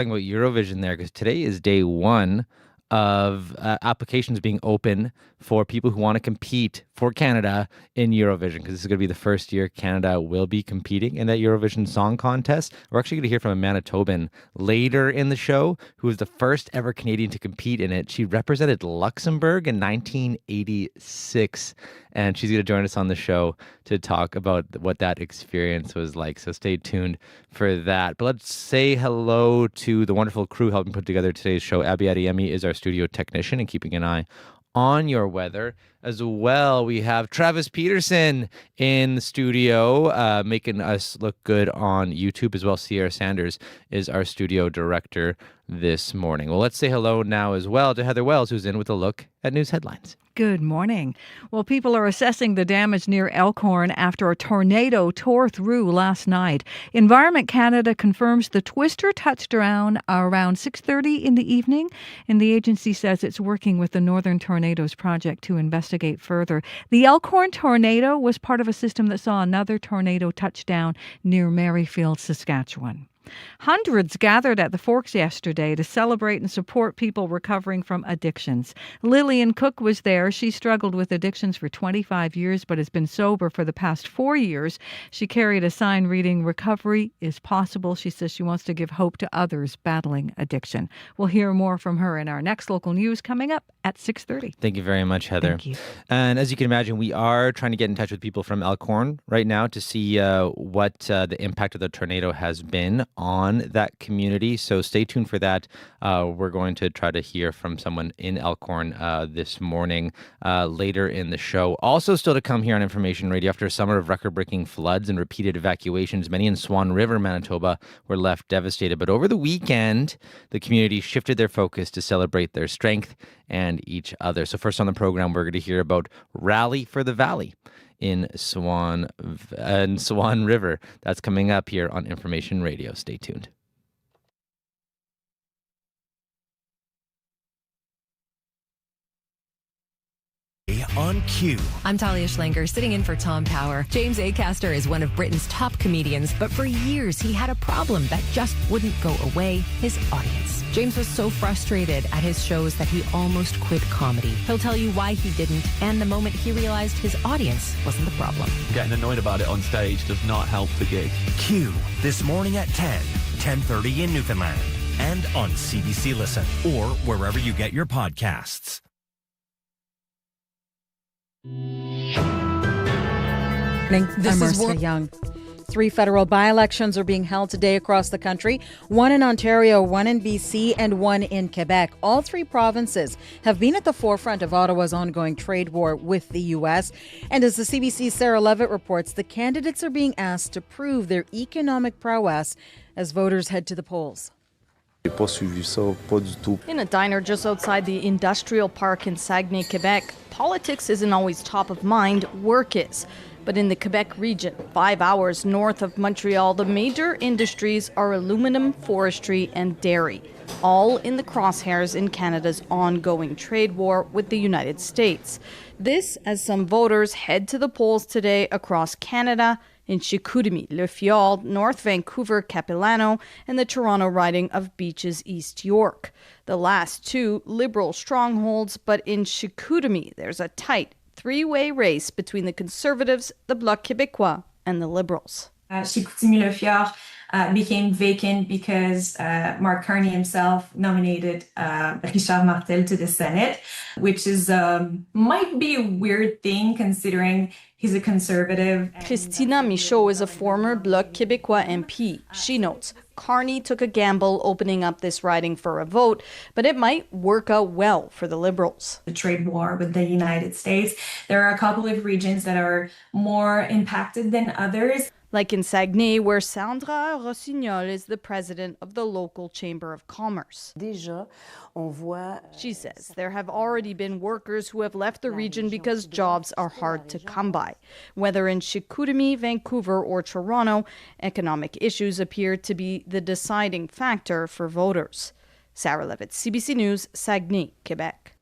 Talking about Eurovision there, because today is day one of applications being open for people who want to compete for Canada in Eurovision, because this is going to be the first year Canada will be competing in that Eurovision Song Contest. We're actually going to hear from a Manitoban later in the show who was the first ever Canadian to compete in it. She represented Luxembourg in 1986, and she's going to join us on the show to talk about what that experience was like. So stay tuned for that. But let's say hello to the wonderful crew helping put together today's show. Abby Adeyemi is our studio technician and keeping an eye on your weather. As well, we have Travis Peterson in the studio, making us look good on YouTube as well. Sierra Sanders is our studio director this morning. Well, let's say hello now as well to Heather Wells, who's in with a look at news headlines. Good morning. Well, people are assessing the damage near Elkhorn after a tornado tore through last night. Environment Canada confirms the twister touched around 6:30 in the evening, and the agency says it's working with the Northern Tornadoes Project to investigate further. The Elkhorn tornado was part of a system that saw another tornado touch down near Merrifield, Saskatchewan. Hundreds gathered at the Forks yesterday to celebrate and support people recovering from addictions. Lillian Cook was there. She struggled with addictions for 25 years but has been sober for the past 4 years. She carried a sign reading, "Recovery is possible." She says she wants to give hope to others battling addiction. We'll hear more from her in our next local news coming up at 6:30. Thank you very much, Heather. Thank you. And as you can imagine, we are trying to get in touch with people from Elkhorn right now to see what the impact of the tornado has been on that community. So stay tuned for that. We're going to try to hear from someone in Elkhorn this morning later in the show. Also still to come here on Information Radio, after a summer of record-breaking floods and repeated evacuations, many in Swan River, Manitoba were left devastated. But over the weekend, the community shifted their focus to celebrate their strength and each other. So first on the program, we're going to hear about Rally for the Valley in Swan River. That's coming up here on Information Radio. Stay tuned. On cue. I'm Talia Schlanger, sitting in for Tom Power. James Acaster is one of Britain's top comedians, but for years he had a problem that just wouldn't go away: his audience. James was so frustrated at his shows that he almost quit comedy. He'll tell you why he didn't, and the moment he realized his audience wasn't the problem. Getting annoyed about it on stage does not help the gig. Q, this morning at 10:30 in Newfoundland, and on CBC Listen, or wherever you get your podcasts. I'm Marcia Young. 3 federal by-elections are being held today across the country, one in Ontario, one in BC, and one in Quebec. All 3 provinces have been at the forefront of Ottawa's ongoing trade war with the U.S. And as the CBC's Sarah Levitt reports, the candidates are being asked to prove their economic prowess as voters head to the polls. In a diner just outside the industrial park in Saguenay, Quebec, politics isn't always top of mind, work is. But in the Quebec region, 5 hours north of Montreal, the major industries are aluminum, forestry, and dairy, all in the crosshairs in Canada's ongoing trade war with the United States. This as some voters head to the polls today across Canada, in Chicoutimi, Le Fjord, North Vancouver, Capilano, and the Toronto riding of Beaches, East York. The last 2 Liberal strongholds, but in Chicoutimi, there's a tight 3-way race between the Conservatives, the Bloc Québécois, and the Liberals. Chicoutimi-Le Fjord became vacant because Mark Carney himself nominated Richard Martel to the Senate, which is might be a weird thing considering he's a conservative. Christina Michaud is a former Bloc Québécois MP. She notes Carney took a gamble opening up this riding for a vote, but it might work out well for the Liberals. The trade war with the United States, there are a couple of regions that are more impacted than others. Like in Saguenay, where Sandra Rossignol is the president of the local Chamber of Commerce. She says there have already been workers who have left the region because jobs are hard to come by. Whether in Chicoutimi, Vancouver, or Toronto, economic issues appear to be the deciding factor for voters. Sarah Levitt, CBC News, Saguenay, Quebec.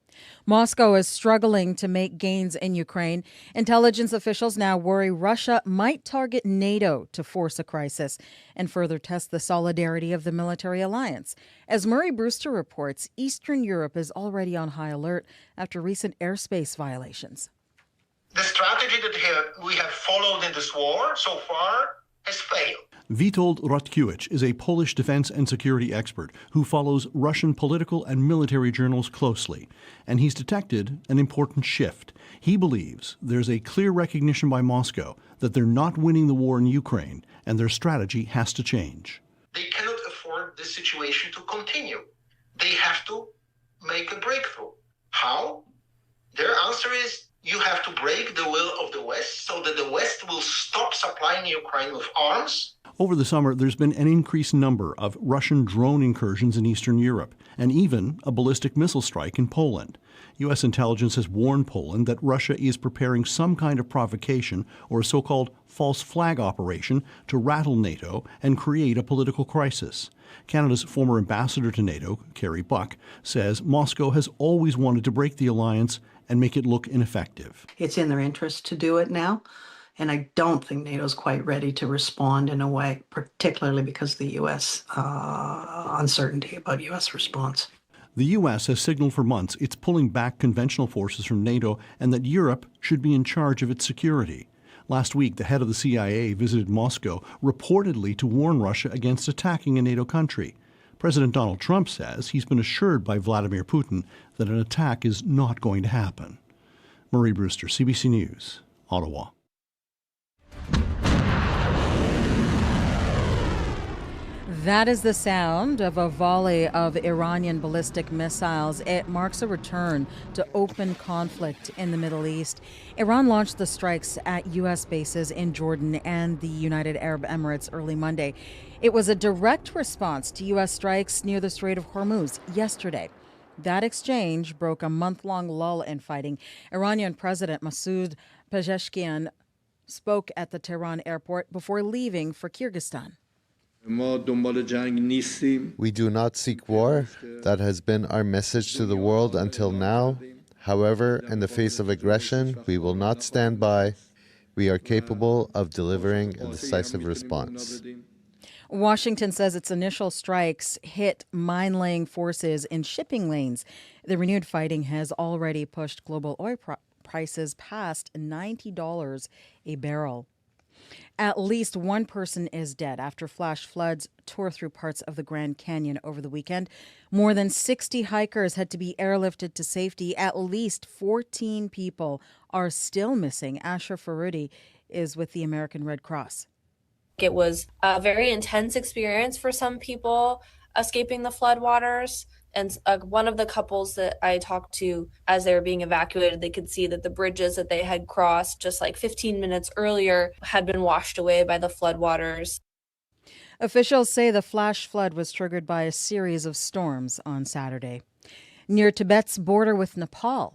Moscow is struggling to make gains in Ukraine. Intelligence officials now worry Russia might target NATO to force a crisis and further test the solidarity of the military alliance. As Murray Brewster reports, Eastern Europe is already on high alert after recent airspace violations. The strategy that we have followed in this war so far has failed. Witold Rotkiewicz is a Polish defense and security expert who follows Russian political and military journals closely, and he's detected an important shift. He believes there's a clear recognition by Moscow that they're not winning the war in Ukraine, and their strategy has to change. They cannot afford this situation to continue. They have to make a breakthrough. How? Their answer is you have to break the will of the West so that the West will stop supplying Ukraine with arms. Over the summer, there's been an increased number of Russian drone incursions in Eastern Europe, and even a ballistic missile strike in Poland. U.S. intelligence has warned Poland that Russia is preparing some kind of provocation or a so-called false flag operation to rattle NATO and create a political crisis. Canada's former ambassador to NATO, Kerry Buck, says Moscow has always wanted to break the alliance and make it look ineffective. It's in their interest to do it now, and I don't think NATO's quite ready to respond in a way, particularly because of the U.S. Uncertainty about U.S. response. The U.S. has signaled for months it's pulling back conventional forces from NATO and that Europe should be in charge of its security. Last week, the head of the CIA visited Moscow, reportedly to warn Russia against attacking a NATO country. President Donald Trump says he's been assured by Vladimir Putin that an attack is not going to happen. Murray Brewster, CBC News, Ottawa. That is the sound of a volley of Iranian ballistic missiles. It marks a return to open conflict in the Middle East. Iran launched the strikes at U.S. bases in Jordan and the United Arab Emirates early Monday. It was a direct response to U.S. strikes near the Strait of Hormuz yesterday. That exchange broke a month-long lull in fighting. Iranian President Masoud Pezeshkian spoke at the Tehran airport before leaving for Kyrgyzstan. We do not seek war. That has been our message to the world until now. However, in the face of aggression, we will not stand by. We are capable of delivering a decisive response. Washington says its initial strikes hit mine-laying forces in shipping lanes. The renewed fighting has already pushed global oil prices past $90 a barrel. At least one person is dead after flash floods tore through parts of the Grand Canyon over the weekend. More than 60 hikers had to be airlifted to safety. At least 14 people are still missing. Asher Farudi is with the American Red Cross. It was a very intense experience for some people escaping the floodwaters. And one of the couples that I talked to as they were being evacuated, they could see that the bridges that they had crossed just like 15 minutes earlier had been washed away by the floodwaters. Officials say the flash flood was triggered by a series of storms on Saturday. Near Tibet's border with Nepal,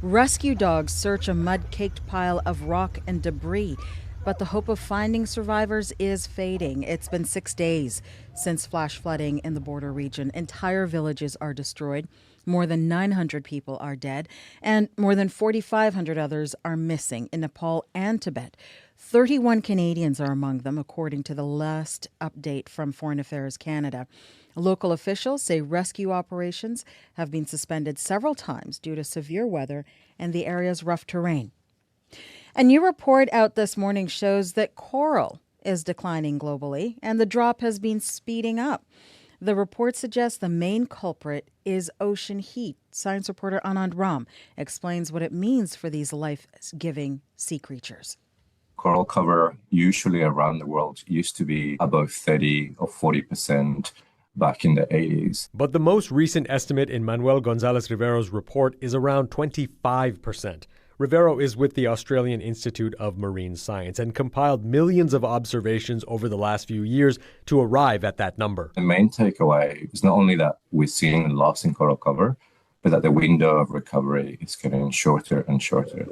rescue dogs search a mud-caked pile of rock and debris. But the hope of finding survivors is fading. It's been 6 days since flash flooding in the border region. Entire villages are destroyed. More than 900 people are dead, and more than 4,500 others are missing in Nepal and Tibet. 31 Canadians are among them, according to the last update from Foreign Affairs Canada. Local officials say rescue operations have been suspended several times due to severe weather and the area's rough terrain. A new report out this morning shows that coral is declining globally, and the drop has been speeding up. The report suggests the main culprit is ocean heat. Science reporter Anand Ram explains what it means for these life-giving sea creatures. Coral cover usually around the world used to be above 30 or 40% back in the 80s. But the most recent estimate in Manuel Gonzalez Rivero's report is around 25%. Rivero is with the Australian Institute of Marine Science and compiled millions of observations over the last few years to arrive at that number. The main takeaway is not only that we're seeing a loss in coral cover, but that the window of recovery is getting shorter and shorter.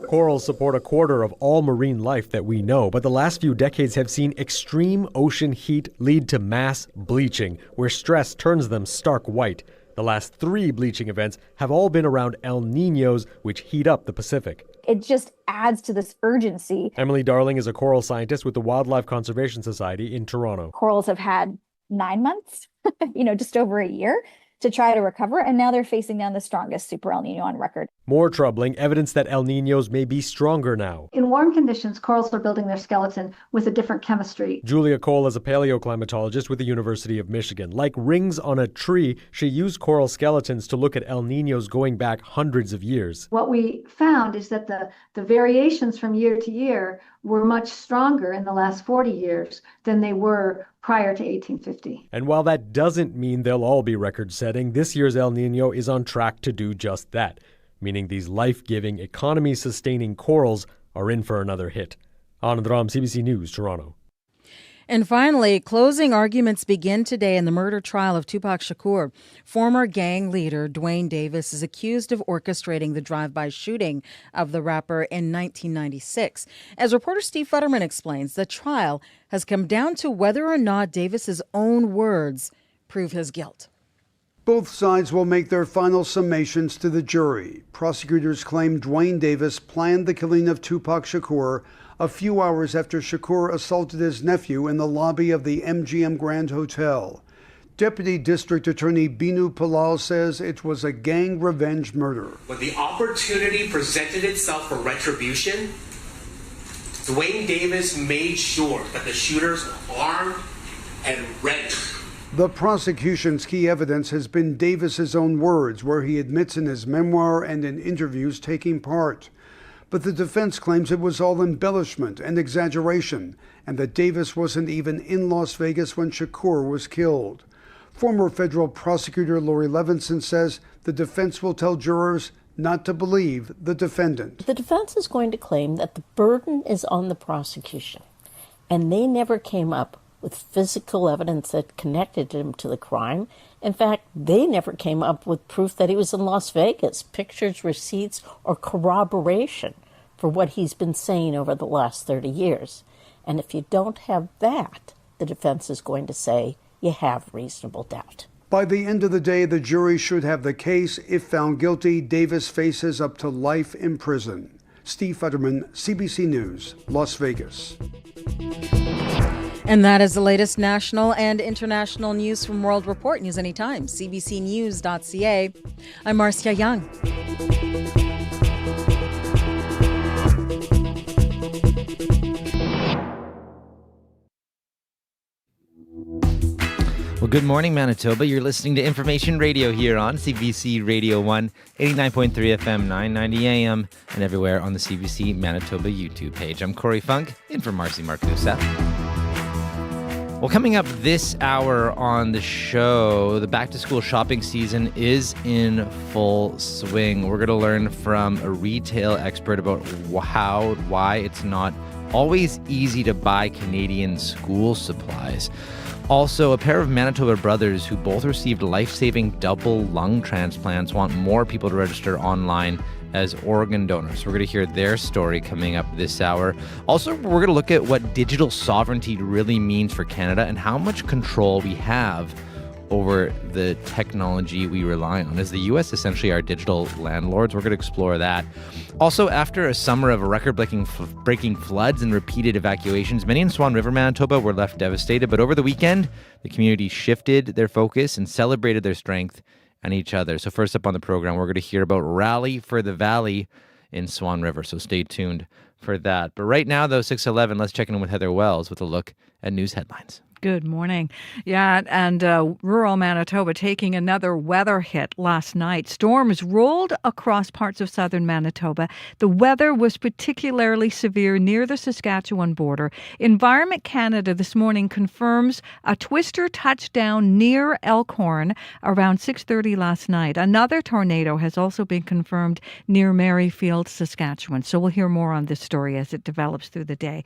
Corals support a quarter of all marine life that we know, but the last few decades have seen extreme ocean heat lead to mass bleaching, where stress turns them stark white. The last 3 bleaching events have all been around El Niños, which heat up the Pacific. It just adds to this urgency. Emily Darling is a coral scientist with the Wildlife Conservation Society in Toronto. Corals have had 9 months, just over a year to try to recover, and now they're facing down the strongest super El Nino on record. More troubling, evidence that El Niños may be stronger now. In warm conditions, corals are building their skeleton with a different chemistry. Julia Cole is a paleoclimatologist with the University of Michigan. Like rings on a tree, she used coral skeletons to look at El Niños going back hundreds of years. What we found is that the variations from year to year were much stronger in the last 40 years than they were prior to 1850. And while that doesn't mean they'll all be record-setting, this year's El Niño is on track to do just that, meaning these life-giving, economy-sustaining corals are in for another hit. Anand Ram, CBC News, Toronto. And finally, closing arguments begin today in the murder trial of Tupac Shakur. Former gang leader Dwayne Davis is accused of orchestrating the drive-by shooting of the rapper in 1996. As reporter Steve Futterman explains, the trial has come down to whether or not Davis's own words prove his guilt. Both sides will make their final summations to the jury. Prosecutors claim Dwayne Davis planned the killing of Tupac Shakur a few hours after Shakur assaulted his nephew in the lobby of the MGM Grand Hotel. Deputy District Attorney Binu Palal says it was a gang revenge murder. When the opportunity presented itself for retribution, Dwayne Davis made sure that the shooters were armed and ready. The prosecution's key evidence has been Davis's own words, where he admits in his memoir and in interviews taking part. But the defense claims it was all embellishment and exaggeration, and that Davis wasn't even in Las Vegas when Shakur was killed. Former federal prosecutor Lori Levinson says the defense will tell jurors not to believe the defendant. The defense is going to claim that the burden is on the prosecution, and they never came up with physical evidence that connected him to the crime. In fact, they never came up with proof that he was in Las Vegas, pictures, receipts, or corroboration for what he's been saying over the last 30 years. And if you don't have that, the defense is going to say you have reasonable doubt. By the end of the day, the jury should have the case. If found guilty, Davis faces up to life in prison. Steve Futterman, CBC News, Las Vegas. And that is the latest national and international news from World Report. News anytime, cbcnews.ca. I'm Marcia Young. Well, good morning, Manitoba. You're listening to Information Radio here on CBC Radio One, 89.3 FM, 990 AM, and everywhere on the CBC Manitoba YouTube page. I'm Corey Funk, in for Marcy Marcusa. Well, coming up this hour on the show, the back-to-school shopping season is in full swing. We're going to learn from a retail expert about why it's not always easy to buy Canadian school supplies. Also, a pair of Manitoba brothers who both received life-saving double lung transplants want more people to register online as organ donors. We're going to hear their story coming up this hour. Also, we're going to look at what digital sovereignty really means for Canada and how much control we have over the technology we rely on. Is the U.S. essentially our digital landlords? We're going to explore that. Also, after a summer of record-breaking floods and repeated evacuations, many in Swan River, Manitoba were left devastated. But over the weekend, the community shifted their focus and celebrated their strength and each other. So first up on the program, we're going to hear about Rally for the Valley in Swan River. So stay tuned for that. But right now, though, 6:11, let's check in with Heather Wells with a look at news headlines. Good morning. Yeah, and rural Manitoba taking another weather hit last night. Storms rolled across parts of southern Manitoba. The weather was particularly severe near the Saskatchewan border. Environment Canada this morning confirms a twister touchdown near Elkhorn around 6:30 last night. Another tornado has also been confirmed near Merrifield, Saskatchewan. So we'll hear more on this story as it develops through the day.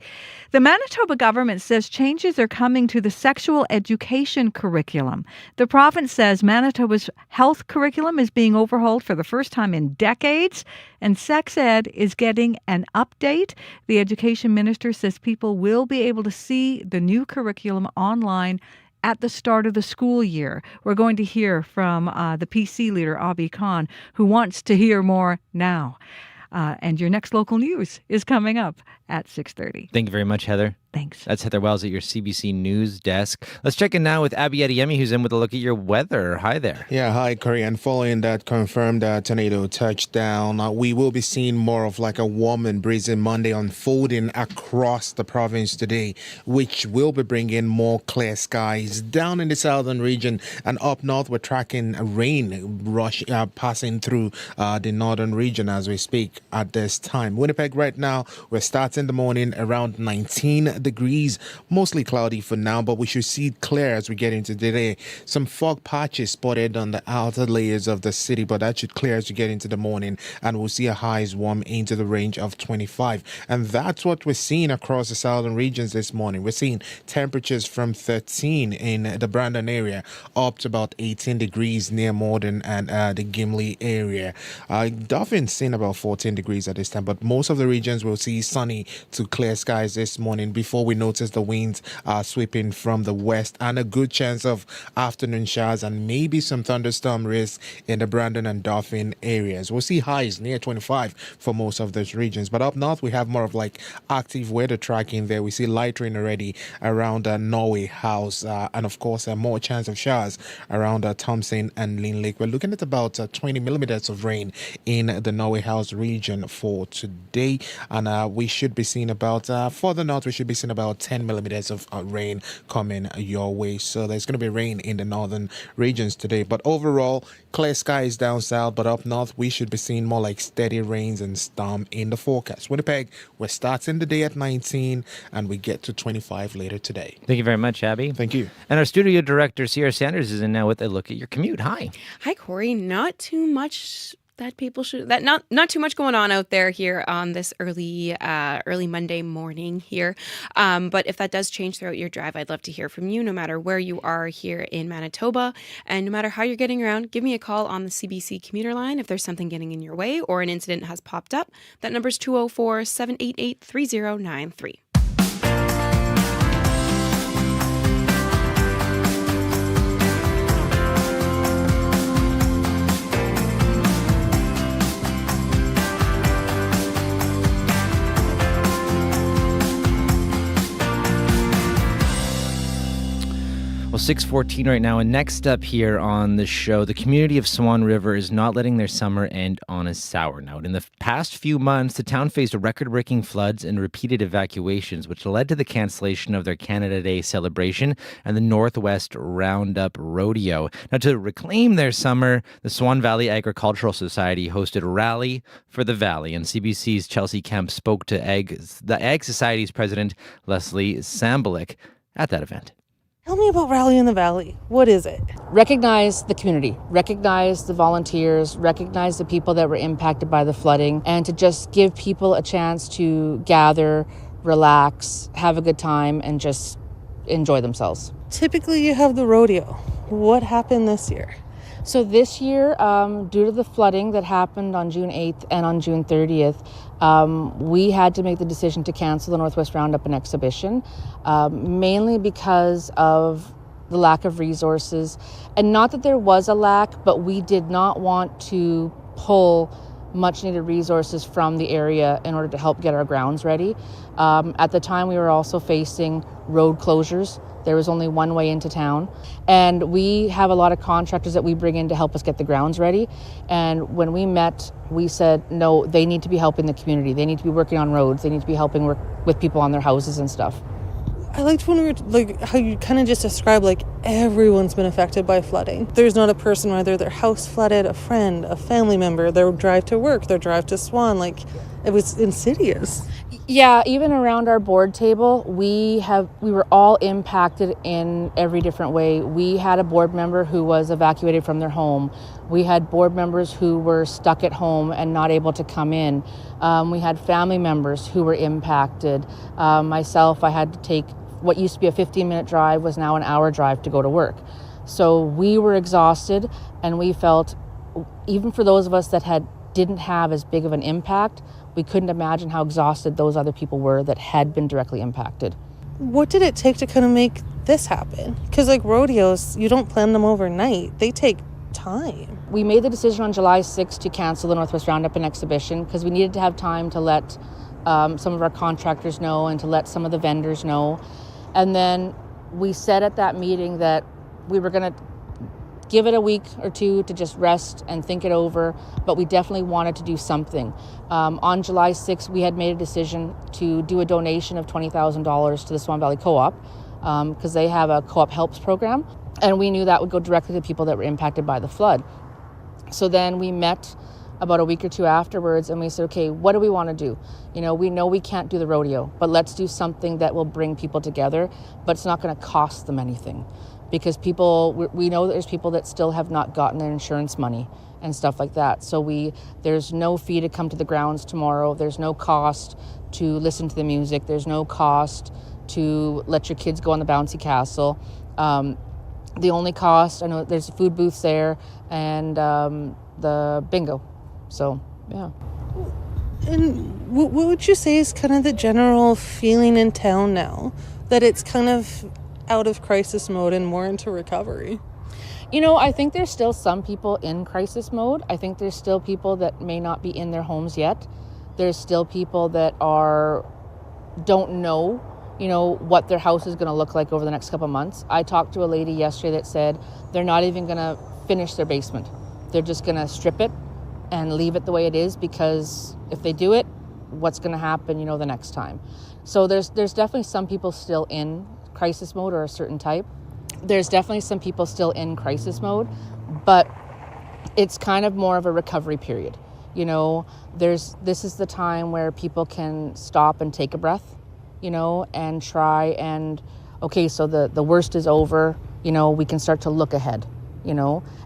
The Manitoba government says changes are coming to the sexual education curriculum. The province says Manitoba's health curriculum is being overhauled for the first time in decades, and sex ed is getting an update. The education minister says people will be able to see the new curriculum online at the start of the school year. We're going to hear from the PC leader, Abhi Khan, who wants to hear more now. And your next local news is coming up at 6:30. Thank you very much, Heather. Thanks. That's Heather Wells at your CBC News desk. Let's check in now with Abby Adeyemi, who's in with a look at your weather. Hi there. Yeah, hi, Corey. And following that confirmed tornado touchdown, we will be seeing more of like a warm and breezy Monday unfolding across the province today, which will be bringing more clear skies down in the southern region. And up north, we're tracking rain rush passing through the northern region as we speak at this time. Winnipeg right now, we're starting the morning around 19 degrees, mostly cloudy for now, but we should see it clear as we get into the day. Some fog patches spotted on the outer layers of the city, but that should clear as we get into the morning, and we'll see a highs warm into the range of 25. And that's what we're seeing across the southern regions this morning. We're seeing temperatures from 13 in the Brandon area up to about 18 degrees near Morden and the Gimli area. Duffin's seen about 14 degrees at this time, but most of the regions will see sunny to clear skies this morning before we notice the winds are sweeping from the west and a good chance of afternoon showers and maybe some thunderstorm risk in the Brandon and Dauphin areas. We'll see highs near 25 for most of those regions, but up north we have more of like active weather tracking there. We see light rain already around Norway House and of course more chance of showers around Thompson and Lynn Lake. We're looking at about 20 millimeters of rain in the Norway House region for today, and we should be seeing about further north we should be seeing about 10 millimeters of rain coming your way. So there's going to be rain in the northern regions today, but overall clear skies down south, but up north we should be seeing more like steady rains and storm in the forecast. Winnipeg, we're starting the day at 19 and we get to 25 later today. Thank you very much, Abby. Thank you. And our studio director, Sierra Sanders, is in now with a look at your commute. Hi. Hi, Corey. Not too much that people should not too much going on out there here on this early Monday morning here, but if that does change throughout your drive, I'd love to hear from you, no matter where you are here in Manitoba, and no matter how you're getting around. Give me a call on the CBC commuter line if there's something getting in your way or an incident has popped up. That number's 204-788-3093. Well, 6:14 right now, and next up here on the show, the community of Swan River is not letting their summer end on a sour note. In the past few months, the town faced record-breaking floods and repeated evacuations, which led to the cancellation of their Canada Day celebration and the Northwest Roundup Rodeo. Now, to reclaim their summer, the Swan Valley Agricultural Society hosted a rally for the valley, and CBC's Chelsea Kemp spoke to the Ag Society's president, Leslie Sambulik, at that event. Tell me about Rally in the Valley. What is it? Recognize the community, recognize the volunteers, recognize the people that were impacted by the flooding, and to just give people a chance to gather, relax, have a good time, and just enjoy themselves. Typically you have the rodeo. What happened this year? So this year, due to the flooding that happened on June 8th and on June 30th, we had to make the decision to cancel the Northwest Roundup and exhibition, mainly because of the lack of resources. And not that there was a lack, but we did not want to pull much needed resources from the area in order to help get our grounds ready. At the time, we were also facing road closures. There was only one way into town. And we have a lot of contractors that we bring in to help us get the grounds ready. And when we met, we said, no, they need to be helping the community. They need to be working on roads. They need to be helping work with people on their houses and stuff. I liked when we were, how you kind of just described, everyone's been affected by flooding. There's not a person, whether their house flooded, a friend, a family member, their drive to work, their drive to Swan, it was insidious. Yeah, even around our board table, we were all impacted in every different way. We had a board member who was evacuated from their home. We had board members who were stuck at home and not able to come in. We had family members who were impacted. Myself, I had to take what used to be a 15-minute drive was now an hour drive to go to work. So we were exhausted, and we felt, even for those of us that didn't have as big of an impact, we couldn't imagine how exhausted those other people were that had been directly impacted. What did it take to kind of make this happen? Because like rodeos, you don't plan them overnight. They take time. We made the decision on July 6th to cancel the Northwest Roundup and exhibition because we needed to have time to let some of our contractors know and to let some of the vendors know. And then we said at that meeting that we were going to give it a week or two to just rest and think it over, but we definitely wanted to do something. On July 6th, we had made a decision to do a donation of $20,000 to the Swan Valley Co-op because they have a Co-op Helps program, and we knew that would go directly to people that were impacted by the flood. So then we met about a week or two afterwards, and we said, okay, what do we want to do? We know we can't do the rodeo, but let's do something that will bring people together, but it's not going to cost them anything. Because we know that there's people that still have not gotten their insurance money and stuff like that. So there's no fee to come to the grounds tomorrow. There's no cost to listen to the music. There's no cost to let your kids go on the bouncy castle. The only cost, I know there's food booths there and the bingo. So, yeah. And what would you say is kind of the general feeling in town now? That it's kind of out of crisis mode and more into recovery? I think there's still some people in crisis mode. I think there's still people that may not be in their homes yet. There's still people that don't know, what their house is going to look like over the next couple of months. I talked to a lady yesterday that said they're not even going to finish their basement. They're just going to strip it and leave it the way it is, because if they do it, what's going to happen, the next time? So there's definitely some people still in crisis mode or a certain type. There's definitely some people still in crisis mode, but it's kind of more of a recovery period. This is the time where people can stop and take a breath, and try and, okay, so the worst is over, we can start to look ahead,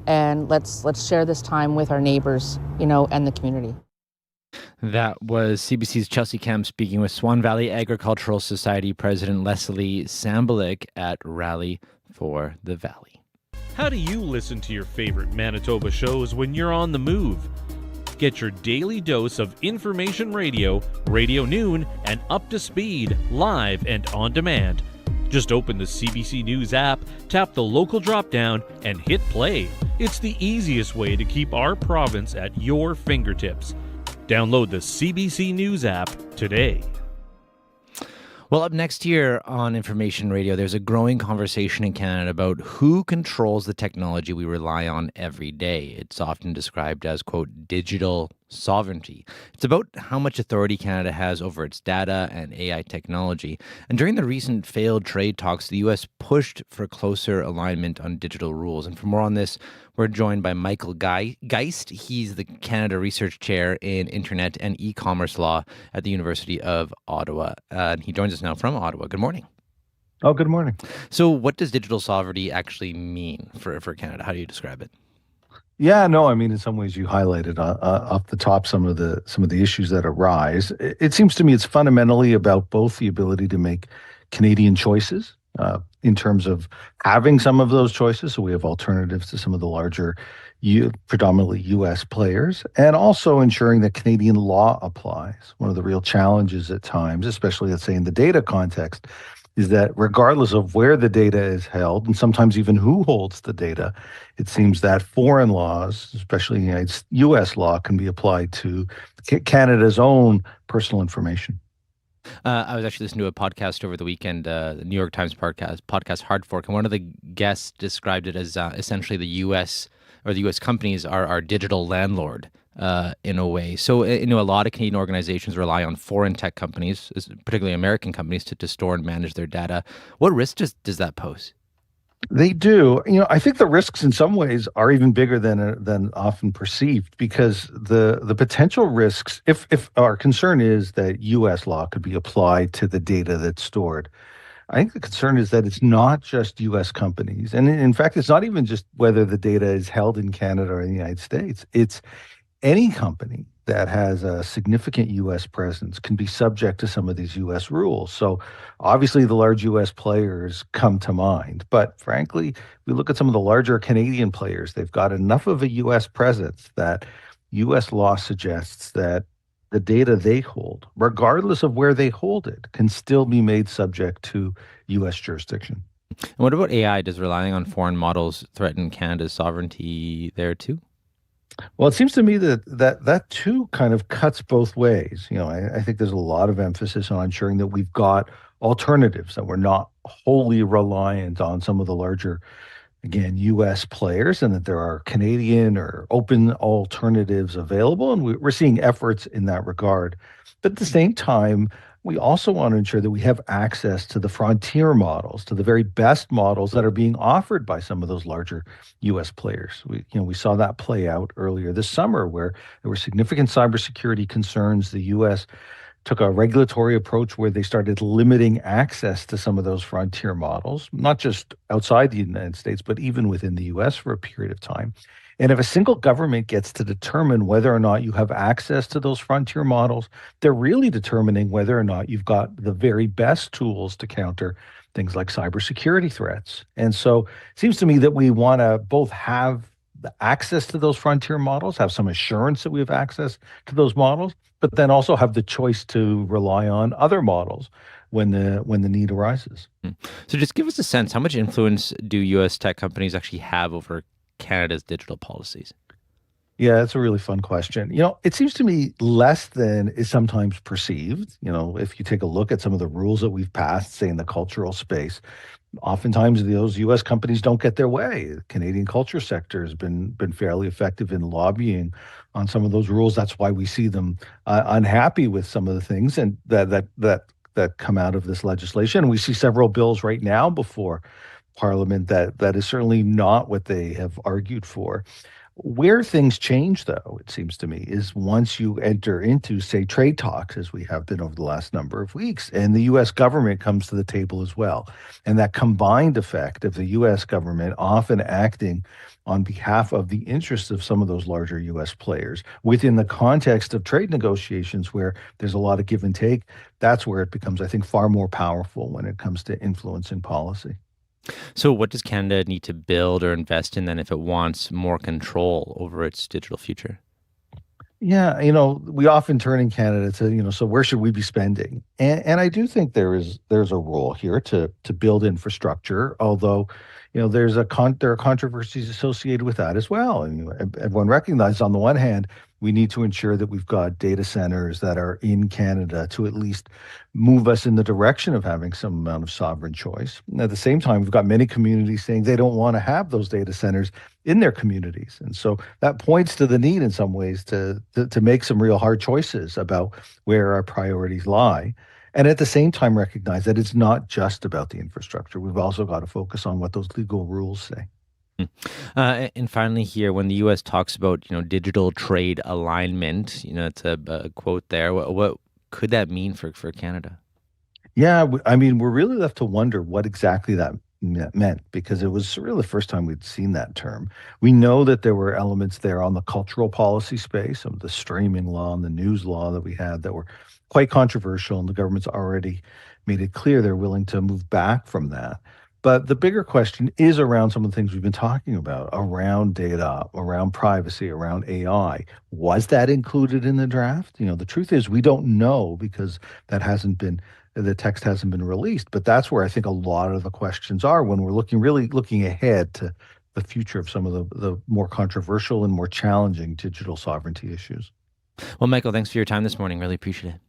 and let's share this time with our neighbors, and the community. That was CBC's Chelsea Kemp speaking with Swan Valley Agricultural Society President Leslie Sambulik at Rally for the Valley. How do you listen to your favorite Manitoba shows when you're on the move? Get your daily dose of information radio, Radio Noon, and Up to Speed, live and on demand. Just open the CBC News app, tap the local drop-down, and hit play. It's the easiest way to keep our province at your fingertips. Download the CBC News app today. Well, up next year on Information Radio, there's a growing conversation in Canada about who controls the technology we rely on every day. It's often described as, quote, digital sovereignty. It's about how much authority Canada has over its data and AI technology. And during the recent failed trade talks, the U.S. pushed for closer alignment on digital rules. And for more on this, we're joined by Michael Geist. He's the Canada Research Chair in Internet and E-commerce Law at the University of Ottawa. And he joins us now from Ottawa. Good morning. Oh, good morning. So what does digital sovereignty actually mean for Canada? How do you describe it? Yeah, no, I mean, in some ways you highlighted off the top some of the issues that arise. It seems to me it's fundamentally about both the ability to make Canadian choices in terms of having some of those choices, so we have alternatives to some of the larger, predominantly U.S. players, and also ensuring that Canadian law applies. One of the real challenges at times, especially let's say in the data context, is that regardless of where the data is held, and sometimes even who holds the data, it seems that foreign laws, especially U.S. law, can be applied to Canada's own personal information. I was actually listening to a podcast over the weekend, the New York Times podcast Hard Fork, and one of the guests described it as essentially the U.S. or the U.S. companies are our digital landlord. In a way. So, a lot of Canadian organizations rely on foreign tech companies, particularly American companies, to store and manage their data. What risk does that pose? They do. I think the risks in some ways are even bigger than often perceived, because the potential risks, if our concern is that U.S. law could be applied to the data that's stored, I think the concern is that it's not just U.S. companies. And in fact, it's not even just whether the data is held in Canada or in the United States. It's any company that has a significant U.S. presence can be subject to some of these U.S. rules. So obviously the large U.S. players come to mind. But frankly, we look at some of the larger Canadian players, they've got enough of a U.S. presence that U.S. law suggests that the data they hold, regardless of where they hold it, can still be made subject to U.S. jurisdiction. And what about AI? Does relying on foreign models threaten Canada's sovereignty there too? Well, it seems to me that too kind of cuts both ways. I think there's a lot of emphasis on ensuring that we've got alternatives, that we're not wholly reliant on some of the larger, again, U.S. players, and that there are Canadian or open alternatives available. And we're seeing efforts in that regard. But at the same time, we also want to ensure that we have access to the frontier models, to the very best models that are being offered by some of those larger U.S. players. We saw that play out earlier this summer, where there were significant cybersecurity concerns. The U.S. took a regulatory approach where they started limiting access to some of those frontier models, not just outside the United States, but even within the U.S. for a period of time. And if a single government gets to determine whether or not you have access to those frontier models, they're really determining whether or not you've got the very best tools to counter things like cybersecurity threats. And so it seems to me that we want to both have the access to those frontier models, have some assurance that we have access to those models, but then also have the choice to rely on other models when the need arises. So just give us a sense, how much influence do U.S. tech companies actually have over Canada's digital policies? Yeah, that's a really fun question. It seems to me less than is sometimes perceived. If you take a look at some of the rules that we've passed, say in the cultural space, oftentimes those U.S. companies don't get their way. The Canadian culture sector has been fairly effective in lobbying on some of those rules. That's why we see them unhappy with some of the things and that come out of this legislation. And we see several bills right now before Parliament that is certainly not what they have argued for. Where things change, though, it seems to me, is once you enter into, say, trade talks, as we have been over the last number of weeks, and the U.S. government comes to the table as well. And that combined effect of the U.S. government often acting on behalf of the interests of some of those larger U.S. players within the context of trade negotiations where there's a lot of give and take, that's where it becomes, I think, far more powerful when it comes to influencing policy. So what does Canada need to build or invest in then if it wants more control over its digital future? Yeah, we often turn in Canada to, so where should we be spending? And I do think there's a role here to build infrastructure, although, there are controversies associated with that as well. And everyone recognizes, on the one hand, we need to ensure that we've got data centers that are in Canada to at least move us in the direction of having some amount of sovereign choice. And at the same time, we've got many communities saying they don't want to have those data centers in their communities. And so that points to the need in some ways to make some real hard choices about where our priorities lie. And at the same time, recognize that it's not just about the infrastructure. We've also got to focus on what those legal rules say. And finally here, when the U.S. talks about, digital trade alignment, it's a quote there. What could that mean for Canada? Yeah, we're really left to wonder what exactly that meant, because it was really the first time we'd seen that term. We know that there were elements there on the cultural policy space, of the streaming law and the news law that we had that were quite controversial, and the government's already made it clear they're willing to move back from that. But the bigger question is around some of the things we've been talking about, around data, around privacy, around AI. Was that included in the draft? The truth is we don't know, because the text hasn't been released. But that's where I think a lot of the questions are when we're looking ahead to the future of some of the more controversial and more challenging digital sovereignty issues. Well, Michael, thanks for your time this morning. Really appreciate it.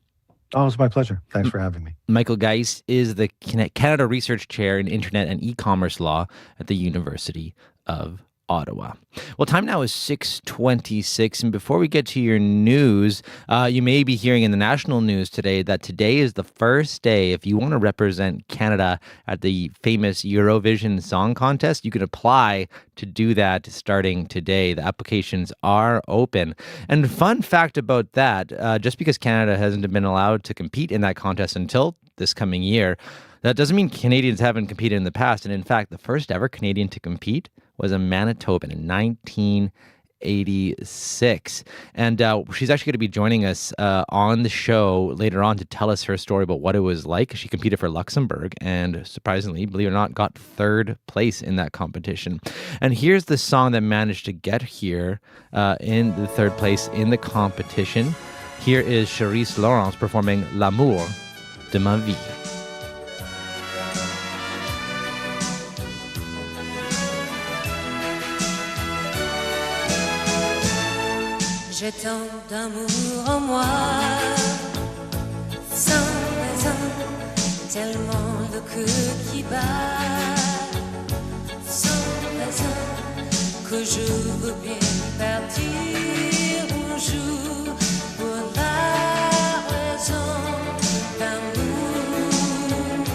Oh, it's my pleasure. Thanks for having me. Michael Geis is the Canada Research Chair in Internet and E-commerce Law at the University of Ottawa. Well, time now is 6:26, and before we get to your news, you may be hearing in the national news today that today is the first day, if you want to represent Canada at the famous Eurovision Song Contest, you can apply to do that starting today. The applications are open. And fun fact about that, just because Canada hasn't been allowed to compete in that contest until this coming year, that doesn't mean Canadians haven't competed in the past. And in fact, the first ever Canadian to compete was a Manitoban in 19 1986. And she's actually going to be joining us on the show later on to tell us her story about what it was like. She competed for Luxembourg and surprisingly, believe it or not, got third place in that competition. And here's the song that managed to get here in the third place in the competition. Here is Charisse Laurence performing L'amour de ma vie. J'ai tant d'amour en moi, sans raison, tellement le cœur qui bat, sans raison, que je veux bien partir un jour pour la raison d'amour.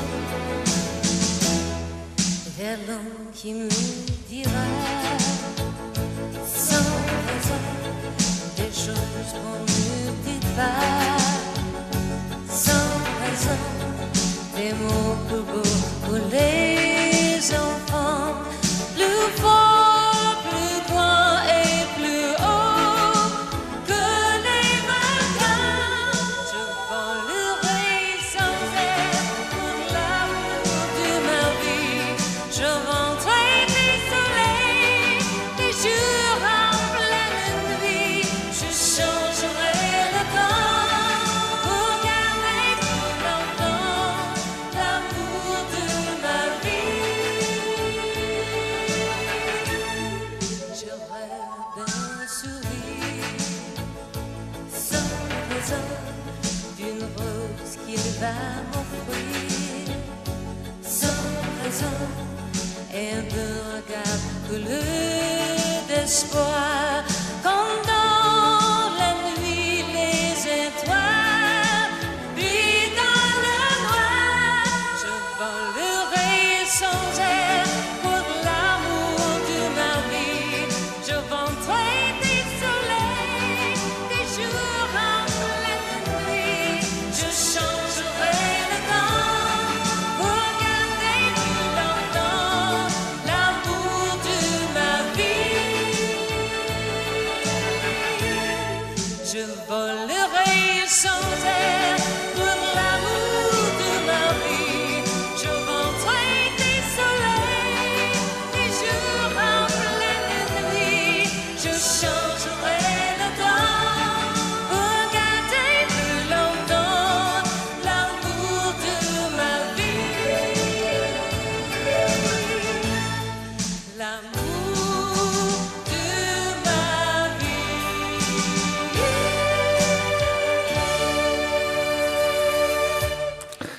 Vers l'homme qui me dira, sans raison, des choses qu'on ne dit pas, sans raison, des mots plus beaux pour les enfants, plus fort, plus grand et plus haut que les volcans. Je volerai sans air pour l'amour de ma vie, je vendrai des soleils, des jours en pleine nuit. Je changerai le temps pour garder plus longtemps l'amour de ma vie. Je rêve d'un sourire sans raison, d'une rose qu'il va m'offrir sans raison, et d'un regard couleur d'espoir. Quand dans la nuit les étoiles brillent dans le noir, je volerai sans air pour l'amour de ma vie. Je vendrai des soleils, des jours en pleine nuit. Je changerai le temps pour garder plus longtemps l'amour de ma vie. Je volerai sans air pour l'amour de ma vie. Je vendrai des soleils, des jours en pleine nuit. Je changerai le temps pour garder plus longtemps l'amour de ma vie. L'amour de ma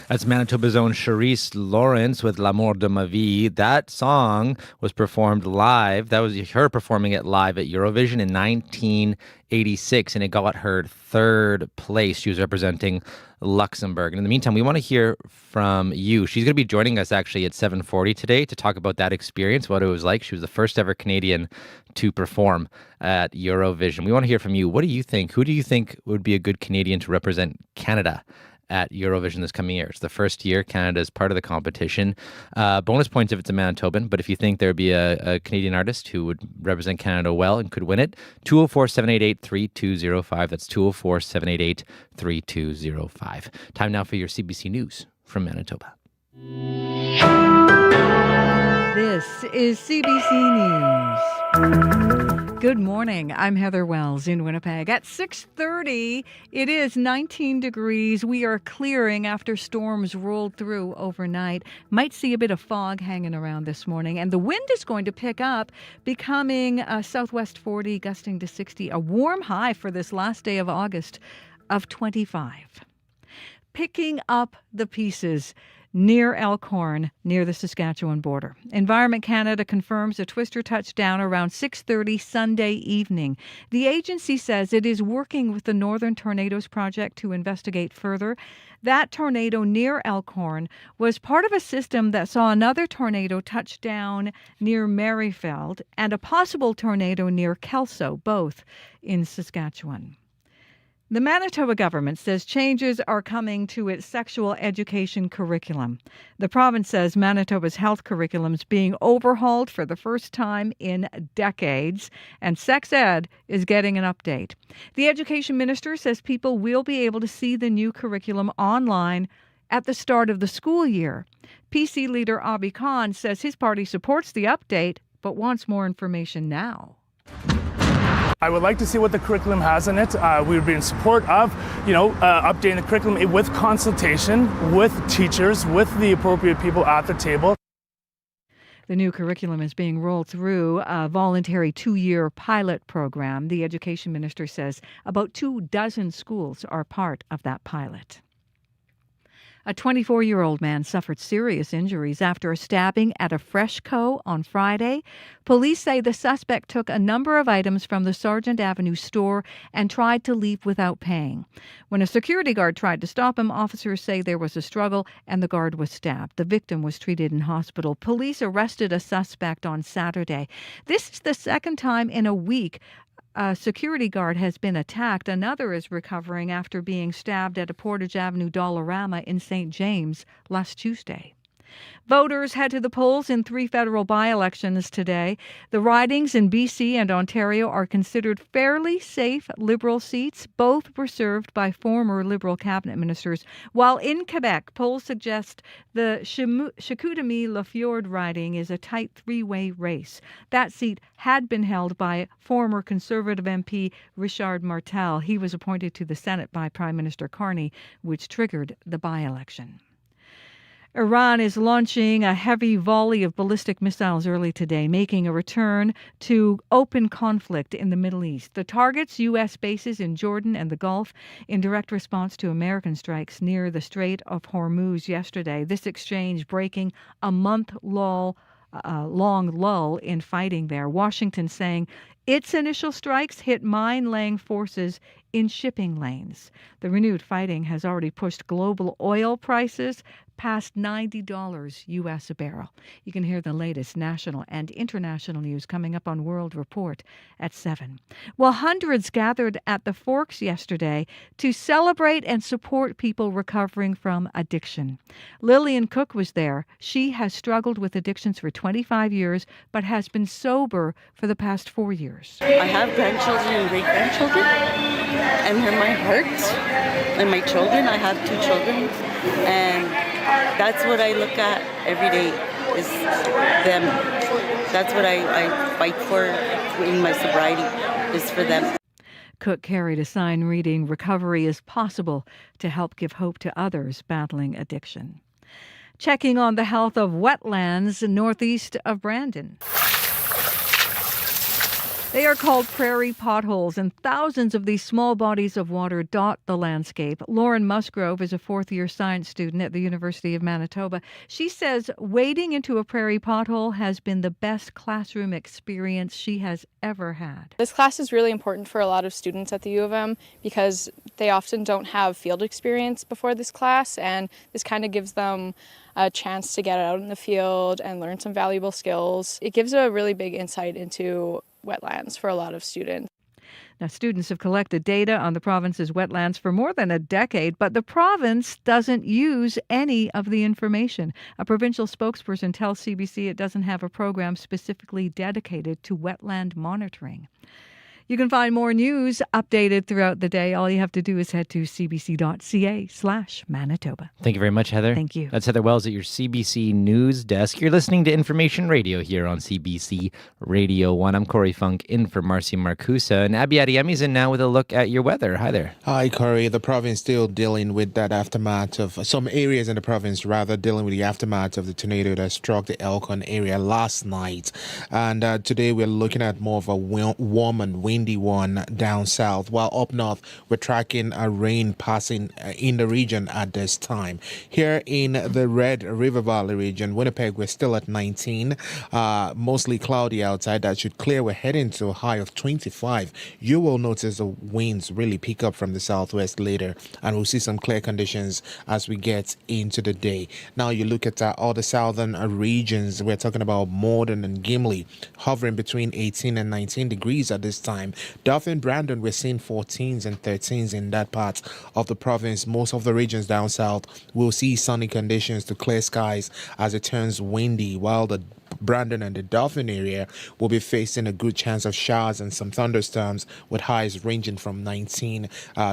That's Manitoba's own Charisse Laurence with L'amour de ma vie. That song was performed live. That was her performing it live at Eurovision in 1986, and it got her third place. She was representing Luxembourg. And in the meantime, we want to hear from you. She's going to be joining us actually at 7:40 today to talk about that experience, what it was like. She was the first ever Canadian to perform at Eurovision. We want to hear from you. What do you think? Who do you think would be a good Canadian to represent Canada at Eurovision this coming year? It's the first year Canada is part of the competition. Bonus points if it's a Manitoban, but if you think there'd be a Canadian artist who would represent Canada well and could win it, 204-788-3205. That's 204-788-3205. Time now for your CBC News from Manitoba. This is CBC News. Good morning. I'm Heather Wells in Winnipeg. At 6:30, it is 19 degrees. We are clearing after storms rolled through overnight. Might see a bit of fog hanging around this morning. And the wind is going to pick up, becoming southwest 40, gusting to 60. A warm high for this last day of August of 25. Picking up the pieces near Elkhorn, near the Saskatchewan border. Environment Canada confirms a twister touched down around 6:30 Sunday evening. The agency says it is working with the Northern Tornadoes Project to investigate further. That tornado near Elkhorn was part of a system that saw another tornado touch down near Merivale and a possible tornado near Kelso, both in Saskatchewan. The Manitoba government says changes are coming to its sexual education curriculum. The province says Manitoba's health curriculum is being overhauled for the first time in decades, and sex ed is getting an update. The education minister says people will be able to see the new curriculum online at the start of the school year. PC leader Abi Khan says his party supports the update, but wants more information now. I would like to see what the curriculum has in it. We would be in support of, updating the curriculum with consultation with teachers, with the appropriate people at the table. The new curriculum is being rolled through a voluntary 2-year pilot program. The education minister says about 24 schools are part of that pilot. A 24-year-old man suffered serious injuries after a stabbing at a Freshco on Friday. Police say the suspect took a number of items from the Sargent Avenue store and tried to leave without paying. When a security guard tried to stop him, officers say there was a struggle and the guard was stabbed. The victim was treated in hospital. Police arrested a suspect on Saturday. This is the second time in a week a security guard has been attacked. Another is recovering after being stabbed at a Portage Avenue Dollarama in St. James last Tuesday. Voters head to the polls in 3 federal by-elections today. The ridings in BC and Ontario are considered fairly safe Liberal seats. Both were served by former Liberal cabinet ministers. While in Quebec, polls suggest the Chicoutimi-Lafleur riding is a tight 3-way race. That seat had been held by former Conservative MP Richard Martel. He was appointed to the Senate by Prime Minister Carney, which triggered the by-election. Iran is launching a heavy volley of ballistic missiles early today, making a return to open conflict in the Middle East. The targets U.S. bases in Jordan and the Gulf in direct response to American strikes near the Strait of Hormuz yesterday. This exchange breaking a month-long lull in fighting there. Washington saying its initial strikes hit mine-laying forces in shipping lanes. The renewed fighting has already pushed global oil prices past $90 U.S. a barrel. You can hear the latest national and international news coming up on World Report at 7. Well, hundreds gathered at the Forks yesterday to celebrate and support people recovering from addiction. Lillian Cook was there. She has struggled with addictions for 25 years, but has been sober for the past 4 years. I have grandchildren and great-grandchildren, and they're my heart and my children. I have 2 children, and that's what I look at every day, is them. That's what I fight for in my sobriety, is for them. Cook carried a sign reading, "Recovery is possible," to help give hope to others battling addiction. Checking on the health of wetlands northeast of Brandon. They are called prairie potholes, and thousands of these small bodies of water dot the landscape. Lauren Musgrove is a 4th-year science student at the University of Manitoba. She says wading into a prairie pothole has been the best classroom experience she has ever had. This class is really important for a lot of students at the U of M because they often don't have field experience before this class, and this kind of gives them a chance to get out in the field and learn some valuable skills. It gives a really big insight into wetlands for a lot of students. Now, students have collected data on the province's wetlands for more than a decade, but the province doesn't use any of the information. A provincial spokesperson tells CBC it doesn't have a program specifically dedicated to wetland monitoring. You can find more news updated throughout the day. All you have to do is head to cbc.ca/Manitoba. Thank you very much, Heather. Thank you. That's Heather Wells at your CBC News Desk. You're listening to Information Radio here on CBC Radio One. I'm Corey Funk in for Marcy Marcusa. And Abby Adiemi's in now with a look at your weather. Hi there. Hi, Corey. The province still dealing with that aftermath of some areas in the province, rather dealing with the aftermath of the tornado that struck the Elkhorn area last night. And today we're looking at more of a warm and windy one down south, while up north we're tracking a rain passing in the region at this time. Here in the Red River Valley region, Winnipeg, we're still at 19, mostly cloudy outside. That should clear. We're heading to a high of 25. You will notice the winds really pick up from the southwest later, and we'll see some clear conditions as we get into the day. Now you look at all the southern regions. We're talking about Morden and Gimli, hovering between 18 and 19 degrees at this time. time. Dauphin, Brandon, we're seeing 14s and 13s in that part of the province. Most of the regions down south will see sunny conditions to clear skies as it turns windy, while the Brandon and the Dauphin area will be facing a good chance of showers and some thunderstorms with highs ranging from 19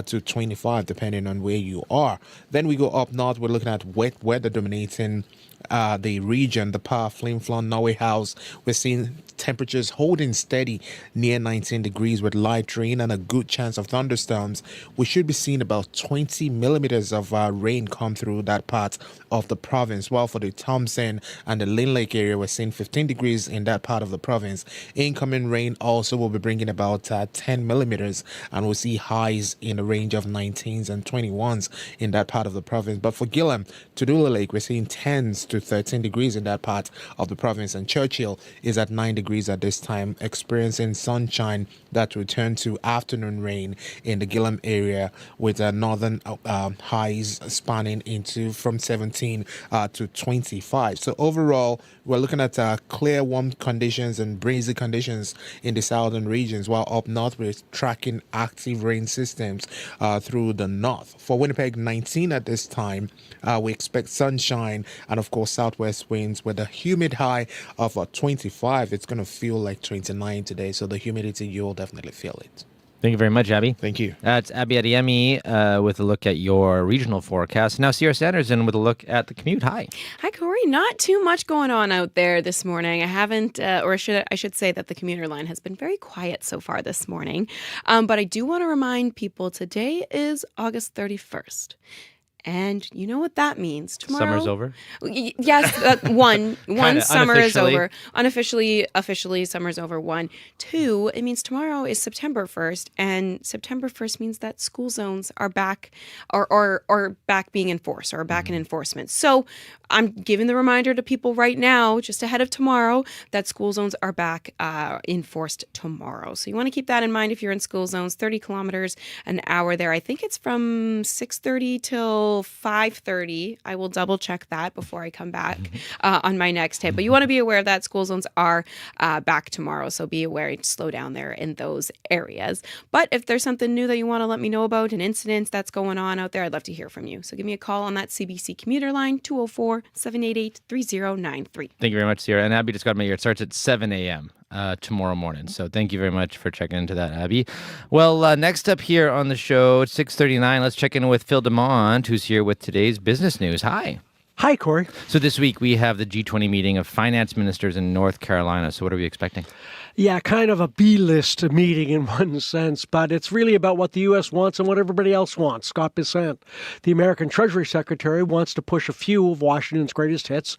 to 25 depending on where you are. Then we go up north, we're looking at wet weather dominating the region, the Par, Flin Flon, Norway House. We're seeing temperatures holding steady near 19 degrees with light rain and a good chance of thunderstorms. We should be seeing about 20 millimeters of rain come through that part of the province. While for the Thompson and the Lynn Lake area, we're seeing 15 degrees in that part of the province. Incoming rain also will be bringing about 10 millimeters, and we'll see highs in the range of 19s and 21s in that part of the province. But for Gillam, Tudula Lake, we're seeing 10s to 13 degrees in that part of the province, and Churchill is at 9 degrees at this time, experiencing sunshine that will turn to afternoon rain in the Gillam area, with northern highs spanning into from 17 to 25. So overall, we're looking at clear, warm conditions and breezy conditions in the southern regions, while up north we're tracking active rain systems through the north. For Winnipeg, 19 at this time. We expect sunshine and, of course, southwest winds with a humid high of 25. It's going to feel like 29 today, so the humidity, you'll definitely feel it. Thank you very much, Abby. Thank you. It's Abby Adiemi with a look at your regional forecast. Now, Sierra Sanderson with a look at the commute. Hi. Hi, Corey. Not too much going on out there this morning. I haven't, I should say that the commuter line has been very quiet so far this morning. But I do want to remind people today is August 31st. And you know what that means. Tomorrow, summer's over? Yes, one summer is unofficially. over. Officially, summer's over. 1. 2, it means tomorrow is September 1st, and September 1st means that school zones are back or back being enforced or back in enforcement. So I'm giving the reminder to people right now, just ahead of tomorrow, that school zones are back enforced tomorrow. So you want to keep that in mind if you're in school zones. 30 kilometers an hour there. I think it's from 6:30 till 5:30. I will double check that before I come back on my next hit. But you want to be aware that school zones are back tomorrow. So be aware to slow down there in those areas. But if there's something new that you want to let me know about, an incident that's going on out there, I'd love to hear from you. So give me a call on that CBC commuter line, 204-788-3093. Thank you very much, Sierra. And Abby just got my ear. It starts at 7 a.m. Tomorrow morning. So thank you very much for checking into that, Abby. Well, next up here on the show at 6:39, let's check in with Phil DeMont, who's here with today's business news. Hi. Hi, Corey. So this week we have the G20 meeting of finance ministers in North Carolina. So what are we expecting? Yeah, kind of a B-list meeting in one sense, but it's really about what the U.S. wants and what everybody else wants. Scott Bessent, the American Treasury Secretary, wants to push a few of Washington's greatest hits.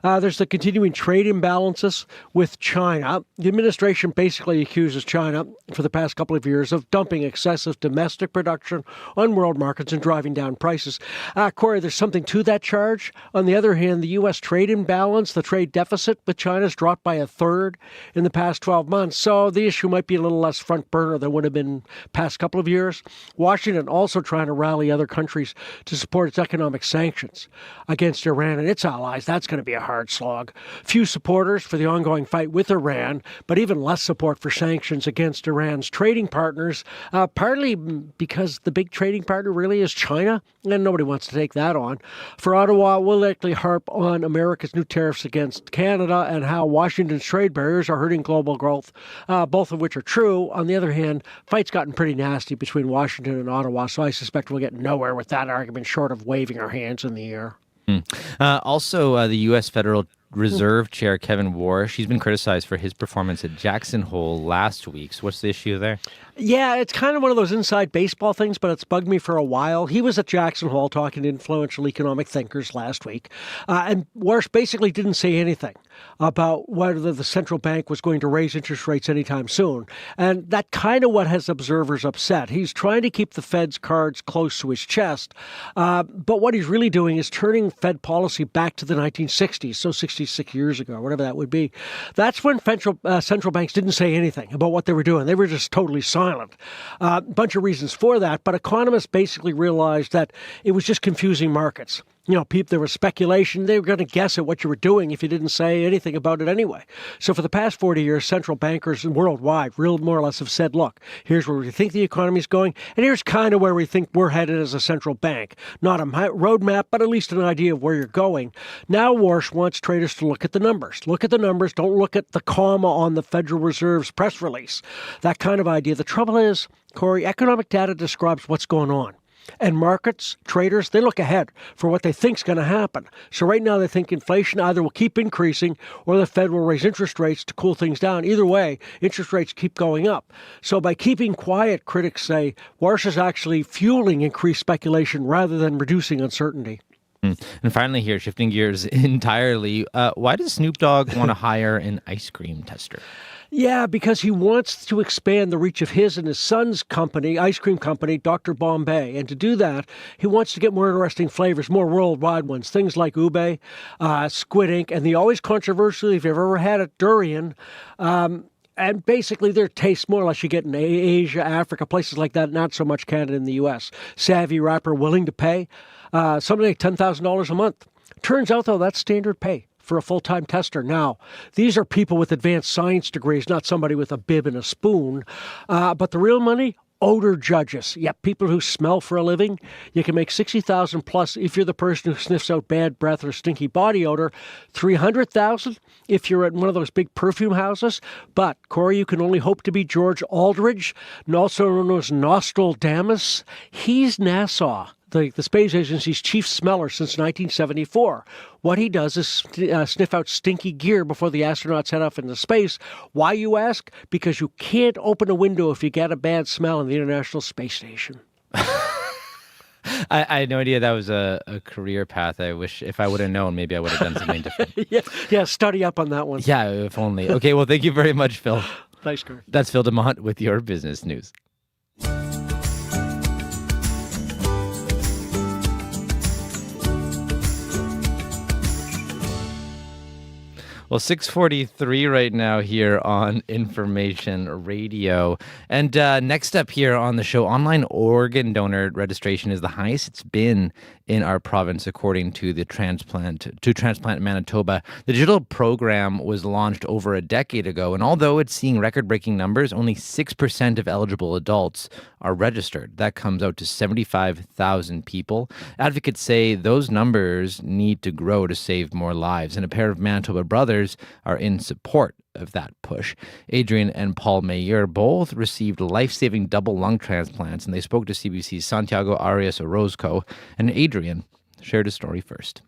There's the continuing trade imbalances with China. The administration basically accuses China for the past couple of years of dumping excessive domestic production on world markets and driving down prices. Corey, there's something to that charge. On the other hand, the U.S. trade imbalance, the trade deficit with China has dropped by a third in the past 12 months. So the issue might be a little less front burner than would have been past couple of years. Washington also trying to rally other countries to support its economic sanctions against Iran and its allies. That's going to be a hard slog. Few supporters for the ongoing fight with Iran, but even less support for sanctions against Iran's trading partners, partly because the big trading partner really is China, and nobody wants to take that on. For Ottawa, we'll likely harp on America's new tariffs against Canada and how Washington's trade barriers are hurting global growth, both of which are true. On the other hand, fight's gotten pretty nasty between Washington and Ottawa, so I suspect we'll get nowhere with that argument short of waving our hands in the air. Also, the U.S. Federal Reserve Chair Kevin Warsh, he's been criticized for his performance at Jackson Hole last week. So what's the issue there? Yeah, it's kind of one of those inside baseball things, but it's bugged me for a while. He was at Jackson Hole talking to influential economic thinkers last week, and Warsh basically didn't say anything about whether the central bank was going to raise interest rates anytime soon. And that kind of what has observers upset. He's trying to keep the Fed's cards close to his chest, but what he's really doing is turning Fed policy back to the 1960s, so 66 years ago, whatever that would be. That's when central banks didn't say anything about what they were doing. They were just totally silent. A bunch of reasons for that, but economists basically realized that it was just confusing markets. There was speculation. They were going to guess at what you were doing if you didn't say anything about it anyway. So for the past 40 years, central bankers worldwide real more or less have said, look, here's where we think the economy's going, and here's kind of where we think we're headed as a central bank. Not a roadmap, but at least an idea of where you're going. Now Warsh wants traders to look at the numbers. Look at the numbers. Don't look at the comma on the Federal Reserve's press release. That kind of idea. The trouble is, Corey, economic data describes what's going on. And markets, traders, they look ahead for what they think's going to happen. So right now they think inflation either will keep increasing or the Fed will raise interest rates to cool things down. Either way, interest rates keep going up. So by keeping quiet, critics say, Warsh is actually fueling increased speculation rather than reducing uncertainty. And finally here, shifting gears entirely, why does Snoop Dogg want to hire an ice cream tester? Yeah, because he wants to expand the reach of his and his son's company, ice cream company, Dr. Bombay. And to do that, he wants to get more interesting flavors, more worldwide ones, things like ube, squid ink, and the always controversial, if you've ever had it, durian. And basically, their taste more or less you get in Asia, Africa, places like that, not so much Canada and the U.S. Savvy rapper willing to pay something like $10,000 a month. Turns out, though, that's standard pay for a full-time tester. Now, these are people with advanced science degrees, not somebody with a bib and a spoon. But the real money, odor judges. Yep, people who smell for a living. You can make $60,000 plus if you're the person who sniffs out bad breath or stinky body odor. $300,000 if you're at one of those big perfume houses. But, Corey, you can only hope to be George Aldridge, and also known as Nostradamus. He's NASA, the space agency's chief smeller since 1974. What he does is sniff out stinky gear before the astronauts head off into space. Why, you ask? Because you can't open a window if you get a bad smell in the International Space Station. I had no idea that was a career path. I wish if I would have known, maybe I would have done something different. Yeah, study up on that one. Yeah, if only. Okay, well, thank you very much, Phil. Thanks, Kurt. That's Phil DeMont with your business news. Well, 6:43 right now here on Information Radio. And next up here on the show, online organ donor registration is the highest it's been in our province, according to the Transplant Manitoba. The digital program was launched over a decade ago, and although it's seeing record-breaking numbers, only 6% of eligible adults are registered. That comes out to 75,000 people. Advocates say those numbers need to grow to save more lives, and a pair of Manitoba brothers are in support of that push. Adrian and Paul Mayer both received life-saving double lung transplants, and they spoke to CBC's Santiago Arias Orozco, and Adrian shared his story first.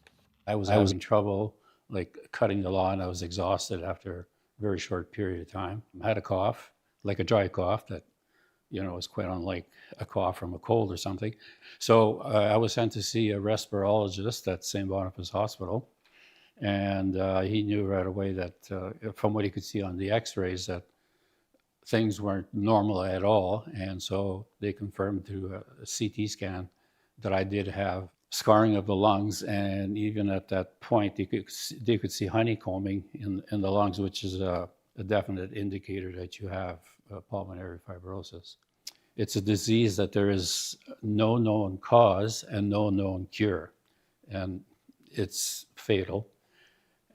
I was having trouble, like cutting the lawn. I was exhausted after a very short period of time. I had a cough, like a dry cough that, was quite unlike a cough from a cold or something. So I was sent to see a respirologist at St. Boniface Hospital. And he knew right away that from what he could see on the x-rays that things weren't normal at all. And so they confirmed through a CT scan that I did have scarring of the lungs. And even at that point, they could see honeycombing in the lungs, which is a definite indicator that you have pulmonary fibrosis. It's a disease that there is no known cause and no known cure. And it's fatal.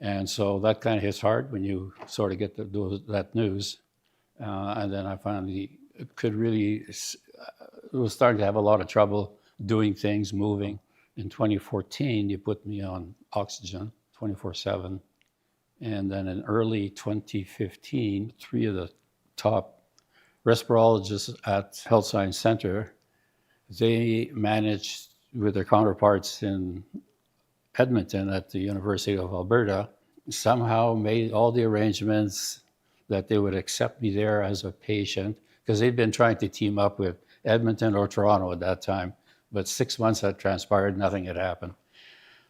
And so that kind of hits hard when you sort of get that news. And then I finally was starting to have a lot of trouble doing things, moving. In 2014, you put me on oxygen 24/7. And then in early 2015, 3 of the top respirologists at Health Science Center, they managed with their counterparts in Edmonton at the University of Alberta, somehow made all the arrangements that they would accept me there as a patient, because they'd been trying to team up with Edmonton or Toronto at that time, but 6 months had transpired, nothing had happened.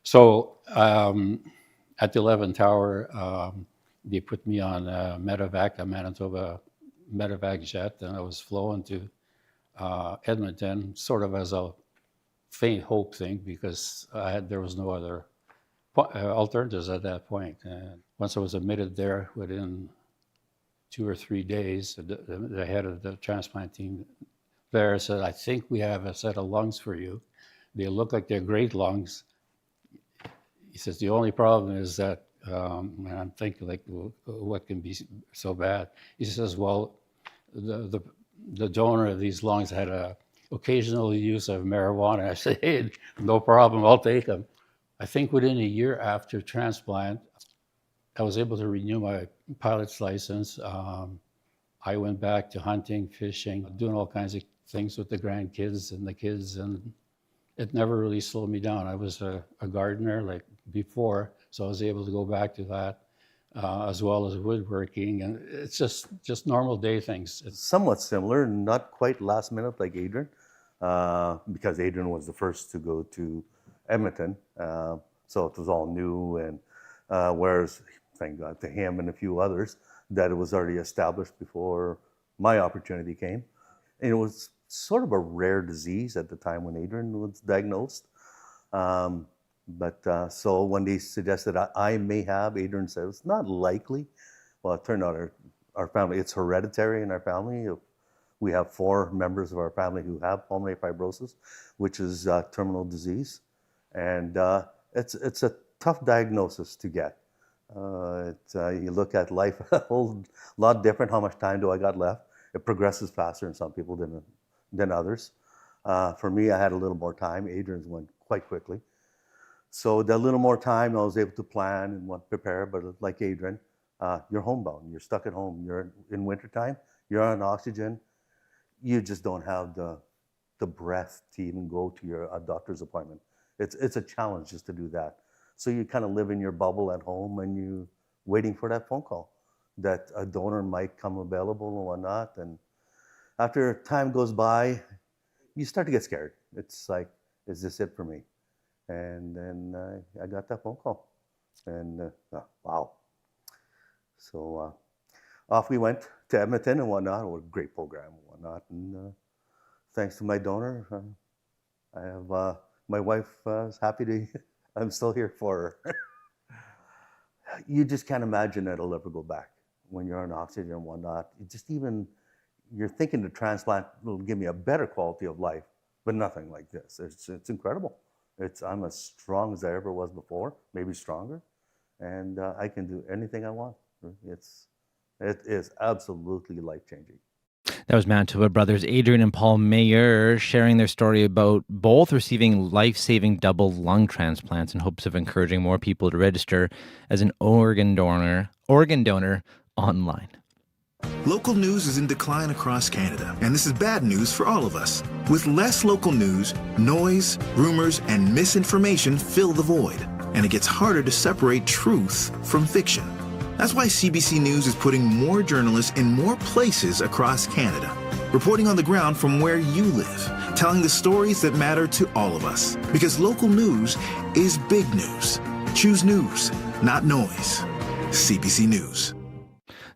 So at the 11th hour, they put me on a medevac, a Manitoba medevac jet, and I was flown to Edmonton, sort of as a faint hope thing, because there was no other alternatives at that point. And once I was admitted there, within 2 or 3 days, the head of the transplant team there said, "I think we have a set of lungs for you. They look like they're great lungs, He says, the only problem is that, and I'm thinking, like, what can be so bad? He says, well, the donor of these lungs had a occasional use of marijuana. I said, hey, no problem, I'll take them. I think within a year after transplant, I was able to renew my pilot's license. I went back to hunting, fishing, doing all kinds of things with the grandkids and the kids, and it never really slowed me down. I was a gardener like before, so I was able to go back to that, as well as woodworking, and it's just normal day things. It's somewhat similar, not quite last minute like Adrian, because Adrian was the first to go to Edmonton, so it was all new, and whereas, thank God to him and a few others, that it was already established before my opportunity came. And it was sort of a rare disease at the time when Adrian was diagnosed. So when they suggested I may have, Adrian said it's not likely. Well, it turned out our family, it's hereditary in our family. We have 4 members of our family who have pulmonary fibrosis, which is terminal disease. And it's a tough diagnosis to get. You look at life a whole lot different. How much time do I got left? It progresses faster in some people than others. For me, I had a little more time. Adrian's went quite quickly. So that little more time, I was able to plan and prepare. But like Adrian, you're homebound. You're stuck at home. You're in wintertime. You're on oxygen. You just don't have the breath to even go to your doctor's appointment. It's a challenge just to do that. So you kind of live in your bubble at home and you waiting for that phone call that a donor might come available and whatnot. And after time goes by, you start to get scared. It's like, is this it for me? And then I got that phone call. And wow. So off we went to Edmonton and whatnot. It was a great program and whatnot. And thanks to my donor, I have my wife is happy to. I'm still here for her. You just can't imagine that it'll ever go back when you're on oxygen and whatnot. You're thinking the transplant will give me a better quality of life, but nothing like this. It's incredible. I'm as strong as I ever was before, maybe stronger, and I can do anything I want. It is absolutely life-changing. That was Manitoba brothers Adrian and Paul Mayer sharing their story about both receiving life-saving double lung transplants in hopes of encouraging more people to register as an organ donor online. Local news is in decline across Canada, and this is bad news for all of us. With less local news, noise, rumors, and misinformation fill the void, and it gets harder to separate truth from fiction. That's why CBC News is putting more journalists in more places across Canada, reporting on the ground from where you live, telling the stories that matter to all of us. Because local news is big news. Choose news, not noise. CBC News.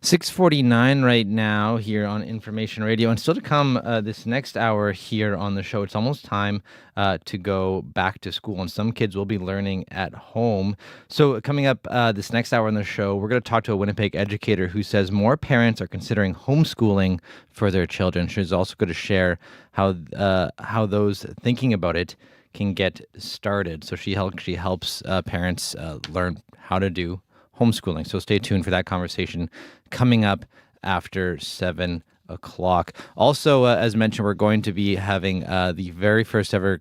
6:49 right now here on Information Radio, and still to come this next hour here on the show. It's almost time to go back to school, and some kids will be learning at home. So coming up this next hour on the show, we're going to talk to a Winnipeg educator who says more parents are considering homeschooling for their children. She's also going to share how those thinking about it can get started. So she helps parents learn how to do homeschooling. So stay tuned for that conversation coming up after 7 o'clock. Also, as mentioned, we're going to be having the very first ever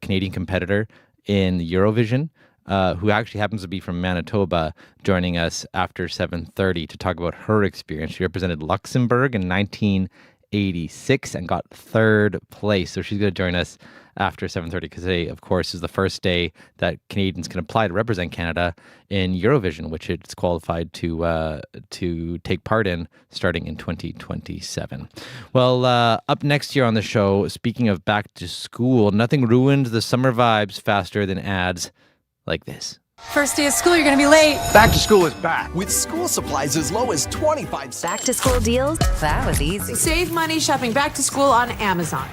Canadian competitor in Eurovision, who actually happens to be from Manitoba, joining us after 7:30 to talk about her experience. She represented Luxembourg in 1986 and got 3rd place. So she's going to join us after 7:30, because today, of course, is the first day that Canadians can apply to represent Canada in Eurovision, which it's qualified to take part in starting in 2027. Well, up next year on the show, speaking of back to school, nothing ruins the summer vibes faster than ads like this. First day of school, you're going to be late. Back to school is back. With school supplies as low as 25 cents. Back to school deals? That was easy. Save money shopping back to school on Amazon.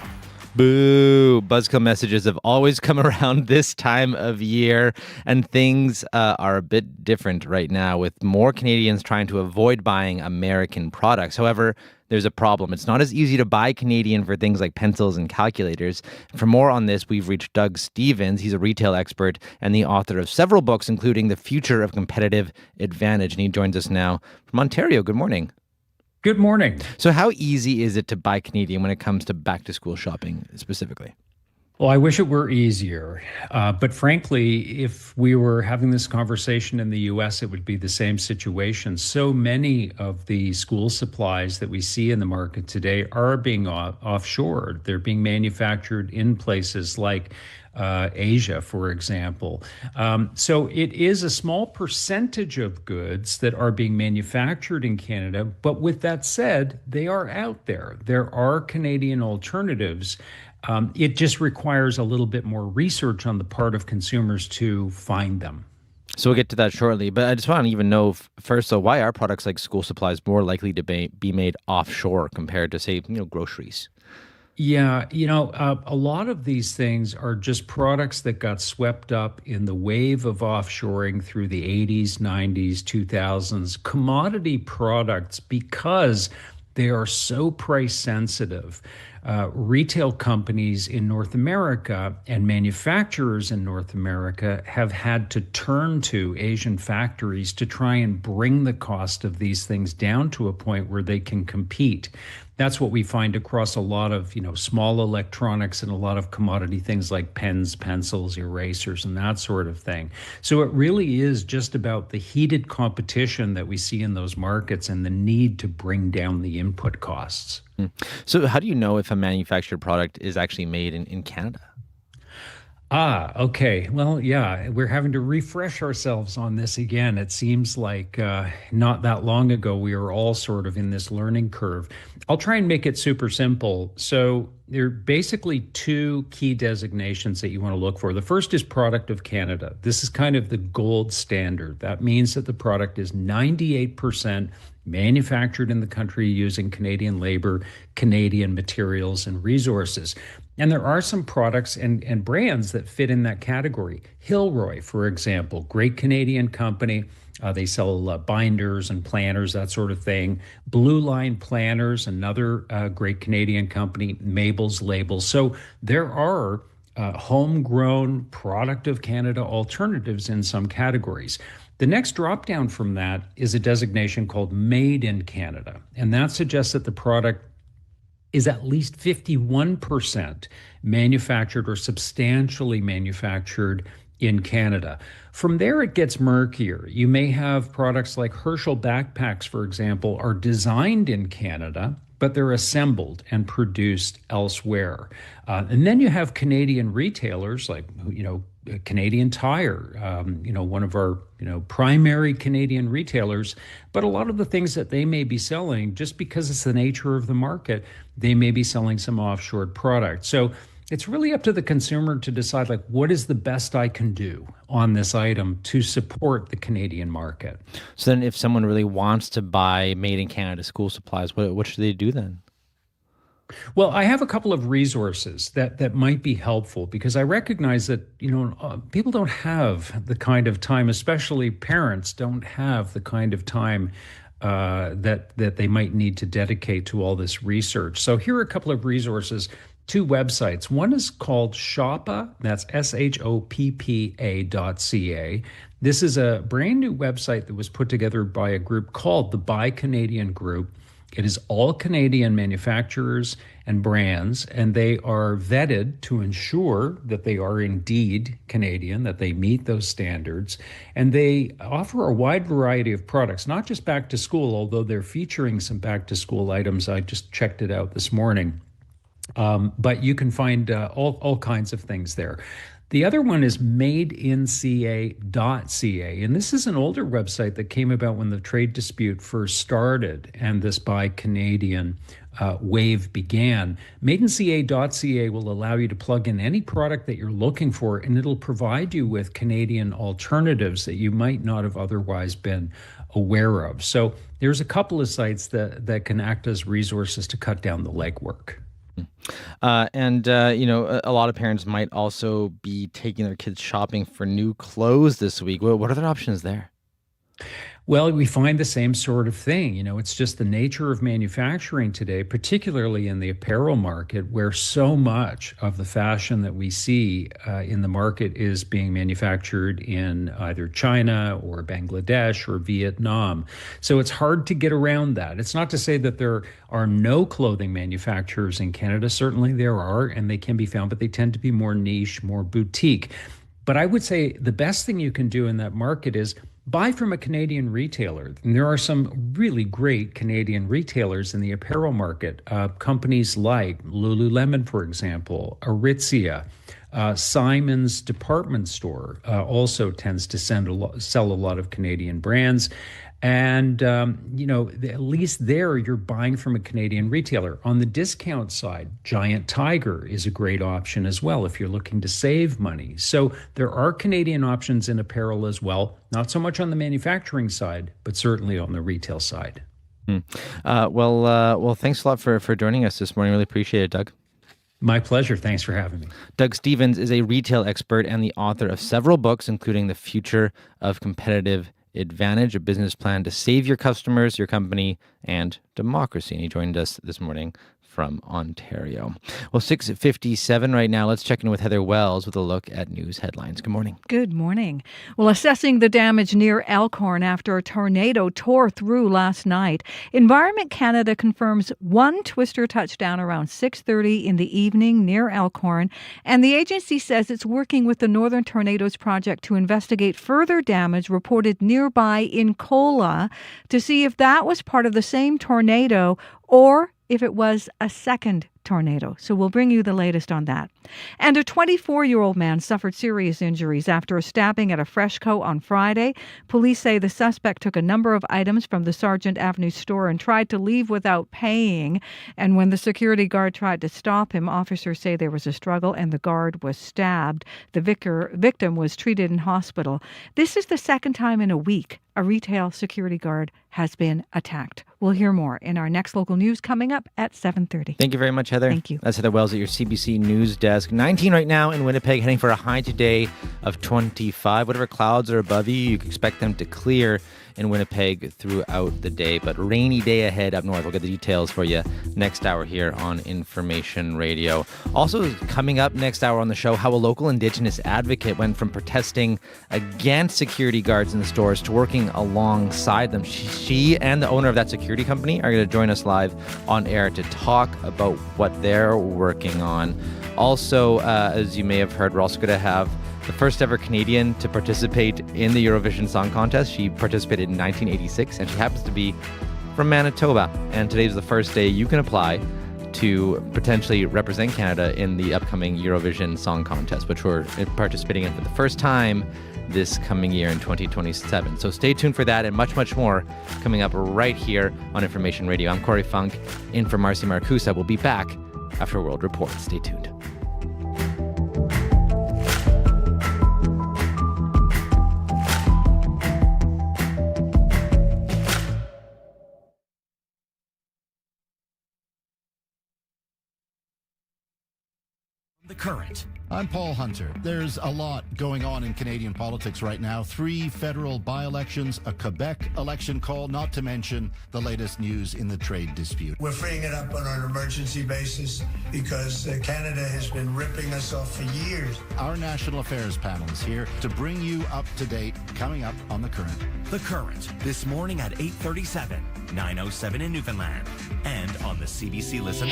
Boo! Buzzkill messages have always come around this time of year, and things are a bit different right now, with more Canadians trying to avoid buying American products. However, there's a problem. It's not as easy to buy Canadian for things like pencils and calculators. For more on this, we've reached Doug Stevens. He's a retail expert and the author of several books, including The Future of Competitive Advantage. And he joins us now from Ontario. Good morning. Good morning. So how easy is it to buy Canadian when it comes to back-to-school shopping specifically? Well, I wish it were easier. But frankly, if we were having this conversation in the U.S., it would be the same situation. So many of the school supplies that we see in the market today are being offshored. They're being manufactured in places like Asia, for example. So it is a small percentage of goods that are being manufactured in Canada. But with that said, they are out there. There are Canadian alternatives. It just requires a little bit more research on the part of consumers to find them. So we'll get to that shortly. But I just want to even know first, so why are products like school supplies more likely to be made offshore compared to, say, groceries? Yeah, a lot of these things are just products that got swept up in the wave of offshoring through the 80s, 90s, 2000s. Commodity products, because they are so price sensitive. Retail companies in North America and manufacturers in North America have had to turn to Asian factories to try and bring the cost of these things down to a point where they can compete. That's what we find across a lot of, small electronics and a lot of commodity things like pens, pencils, erasers, and that sort of thing. So it really is just about the heated competition that we see in those markets and the need to bring down the input costs. So how do you know if a manufactured product is actually made in Canada? Okay. Well, yeah, we're having to refresh ourselves on this again. It seems like not that long ago, we were all sort of in this learning curve. I'll try and make it super simple. So there are basically two key designations that you want to look for. The first is Product of Canada. This is kind of the gold standard. That means that the product is 98% manufactured in the country using Canadian labor, Canadian materials and resources. And there are some products and brands that fit in that category. Hilroy, for example, great Canadian company. They sell binders and planners, that sort of thing. Blue Line Planners, another great Canadian company. Mabel's Labels. So there are homegrown Product of Canada alternatives in some categories. The next drop down from that is a designation called Made in Canada. And that suggests that the product is at least 51% manufactured or substantially manufactured in Canada. From there, it gets murkier. You may have products like Herschel backpacks, for example, are designed in Canada, but they're assembled and produced elsewhere. And then you have Canadian retailers like, Canadian Tire, one of our, primary Canadian retailers. But a lot of the things that they may be selling, just because it's the nature of the market, they may be selling some offshore product. So it's really up to the consumer to decide, what is the best I can do on this item to support the Canadian market. So then if someone really wants to buy made in Canada school supplies, what should they do then? Well, I have a couple of resources that might be helpful because I recognize that, people don't have the kind of time, especially parents don't have the kind of time that they might need to dedicate to all this research. So here are a couple of resources, two websites. One is called Shoppa, that's SHOPPA.ca. This is a brand new website that was put together by a group called the Buy Canadian Group. It is all Canadian manufacturers and brands, and they are vetted to ensure that they are indeed Canadian, that they meet those standards. And they offer a wide variety of products, not just back to school, although they're featuring some back to school items. I just checked it out this morning. But you can find all kinds of things there. The other one is madeinca.ca, and this is an older website that came about when the trade dispute first started and this Buy Canadian wave began. Madeinca.ca will allow you to plug in any product that you're looking for, and it'll provide you with Canadian alternatives that you might not have otherwise been aware of. So there's a couple of sites that can act as resources to cut down the legwork. A lot of parents might also be taking their kids shopping for new clothes this week. What are their options there? Well, we find the same sort of thing. You know, it's just the nature of manufacturing today, particularly in the apparel market, where so much of the fashion that we see in the market is being manufactured in either China or Bangladesh or Vietnam. So it's hard to get around that. It's not to say that there are no clothing manufacturers in Canada. Certainly there are, and they can be found, but they tend to be more niche, more boutique. But I would say the best thing you can do in that market is buy from a Canadian retailer. And there are some really great Canadian retailers in the apparel market. Companies like Lululemon, for example, Aritzia, Simon's department store also tends to sell a lot of Canadian brands. And, at least there you're buying from a Canadian retailer. On the discount side, Giant Tiger is a great option as well if you're looking to save money. So there are Canadian options in apparel as well, not so much on the manufacturing side, but certainly on the retail side. Well, thanks a lot for joining us this morning. Really appreciate it, Doug. My pleasure. Thanks for having me. Doug Stevens is a retail expert and the author of several books, including The Future of Competitive Advantage, a business plan to save your customers, your company, and democracy. And he joined us this morning from Ontario. Well, 6:57 right now. Let's check in with Heather Wells with a look at news headlines. Good morning. Good morning. Well, assessing the damage near Elkhorn after a tornado tore through last night, Environment Canada confirms one twister touchdown around 6:30 in the evening near Elkhorn, and the agency says it's working with the Northern Tornadoes Project to investigate further damage reported nearby in Kola to see if that was part of the same tornado or if it was a second tornado. So we'll bring you the latest on that. And a 24-year-old man suffered serious injuries after a stabbing at a Freshco on Friday. Police say the suspect took a number of items from the Sargent Avenue store and tried to leave without paying. And when the security guard tried to stop him, officers say there was a struggle and the guard was stabbed. The victim was treated in hospital. This is the second time in a week a retail security guard has been attacked. We'll hear more in our next local news coming up at 7:30. Thank you very much, Heather. Thank you. That's Heather Wells at your CBC News Desk. 19 right now in Winnipeg, heading for a high today of 25. Whatever clouds are above you can expect them to clear in Winnipeg throughout the day, but rainy day ahead up north. We'll get the details for you next hour here on Information Radio. Also coming up next hour on the show, how a local Indigenous advocate went from protesting against security guards in the stores to working alongside them. She and the owner of that security company are going to join us live on air to talk about what they're working on. Also, as you may have heard, we're also going to have the first ever Canadian to participate in the Eurovision Song Contest. She participated in 1986, and she happens to be from Manitoba. And today's the first day you can apply to potentially represent Canada in the upcoming Eurovision Song Contest, which we're participating in for the first time this coming year in 2027. So stay tuned for that and much, much more coming up right here on Information Radio. I'm Corey Funk, in for Marcy Marcusa. We'll be back after World Report. Stay tuned. The Current. I'm Paul Hunter. There's a lot going on in Canadian politics right now. 3 federal by-elections, a Quebec election call, not to mention the latest news in the trade dispute. We're freeing it up on an emergency basis because Canada has been ripping us off for years. Our national affairs panel is here to bring you up to date, coming up on The Current. The Current, this morning at 8:37, 9:07 in Newfoundland, and on the CBC Listen.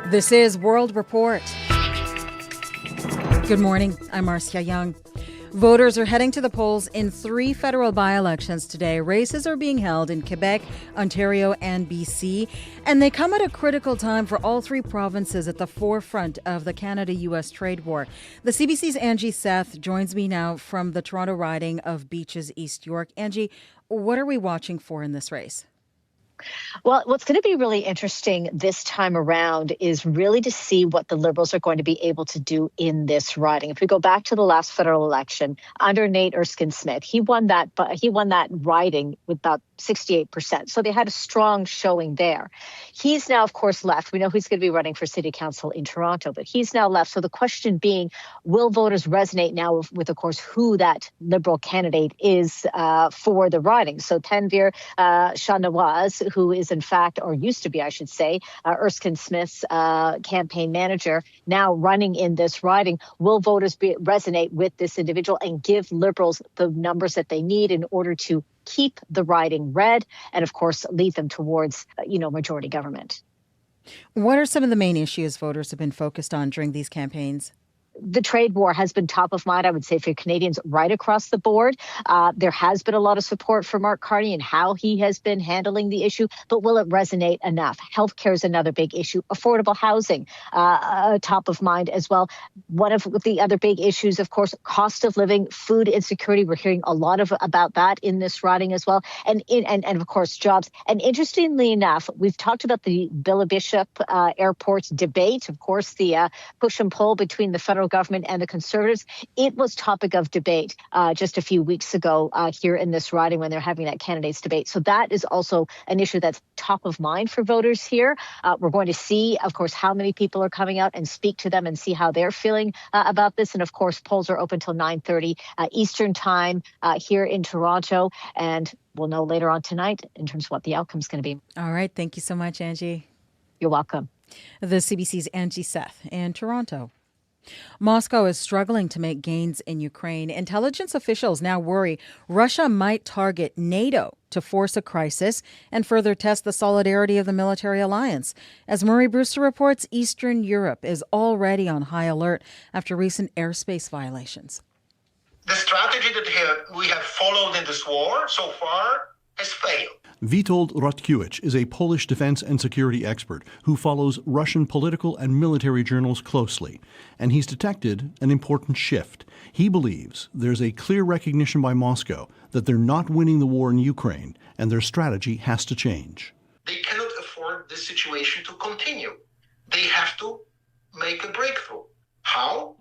This is World Report. Good morning. I'm Marcia Young. Voters are heading to the polls in 3 federal by-elections today. Races are being held in Quebec, Ontario, and BC, and they come at a critical time for all 3 provinces at the forefront of the Canada-U.S. trade war. The CBC's Angie Seth joins me now from the Toronto riding of Beaches, East York. Angie, what are we watching for in this race? Well, what's going to be really interesting this time around is really to see what the Liberals are going to be able to do in this riding. If we go back to the last federal election under Nate Erskine-Smith, he won that riding with about 68%. So they had a strong showing there. He's now, of course, left. We know he's going to be running for city council in Toronto, but he's now left. So the question being, will voters resonate now with of course, who that Liberal candidate is for the riding? So Tanvir Shahnawaz, who is in fact, or used to be, I should say, Erskine-Smith's campaign manager, now running in this riding. Will voters resonate with this individual and give Liberals the numbers that they need in order to keep the riding red and, of course, lead them towards, majority government? What are some of the main issues voters have been focused on during these campaigns? The trade war has been top of mind, I would say, for Canadians right across the board. There has been a lot of support for Mark Carney and how he has been handling the issue, but will it resonate enough? Healthcare is another big issue. Affordable housing, top of mind as well. One of the other big issues, of course, cost of living, food insecurity. We're hearing a lot about that in this riding as well. And of course, jobs. And interestingly enough, we've talked about the Billa Bishop Airport debate. Of course, the push and pull between the federal government and the Conservatives. It was topic of debate just a few weeks ago here in this riding when they're having that candidates debate. So that is also an issue that's top of mind for voters here. We're going to see, of course, how many people are coming out and speak to them and see how they're feeling about this. And of course, polls are open till 9:30 Eastern time here in Toronto. And we'll know later on tonight in terms of what the outcome is going to be. All right. Thank you so much, Angie. You're welcome. The CBC's Angie Seth in Toronto. Moscow is struggling to make gains in Ukraine. Intelligence officials now worry Russia might target NATO to force a crisis and further test the solidarity of the military alliance. As Murray Brewster reports, Eastern Europe is already on high alert after recent airspace violations. The strategy that we have followed in this war so far has failed. Witold Rotkiewicz is a Polish defense and security expert who follows Russian political and military journals closely, and he's detected an important shift. He believes there's a clear recognition by Moscow that they're not winning the war in Ukraine, and their strategy has to change. They cannot afford this situation to continue. They have to make a breakthrough. How?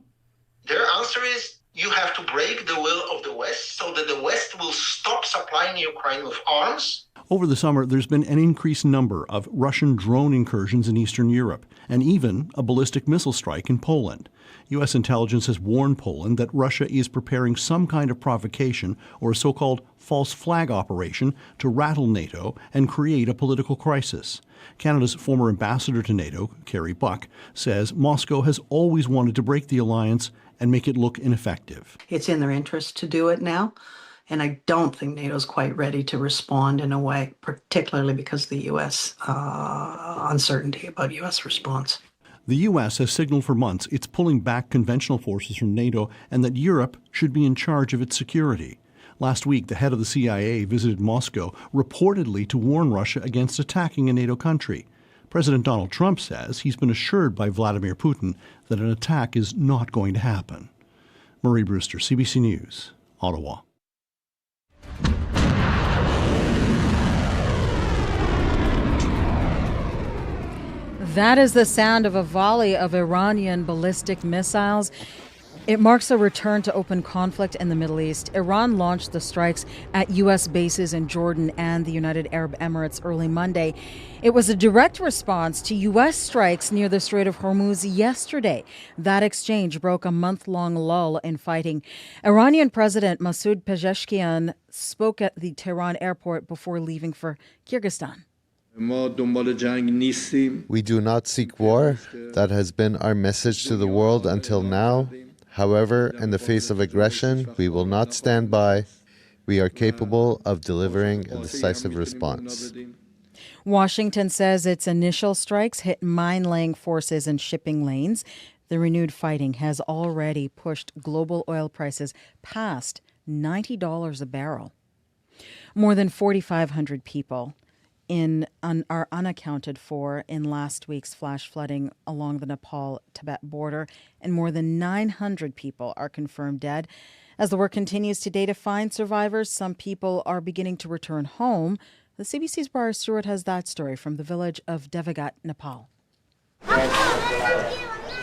Their answer is you have to break the will of the West so that the West will stop supplying Ukraine with arms. Over the summer, there's been an increased number of Russian drone incursions in Eastern Europe, and even a ballistic missile strike in Poland. U.S. intelligence has warned Poland that Russia is preparing some kind of provocation or a so-called false flag operation to rattle NATO and create a political crisis. Canada's former ambassador to NATO, Kerry Buck, says Moscow has always wanted to break the alliance and make it look ineffective. It's in their interest to do it now. And I don't think NATO's quite ready to respond in a way, particularly because of the U.S. Uncertainty about U.S. response. The U.S. has signaled for months it's pulling back conventional forces from NATO and that Europe should be in charge of its security. Last week, the head of the CIA visited Moscow, reportedly to warn Russia against attacking a NATO country. President Donald Trump says he's been assured by Vladimir Putin that an attack is not going to happen. Murray Brewster, CBC News, Ottawa. That is the sound of a volley of Iranian ballistic missiles. It marks a return to open conflict in the Middle East. Iran launched the strikes at U.S. bases in Jordan and the United Arab Emirates early Monday. It was a direct response to U.S. strikes near the Strait of Hormuz yesterday. That exchange broke a month-long lull in fighting. Iranian President Masoud Pezeshkian spoke at the Tehran airport before leaving for Kyrgyzstan. We do not seek war. That has been our message to the world until now. However, in the face of aggression, we will not stand by. We are capable of delivering a decisive response. Washington says its initial strikes hit mine-laying forces and shipping lanes. The renewed fighting has already pushed global oil prices past $90 a barrel. More than 4,500 people are unaccounted for in last week's flash flooding along the Nepal-Tibet border, and more than 900 people are confirmed dead. As the work continues today to find survivors, some people are beginning to return home. The CBC's Briar Stewart has that story from the village of Devagat, Nepal.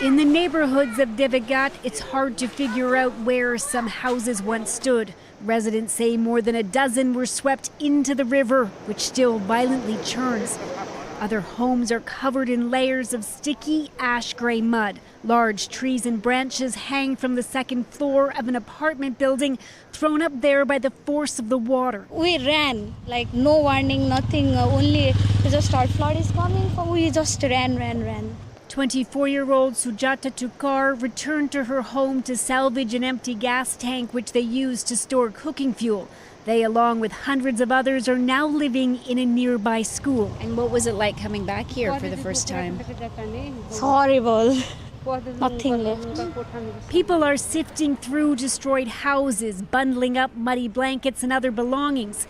In the neighborhoods of Devagat, it's hard to figure out where some houses once stood. Residents say more than a dozen were swept into the river, which still violently churns. Other homes are covered in layers of sticky, ash-gray mud. Large trees and branches hang from the second floor of an apartment building, thrown up there by the force of the water. We ran, like no warning, nothing, only just our flood is coming, so we just ran. 24-year-old Sujata Tukar returned to her home to salvage an empty gas tank which they used to store cooking fuel. They, along with hundreds of others, are now living in a nearby school. And what was it like coming back here for the first time? It's horrible. Nothing left. People are sifting through destroyed houses, bundling up muddy blankets and other belongings.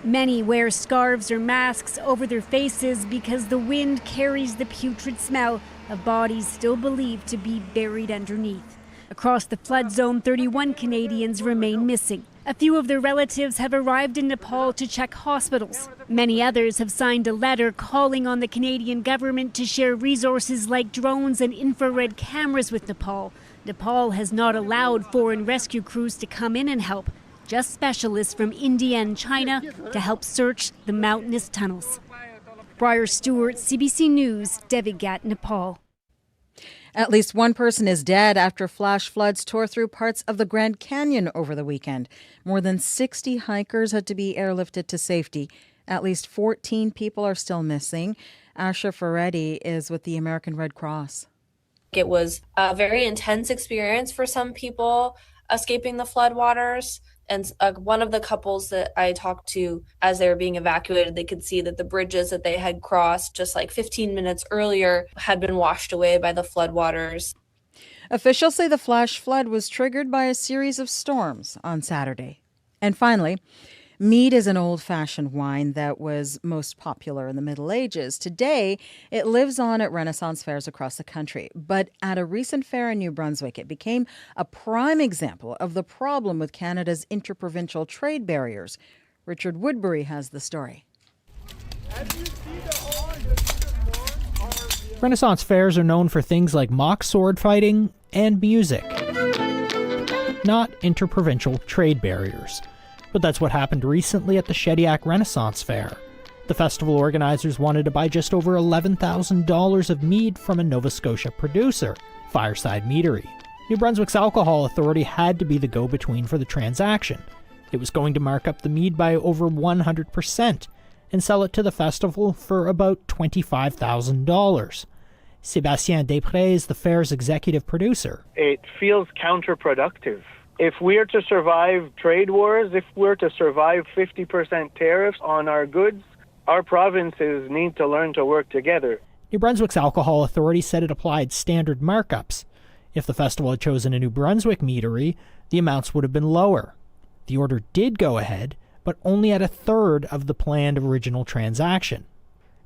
Many wear scarves or masks over their faces because the wind carries the putrid smell of bodies still believed to be buried underneath. Across the flood zone, 31 Canadians remain missing. A few of their relatives have arrived in Nepal to check hospitals. Many others have signed a letter calling on the Canadian government to share resources like drones and infrared cameras with Nepal. Nepal has not allowed foreign rescue crews to come in and help, just specialists from India and China to help search the mountainous tunnels. Briar Stewart, CBC News, Devagat, Nepal. At least one person is dead after flash floods tore through parts of the Grand Canyon over the weekend. More than 60 hikers had to be airlifted to safety. At least 14 people are still missing. Asha Faretti is with the American Red Cross. It was a very intense experience for some people escaping the floodwaters. And one of the couples that I talked to as they were being evacuated, they could see that the bridges that they had crossed just like 15 minutes earlier had been washed away by the floodwaters. Officials say the flash flood was triggered by a series of storms on Saturday. And finally, mead is an old-fashioned wine that was most popular in the Middle Ages. Today, it lives on at Renaissance fairs across the country. But at a recent fair in New Brunswick, it became a prime example of the problem with Canada's interprovincial trade barriers. Richard Woodbury has the story. Renaissance fairs are known for things like mock sword fighting and music, not interprovincial trade barriers. But that's what happened recently at the Shediac Renaissance Fair. The festival organizers wanted to buy just over $11,000 of mead from a Nova Scotia producer, Fireside Meadery. New Brunswick's Alcohol Authority had to be the go-between for the transaction. It was going to mark up the mead by over 100% and sell it to the festival for about $25,000. Sébastien Després is the fair's executive producer. It feels counterproductive. If we're to survive trade wars, if we're to survive 50% tariffs on our goods, our provinces need to learn to work together. New Brunswick's Alcohol Authority said it applied standard markups. If the festival had chosen a New Brunswick meadery, the amounts would have been lower. The order did go ahead, but only at a third of the planned original transaction.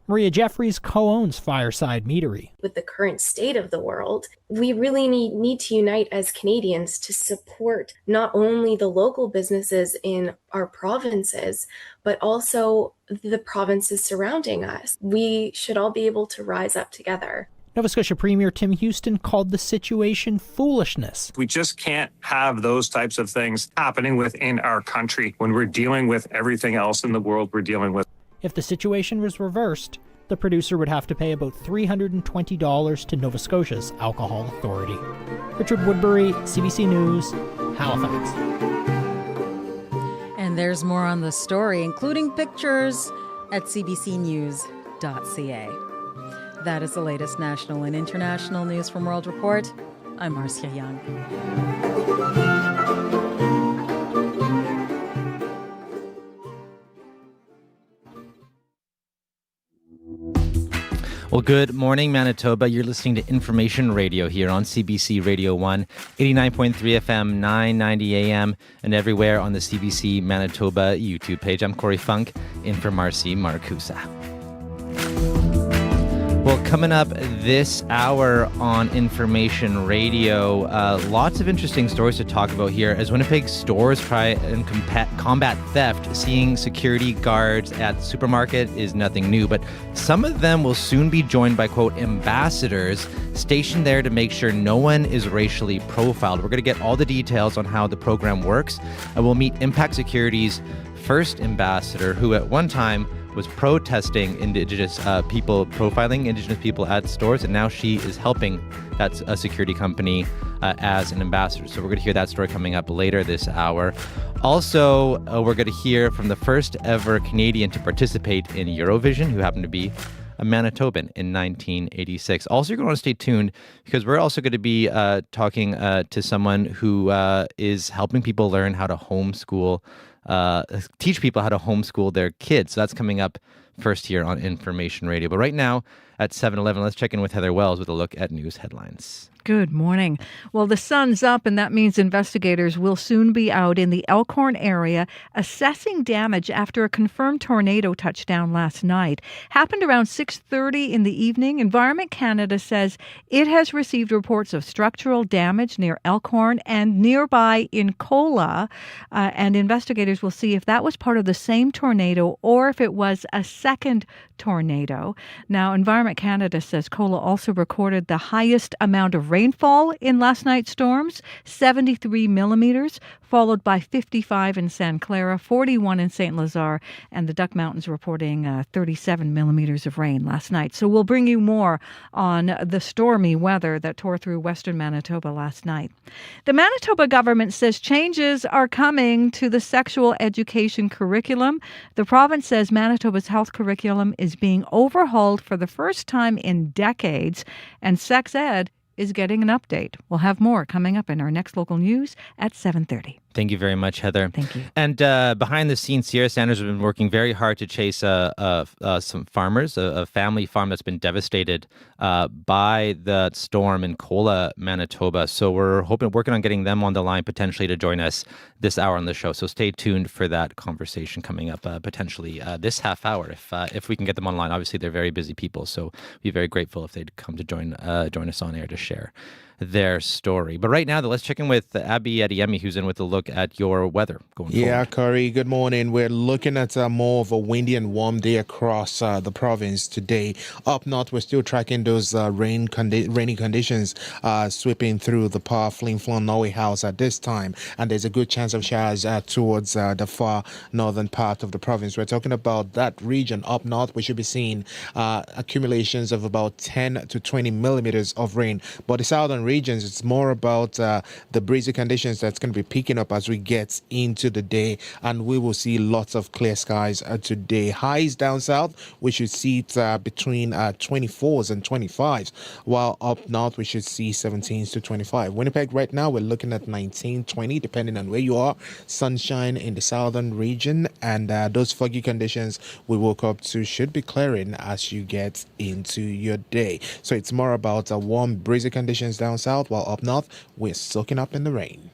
Maria Jeffries co-owns Fireside Meadery. With the current state of the world, we really need to unite as Canadians to support not only the local businesses in our provinces, but also the provinces surrounding us. We should all be able to rise up together. Nova Scotia Premier Tim Houston called the situation foolishness. We just can't have those types of things happening within our country when we're dealing with everything else in the world we're dealing with. If the situation was reversed, the producer would have to pay about $320 to Nova Scotia's Alcohol Authority. Richard Woodbury, CBC News, Halifax. And there's more on the story, including pictures, at cbcnews.ca. That is the latest national and international news from World Report. I'm Marcia Young. Well, good morning, Manitoba. You're listening to Information Radio here on CBC Radio One, 89.3 FM, 990 AM, and everywhere on the CBC Manitoba YouTube page. I'm Corey Funk, in for Marcy Marcusa. Well, coming up this hour on Information Radio, lots of interesting stories to talk about here as Winnipeg stores try and combat theft. Seeing security guards at the supermarket is nothing new, but some of them will soon be joined by, quote, ambassadors stationed there to make sure no one is racially profiled. We're going to get all the details on how the program works, and we'll meet Impact Security's first ambassador, who at one time was protesting Indigenous people, profiling Indigenous people at stores, and now she is helping that security company as an ambassador. So we're going to hear that story coming up later this hour. Also, we're going to hear from the first ever Canadian to participate in Eurovision, who happened to be a Manitoban in 1986. Also, you're going to want to stay tuned because we're also going to be talking to someone who is helping people learn how to homeschool, teach people how to homeschool their kids. So that's coming up first here on Information Radio. But right now at 7:11, let's check in with Heather Wells with a look at news headlines. Good morning. Well, the sun's up, and that means investigators will soon be out in the Elkhorn area assessing damage after a confirmed tornado touchdown last night. Happened around 6:30 in the evening. Environment Canada says it has received reports of structural damage near Elkhorn and nearby in Kola, and investigators will see if that was part of the same tornado or if it was a second tornado. Now, Environment Canada says Kola also recorded the highest amount of rainfall in last night's storms, 73 millimeters, followed by 55 in San Clara, 41 in St. Lazare, and the Duck Mountains reporting 37 millimeters of rain last night. So we'll bring you more on the stormy weather that tore through western Manitoba last night. The Manitoba government says changes are coming to the sexual education curriculum. The province says Manitoba's health curriculum is being overhauled for the first time in decades, and sex ed is getting an update. We'll have more coming up in our next local news at 7:30. Thank you very much, Heather. Thank you. And behind the scenes, Sierra Sanders has been working very hard to chase some farmers, a family farm that's been devastated by the storm in Kola, Manitoba. So we're working on getting them on the line potentially to join us this hour on the show. So stay tuned for that conversation coming up potentially this half hour if we can get them online. Obviously, they're very busy people, so we'd be very grateful if they'd come to join us on air to share their story. But right now, let's check in with Abby Adeyemi, who's in with a look at your weather going forward. Yeah, Corey, good morning. We're looking at more of a windy and warm day across the province today. Up north, we're still tracking those rainy conditions sweeping through the Flin Flon Norway House at this time. And there's a good chance of showers towards the far northern part of the province. We're talking about that region up north. We should be seeing accumulations of about 10 to 20 millimeters of rain. But the southern regions, it's more about the breezy conditions that's going to be picking up as we get into the day, and we will see lots of clear skies today. Highs down south, we should see it between 24s and 25s, while up north we should see 17s to 25. Winnipeg right now, we're looking at 19, 20, depending on where you are. Sunshine in the southern region, and those foggy conditions we woke up to should be clearing as you get into your day. So it's more about warm, breezy conditions down south, while up north we're soaking up in the rain.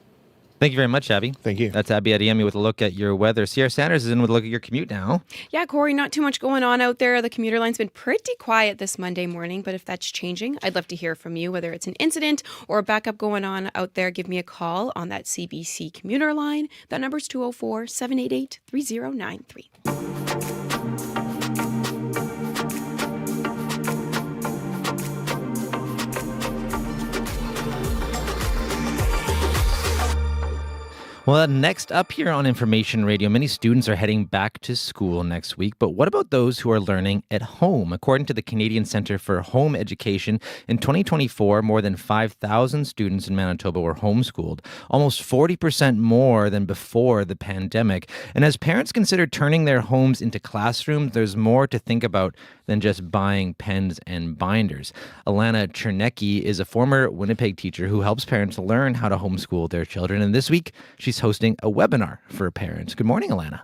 Thank you very much, Abby. Thank you. That's Abby Adeyemi with a look at your weather. Sierra Sanders is in with a look at your commute now. Yeah, Corey, not too much going on out there. The commuter line's been pretty quiet this Monday morning, but if that's changing, I'd love to hear from you, whether it's an incident or a backup going on out there. Give me a call on that CBC commuter line. That number's 204-788-3093. Well, next up here on Information Radio, many students are heading back to school next week. But what about those who are learning at home? According to the Canadian Centre for Home Education, in 2024, more than 5,000 students in Manitoba were homeschooled, almost 40% more than before the pandemic. And as parents consider turning their homes into classrooms, there's more to think about than just buying pens and binders. Alana Chernecki is a former Winnipeg teacher who helps parents learn how to homeschool their children. And this week, she's hosting a webinar for parents. Good morning, Alana.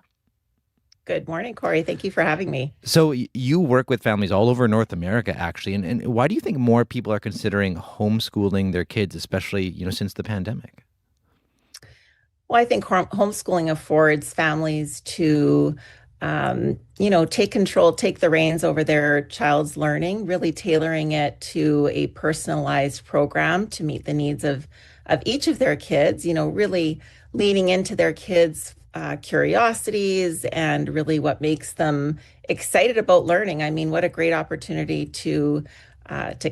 Good morning, Corey. Thank you for having me. So you work with families all over North America, actually. And why do you think more people are considering homeschooling their kids, especially, since the pandemic? Well, I think homeschooling affords families to take control, take the reins over their child's learning, really tailoring it to a personalized program to meet the needs of each of their kids, really leaning into their kids' curiosities and really what makes them excited about learning. I mean, what a great opportunity to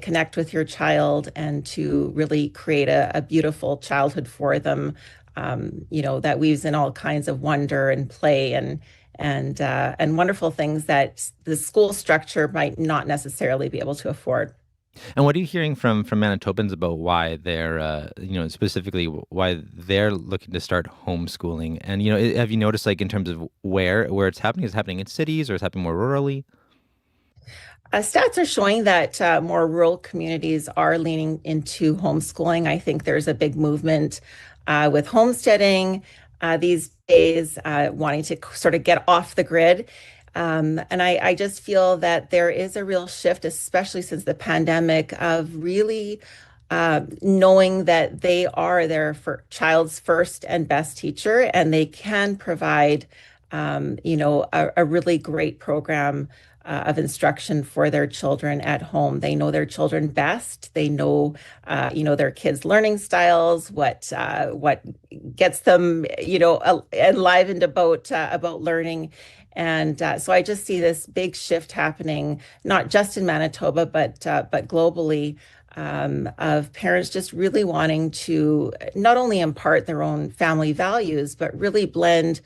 connect with your child and to really create a beautiful childhood for them, that weaves in all kinds of wonder and play and wonderful things that the school structure might not necessarily be able to afford. And what are you hearing from Manitobans about why they're, specifically why they're looking to start homeschooling? And, have you noticed, like, in terms of where it's happening, is it happening in cities or is it happening more rurally? Stats are showing that more rural communities are leaning into homeschooling. I think there's a big movement with homesteading these days, wanting to sort of get off the grid. And I just feel that there is a real shift, especially since the pandemic, of really knowing that they are their child's first and best teacher, and they can provide, a really great program of instruction for their children at home. They know their children best. They know, their kids' learning styles, what gets them, enlivened about learning. And so I just see this big shift happening, not just in Manitoba, but globally, of parents just really wanting to not only impart their own family values, but really blend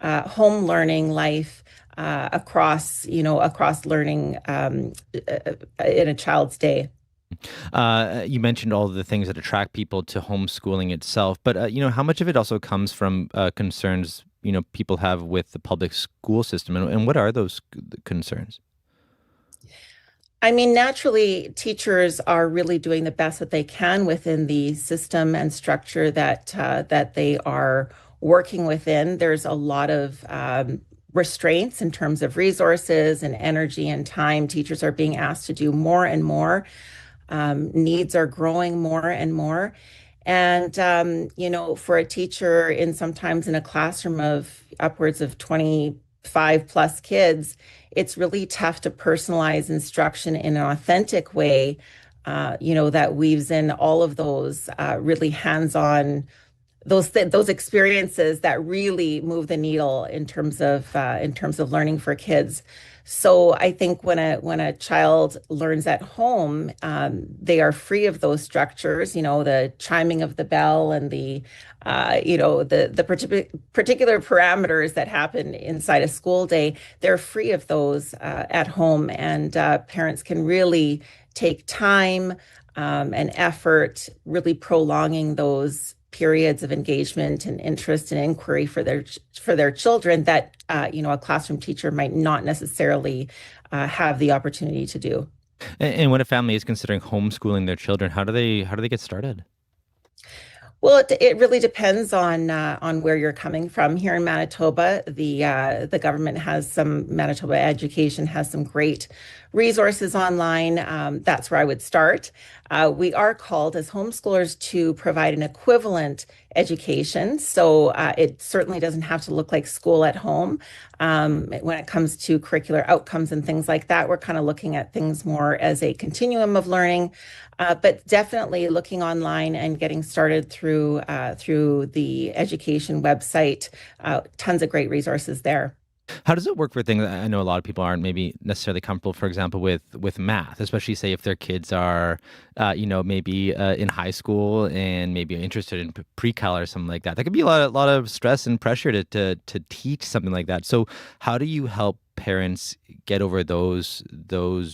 home learning life across learning in a child's day. You mentioned all the things that attract people to homeschooling itself, but how much of it also comes from concerns people have with the public school system, and what are those concerns? I mean, naturally, teachers are really doing the best that they can within the system and structure that they are working within. There's a lot of restraints in terms of resources and energy and time. Teachers are being asked to do more and more. Needs are growing more and more. And, for a teacher sometimes in a classroom of upwards of 25 plus kids, it's really tough to personalize instruction in an authentic way, that weaves in all of those really hands-on, those experiences that really move the needle in terms of learning for kids. So I think when a child learns at home, they are free of those structures, the chiming of the bell and the particular parameters that happen inside a school day. They're free of those at home, and parents can really take time and effort, really prolonging those periods of engagement and interest and inquiry for their children that a classroom teacher might not necessarily have the opportunity to do. And when a family is considering homeschooling their children, how do they get started? Well, it really depends on where you're coming from. Here in Manitoba, the government Manitoba Education has some great resources online. That's where I would start. We are called as homeschoolers to provide an equivalent education. So it certainly doesn't have to look like school at home. When it comes to curricular outcomes and things like that, we're kind of looking at things more as a continuum of learning, but definitely looking online and getting started through the education website. Tons of great resources there. How does it work for things? I know a lot of people aren't maybe necessarily comfortable, for example, with math, especially say if their kids are, maybe in high school and maybe interested in pre-cal or something like that. That could be a lot of stress and pressure to teach something like that. So how do you help parents get over those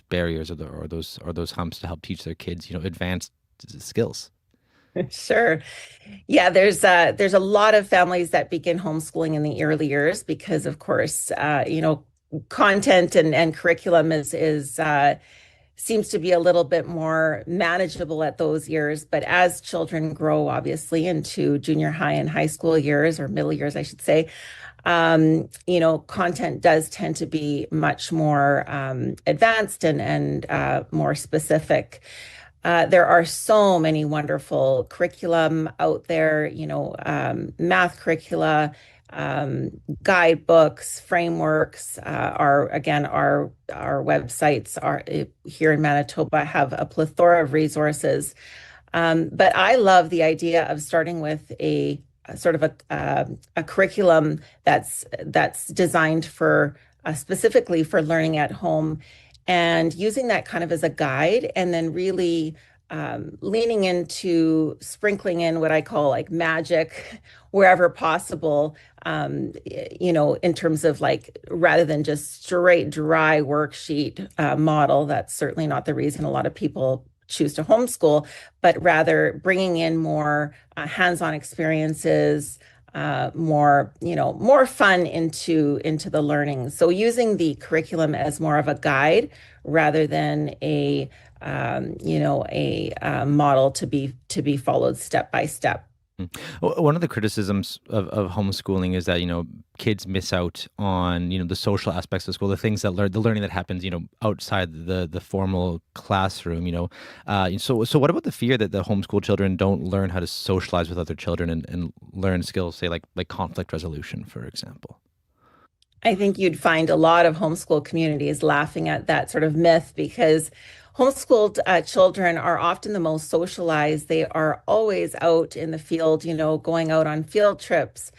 barriers or those humps to help teach their kids, advanced skills? Sure. Yeah, there's a lot of families that begin homeschooling in the early years because, of course, content and curriculum is seems to be a little bit more manageable at those years. But as children grow, obviously, into junior high and high school years, or middle years, I should say, content does tend to be much more advanced and more specific. There are so many wonderful curriculum out there, math curricula, guidebooks, frameworks. Our websites are here in Manitoba have a plethora of resources. But I love the idea of starting with a sort of a curriculum that's designed for specifically for learning at home, and using that kind of as a guide, and then really leaning into sprinkling in what I call like magic wherever possible, in terms of like, rather than just straight dry worksheet model. That's certainly not the reason a lot of people choose to homeschool, but rather bringing in more hands-on experiences, more fun into the learning. So using the curriculum as more of a guide rather than a model to be followed step by step. One of the criticisms of homeschooling is that, kids miss out on, the social aspects of school, the things that the learning that happens, outside the formal classroom, So what about the fear that the homeschool children don't learn how to socialize with other children and learn skills, say like conflict resolution, for example? I think you'd find a lot of homeschool communities laughing at that sort of myth, because homeschooled children are often the most socialized. They are always out in the field, going out on field trips,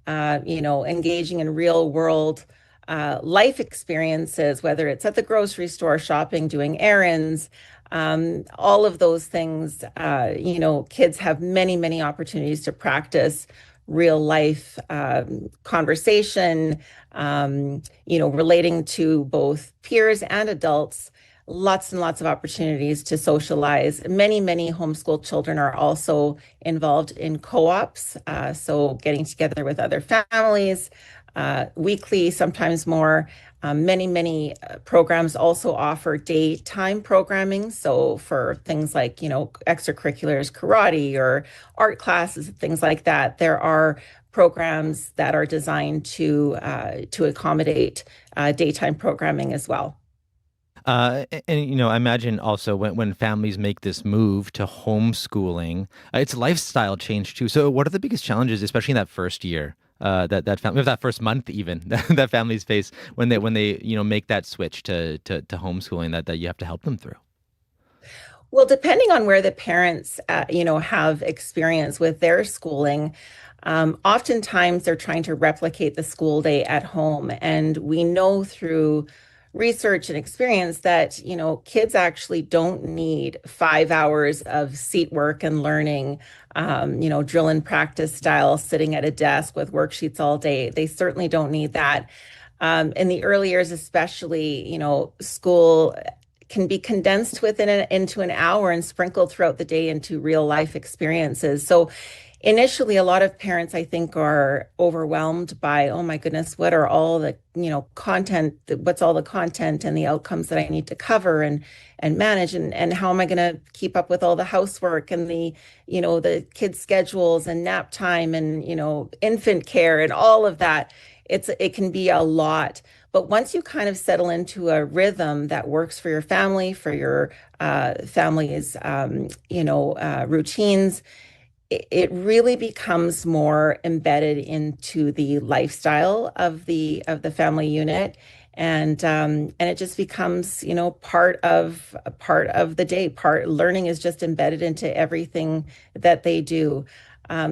engaging in real world life experiences, whether it's at the grocery store, shopping, doing errands, all of those things. Kids have many, many opportunities to practice real life conversation, relating to both peers and adults. Lots and lots of opportunities to socialize. Many, many homeschool children are also involved in co-ops, so getting together with other families, weekly, sometimes more. Many programs also offer daytime programming. So for things like, extracurriculars, karate or art classes, things like that, there are programs that are designed to accommodate daytime programming as well. I imagine also when families make this move to homeschooling, it's a lifestyle change too. So what are the biggest challenges, especially in that first year, that first month even, that families face when they make that switch to homeschooling that you have to help them through? Well, depending on where the parents, have experience with their schooling, oftentimes they're trying to replicate the school day at home. And we know through research and experience that, kids actually don't need 5 hours of seat work and learning, drill and practice style, sitting at a desk with worksheets all day. They certainly don't need that. In the early years, especially, school can be condensed into an hour and sprinkled throughout the day into real life experiences. So initially, a lot of parents, I think, are overwhelmed by, oh my goodness, what are all the, content, what's all the content and the outcomes that I need to cover and manage, and how am I going to keep up with all the housework and the kids' schedules and nap time and, infant care and all of that. It can be a lot. But once you kind of settle into a rhythm that works for your family, for your family's, routines, it really becomes more embedded into the lifestyle of the family unit, and it just becomes part of the day. Learning is just embedded into everything that they do.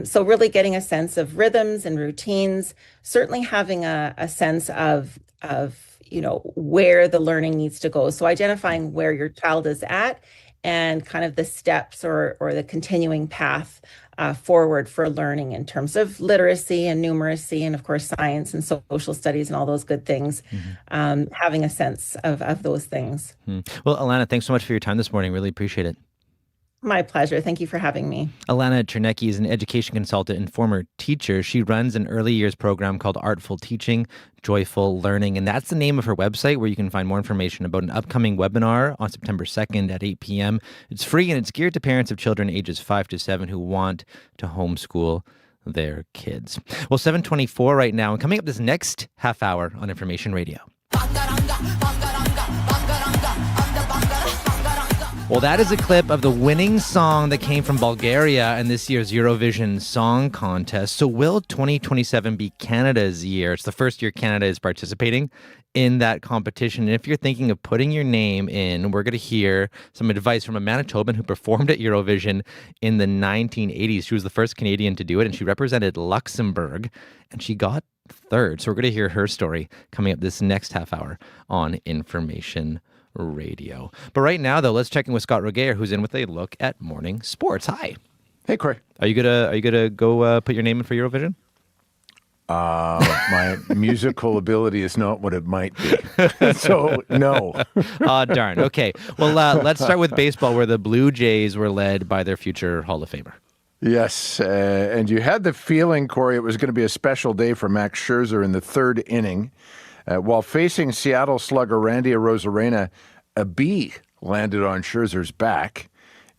So really getting a sense of rhythms and routines, certainly having a sense of where the learning needs to go. So identifying where your child is at and kind of the steps or the continuing path forward for learning in terms of literacy and numeracy and, of course, science and social studies and all those good things, having a sense of those things. Well, Alana, thanks so much for your time this morning. Really appreciate it. My pleasure. Thank you for having me. Alana Chernecki is an education consultant and former teacher. She runs an early years program called Artful Teaching, Joyful Learning. And that's the name of her website, where you can find more information about an upcoming webinar on September 2nd at 8 p.m. It's free, and it's geared to parents of children ages 5 to 7 who want to homeschool their kids. Well, 7:24 right now. And coming up this next half hour on Information Radio. Well, that is a clip of the winning song that came from Bulgaria in this year's Eurovision Song Contest. So will 2027 be Canada's year? It's the first year Canada is participating in that competition. And if you're thinking of putting your name in, we're going to hear some advice from a Manitoban who performed at Eurovision in the 1980s. She was the first Canadian to do it, and she represented Luxembourg, and she got third. So we're going to hear her story coming up this next half hour on Information Radio. But right now, though, let's check in with Scott Rogaire, who's in with a look at morning sports. Hi. Hey, Corey. Are you gonna go put your name in for Eurovision? My musical ability is not what it might be. So, no. Oh, darn. Okay. Well, let's start with baseball, where the Blue Jays were led by their future Hall of Famer. Yes, and you had the feeling, Corey, it was going to be a special day for Max Scherzer in the third inning. While facing Seattle slugger Randy Arozarena, a bee landed on Scherzer's back.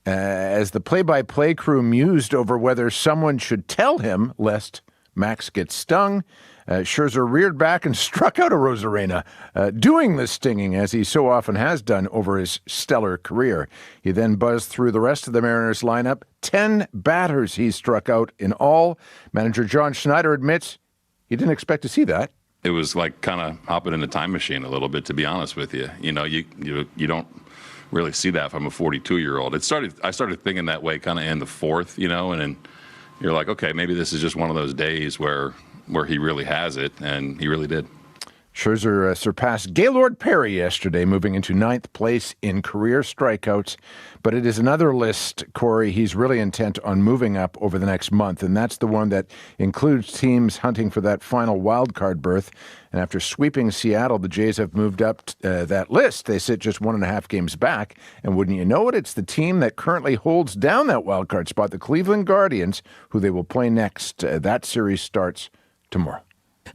As the play-by-play crew mused over whether someone should tell him lest Max gets stung, Scherzer reared back and struck out Arozarena, doing the stinging as he so often has done over his stellar career. He then buzzed through the rest of the Mariners lineup. 10 batters he struck out in all. Manager John Schneider admits he didn't expect to see that. It was like kind of hopping in a time machine a little bit, to be honest with you. You know, you don't really see that from a 42-year-old. I started thinking that way kind of in the fourth, and then you're like, okay, maybe this is just one of those days where he really has it, and he really did. Scherzer surpassed Gaylord Perry yesterday, moving into 9th place in career strikeouts. But it is another list, Corey, he's really intent on moving up over the next month, and that's the one that includes teams hunting for that final wildcard berth. And after sweeping Seattle, the Jays have moved up that list. They sit just 1.5 games back. And wouldn't you know it, it's the team that currently holds down that wildcard spot, the Cleveland Guardians, who they will play next. That series starts tomorrow.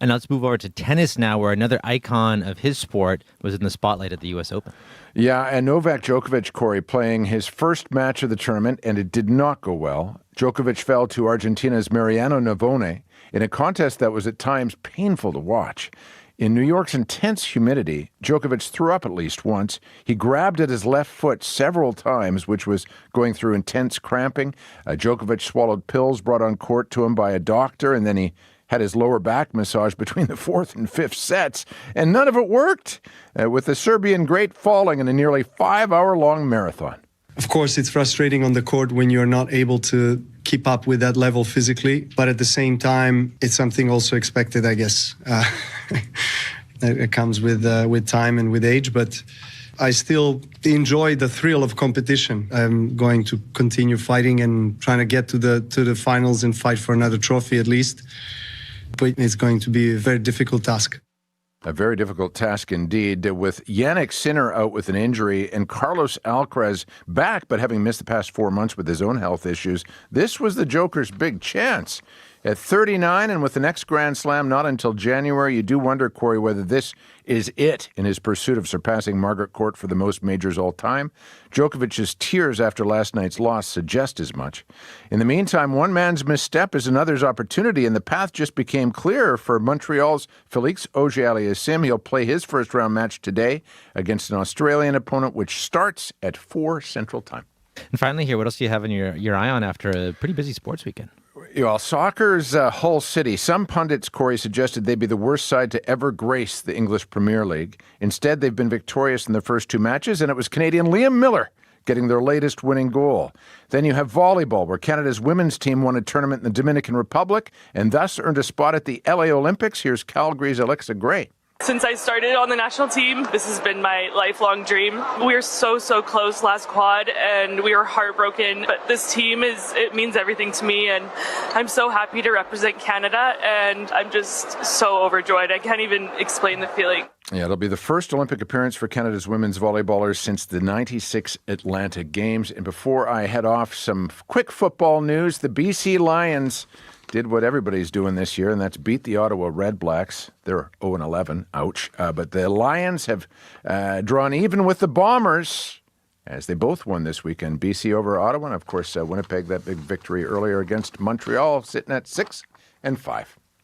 And let's move over to tennis now, where another icon of his sport was in the spotlight at the U.S. Open. Yeah, and Novak Djokovic, Corey, playing his first match of the tournament, and it did not go well. Djokovic fell to Argentina's Mariano Navone in a contest that was at times painful to watch. In New York's intense humidity, Djokovic threw up at least once. He grabbed at his left foot several times, which was going through intense cramping. Djokovic swallowed pills brought on court to him by a doctor, and then he had his lower back massage between the 4th and 5th sets, and none of it worked, with the Serbian great falling in a nearly 5-hour-long marathon. Of course, it's frustrating on the court when you're not able to keep up with that level physically, but at the same time, it's something also expected, I guess. It comes with time and with age, but I still enjoy the thrill of competition. I'm going to continue fighting and trying to get to the finals and fight for another trophy at least. But it's going to be a very difficult task. A very difficult task indeed, with Yannick Sinner out with an injury and Carlos Alcaraz back, but having missed the past 4 months with his own health issues. This was the Joker's big chance. At 39 and with the next Grand Slam not until January, you do wonder, Corey, whether this is it in his pursuit of surpassing Margaret Court for the most majors all time. Djokovic's tears after last night's loss suggest as much. In the meantime, one man's misstep is another's opportunity, and the path just became clearer for Montreal's Félix Auger-Aliassime. He'll play his first-round match today against an Australian opponent, which starts at 4 Central Time. And finally here, what else do you have in your eye on after a pretty busy sports weekend? Well, soccer's Hull City. Some pundits, Corey, suggested they'd be the worst side to ever grace the English Premier League. Instead, they've been victorious in their first 2 matches, and it was Canadian Liam Miller getting their latest winning goal. Then you have volleyball, where Canada's women's team won a tournament in the Dominican Republic and thus earned a spot at the LA Olympics. Here's Calgary's Alexa Gray. Since I started on the national team, this has been my lifelong dream. We were so close last quad, and we were heartbroken. But this team it means everything to me, and I'm so happy to represent Canada, and I'm just so overjoyed. I can't even explain the feeling. Yeah, it'll be the first Olympic appearance for Canada's women's volleyballers since the '96 Atlanta Games. And before I head off, some quick football news. The BC Lions did what everybody's doing this year, and that's beat the Ottawa Red Blacks. They're 0-11, ouch. But the Lions have drawn even with the Bombers, as they both won this weekend. BC over Ottawa, and of course Winnipeg, that big victory earlier against Montreal, sitting at 6-5.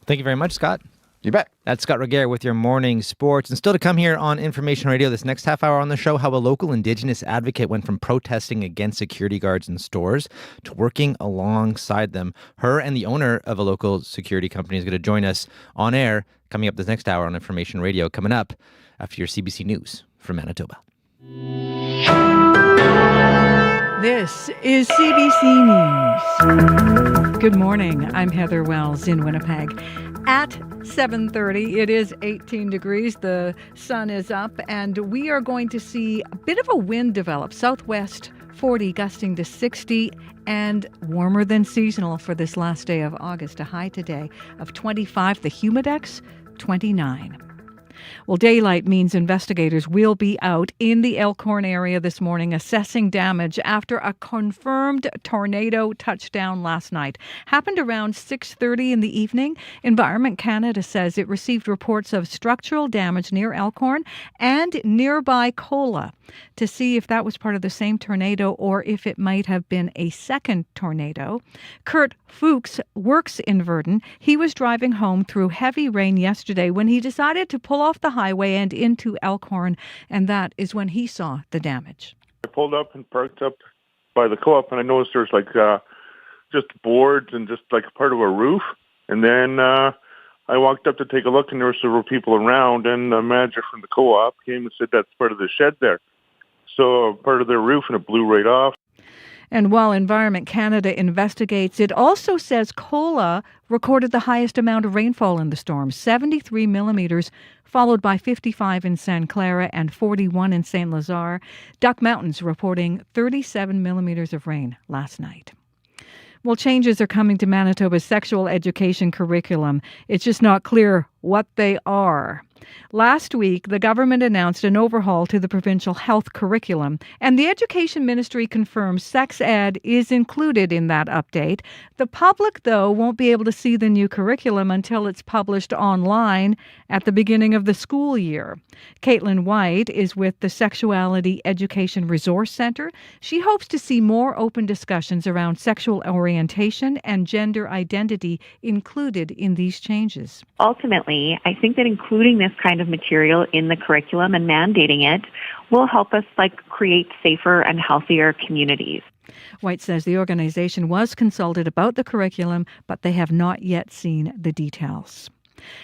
Thank you very much, Scott. You bet. That's Scott Regehr with your morning sports. And still to come here on Information Radio this next half hour on the show, how a local Indigenous advocate went from protesting against security guards in stores to working alongside them. Her and the owner of a local security company is going to join us on air coming up this next hour on Information Radio, coming up after your CBC News from Manitoba. This is CBC News. Good morning. I'm Heather Wells in Winnipeg. At 7:30, it is 18 degrees. The sun is up, and we are going to see a bit of a wind develop. Southwest 40, gusting to 60, and warmer than seasonal for this last day of August. A high today of 25. The humidex, 29. Well, daylight means investigators will be out in the Elkhorn area this morning assessing damage after a confirmed tornado touchdown last night. Happened around 6:30 in the evening. Environment Canada says it received reports of structural damage near Elkhorn and nearby Kola to see if that was part of the same tornado or if it might have been a second tornado. Kurt Fuchs works in Virden. He was driving home through heavy rain yesterday when he decided to pull off the highway and into Elkhorn, and that is when he saw the damage. I pulled up and parked up by the co-op, and I noticed there's just boards and just like part of a roof. And then I walked up to take a look, and there were several people around, and the manager from the co-op came and said that's part of the shed there. So part of their roof, and it blew right off. And while Environment Canada investigates, it also says Kola recorded the highest amount of rainfall in the storm, 73 millimeters, followed by 55 in Santa Clara and 41 in St. Lazare. Duck Mountains reporting 37 millimeters of rain last night. Well, changes are coming to Manitoba's sexual education curriculum. It's just not clear what they are. Last week, the government announced an overhaul to the provincial health curriculum, and the Education Ministry confirms sex ed is included in that update. The public, though, won't be able to see the new curriculum until it's published online at the beginning of the school year. Caitlin White is with the Sexuality Education Resource Centre. She hopes to see more open discussions around sexual orientation and gender identity included in these changes. Ultimately, I think that including this kind of material in the curriculum and mandating it will help us create safer and healthier communities. White says the organization was consulted about the curriculum, but they have not yet seen the details.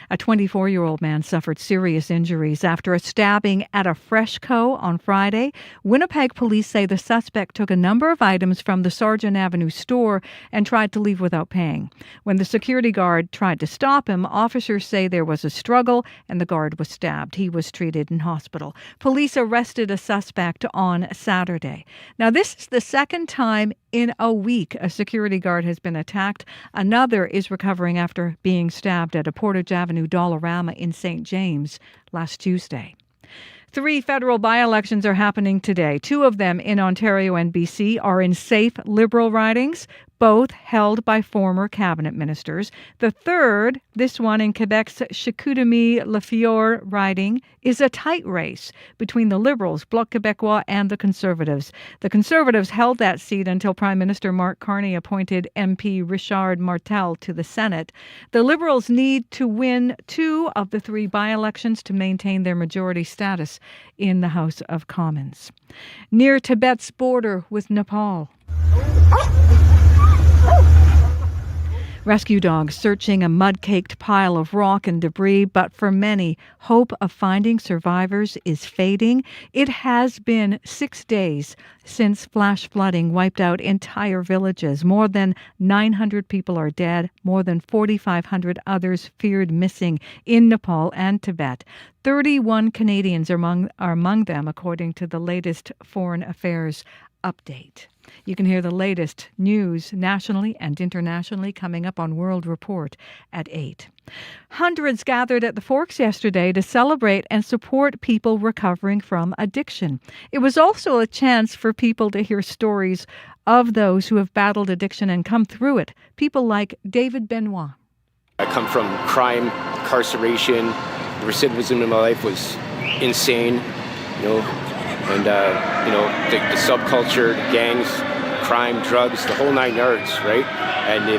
A 24-year-old man suffered serious injuries after a stabbing at a Freshco on Friday. Winnipeg police say the suspect took a number of items from the Sargent Avenue store and tried to leave without paying. When the security guard tried to stop him, officers say there was a struggle and the guard was stabbed. He was treated in hospital. Police arrested a suspect on Saturday. Now, this is the second time in a week a security guard has been attacked. Another is recovering after being stabbed at a Portage Avenue Dollarama in St. James last Tuesday. 3 federal by-elections are happening today. 2 of them in Ontario and BC are in safe Liberal ridings, both held by former cabinet ministers. The third, this one in Quebec's Chicoutimi-Lafiore riding, is a tight race between the Liberals, Bloc Québécois, and the Conservatives. The Conservatives held that seat until Prime Minister Mark Carney appointed MP Richard Martel to the Senate. The Liberals need to win 2 of the 3 by-elections to maintain their majority status in the House of Commons. Near Tibet's border with Nepal, rescue dogs searching a mud-caked pile of rock and debris, but for many, hope of finding survivors is fading. It has been 6 days since flash flooding wiped out entire villages. More than 900 people are dead. More than 4,500 others feared missing in Nepal and Tibet. 31 Canadians are among them, according to the latest Foreign Affairs update. You can hear the latest news nationally and internationally coming up on World Report at 8. Hundreds gathered at the Forks yesterday to celebrate and support people recovering from addiction. It was also a chance for people to hear stories of those who have battled addiction and come through it. People like David Benoit. I come from crime, incarceration. The recidivism in my life was insane, and the subculture, gangs, crime, drugs, the whole 9 yards, right? And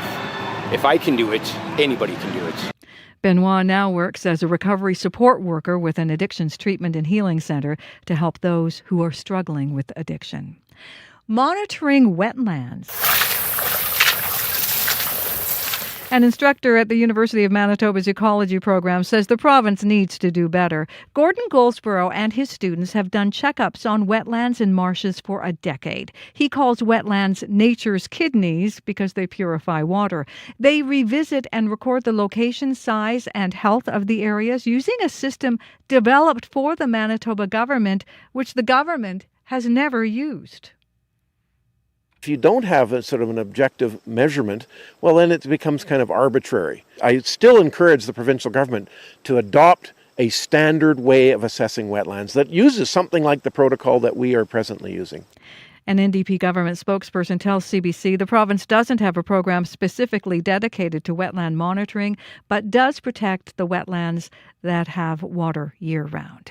if I can do it, anybody can do it. Benoit now works as a recovery support worker with an addictions treatment and healing center to help those who are struggling with addiction. Monitoring wetlands. An instructor at the University of Manitoba's ecology program says the province needs to do better. Gordon Goldsborough and his students have done checkups on wetlands and marshes for a decade. He calls wetlands nature's kidneys because they purify water. They revisit and record the location, size, and health of the areas using a system developed for the Manitoba government, which the government has never used. If you don't have a sort of an objective measurement, well, then it becomes kind of arbitrary. I still encourage the provincial government to adopt a standard way of assessing wetlands that uses something like the protocol that we are presently using. An NDP government spokesperson tells CBC the province doesn't have a program specifically dedicated to wetland monitoring, but does protect the wetlands that have water year-round.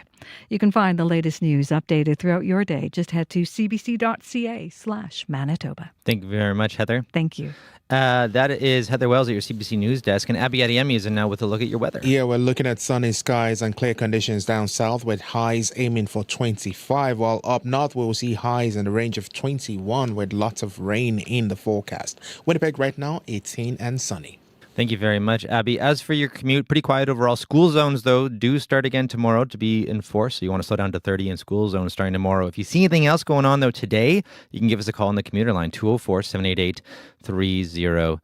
You can find the latest news updated throughout your day. Just head to cbc.ca/Manitoba. Thank you very much, Heather. Thank you. That is Heather Wells at your CBC News Desk. And Abby Adiemi is in now with a look at your weather. Yeah, we're looking at sunny skies and clear conditions down south with highs aiming for 25, while up north we'll see highs in the range of 21 with lots of rain in the forecast. Winnipeg right now, 18 and sunny. Thank you very much, Abby. As for your commute, pretty quiet overall. School zones, though, do start again tomorrow to be enforced. So you want to slow down to 30 in school zones starting tomorrow. If you see anything else going on, though, today, you can give us a call on the commuter line, 204-788-3093.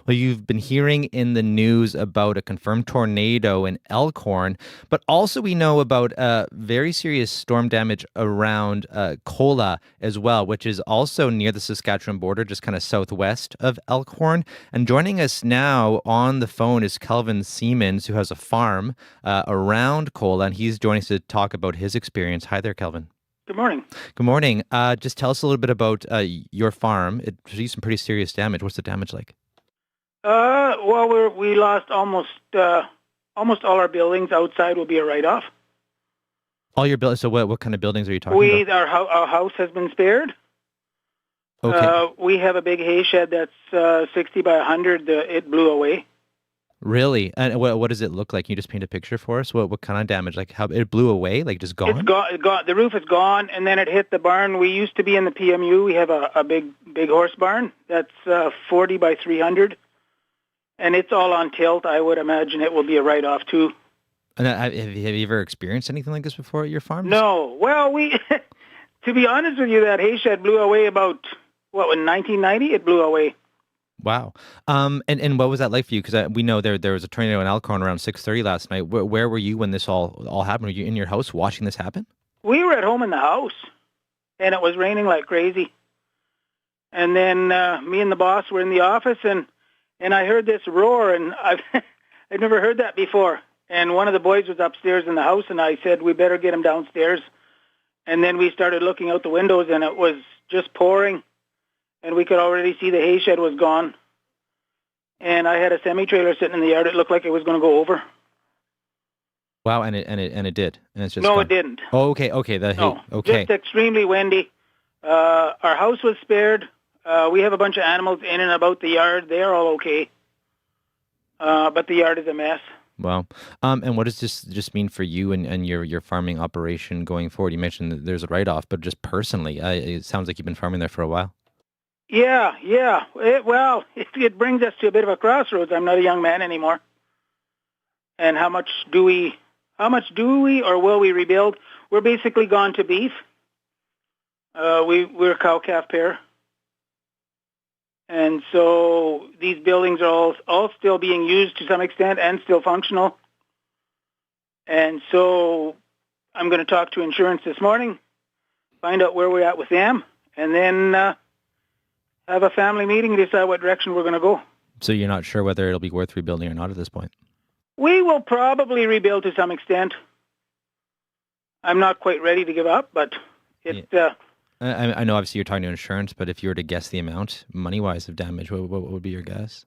Well, you've been hearing in the news about a confirmed tornado in Elkhorn, but also we know about very serious storm damage around Kola as well, which is also near the Saskatchewan border, just kind of southwest of Elkhorn. And joining us now on the phone is Kelvin Siemens, who has a farm around Kola, and he's joining us to talk about his experience. Hi there, Kelvin. Good morning. Good morning. Just tell us a little bit about your farm. It received some pretty serious damage. What's the damage like? Well, we lost almost all our buildings. Outside will be a write-off. All your buildings. So what kind of buildings are you talking about? Our house has been spared. Okay. We have a big hay shed that's 60 by 100. It blew away. Really? And what does it look like? Can you just paint a picture for us? What kind of damage? Like how it blew away? Like just gone? It's gone. The roof is gone, and then it hit the barn. We used to be in the PMU. We have a big horse barn that's 40 by 300, and it's all on tilt. I would imagine it will be a write-off too. And have you ever experienced anything like this before at your farm? No. Well, to be honest with you, that hay shed blew away about in 1990. It blew away. Wow. And what was that like for you? Because we know there was a tornado in Elkhorn around 6:30 last night. Where were you when this all happened? Were you in your house watching this happen? We were at home in the house, and it was raining like crazy. And then me and the boss were in the office, and I heard this roar, and I'd never heard that before. And one of the boys was upstairs in the house, and I said, we better get him downstairs. And then we started looking out the windows, and it was just pouring. And we could already see the hay shed was gone. And I had a semi-trailer sitting in the yard. It looked like it was going to go over. Wow, and it did. And it's just no, gone. it didn't. Oh, okay. Okay. Just extremely windy. Our house was spared. We have a bunch of animals in and about the yard. They're all okay. But the yard is a mess. Wow. And what does this just mean for you and your farming operation going forward? You mentioned that there's a write-off, but just personally, it sounds like you've been farming there for a while. Yeah. It brings us to a bit of a crossroads. I'm not a young man anymore. And how much do we or will we rebuild? We're basically gone to beef. We're a cow-calf pair. And so these buildings are all still being used to some extent and still functional. And so I'm going to talk to insurance this morning, find out where we're at with them, and then have a family meeting and decide what direction we're going to go. So you're not sure whether it'll be worth rebuilding or not at this point? We will probably rebuild to some extent. I'm not quite ready to give up, but I know obviously you're talking to insurance, but if you were to guess the amount, money-wise, of damage, what would be your guess?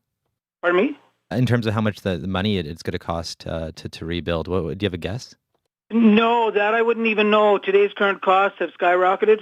Pardon me? In terms of how much the money it's going to cost to rebuild, do you have a guess? No, that I wouldn't even know. Today's current costs have skyrocketed.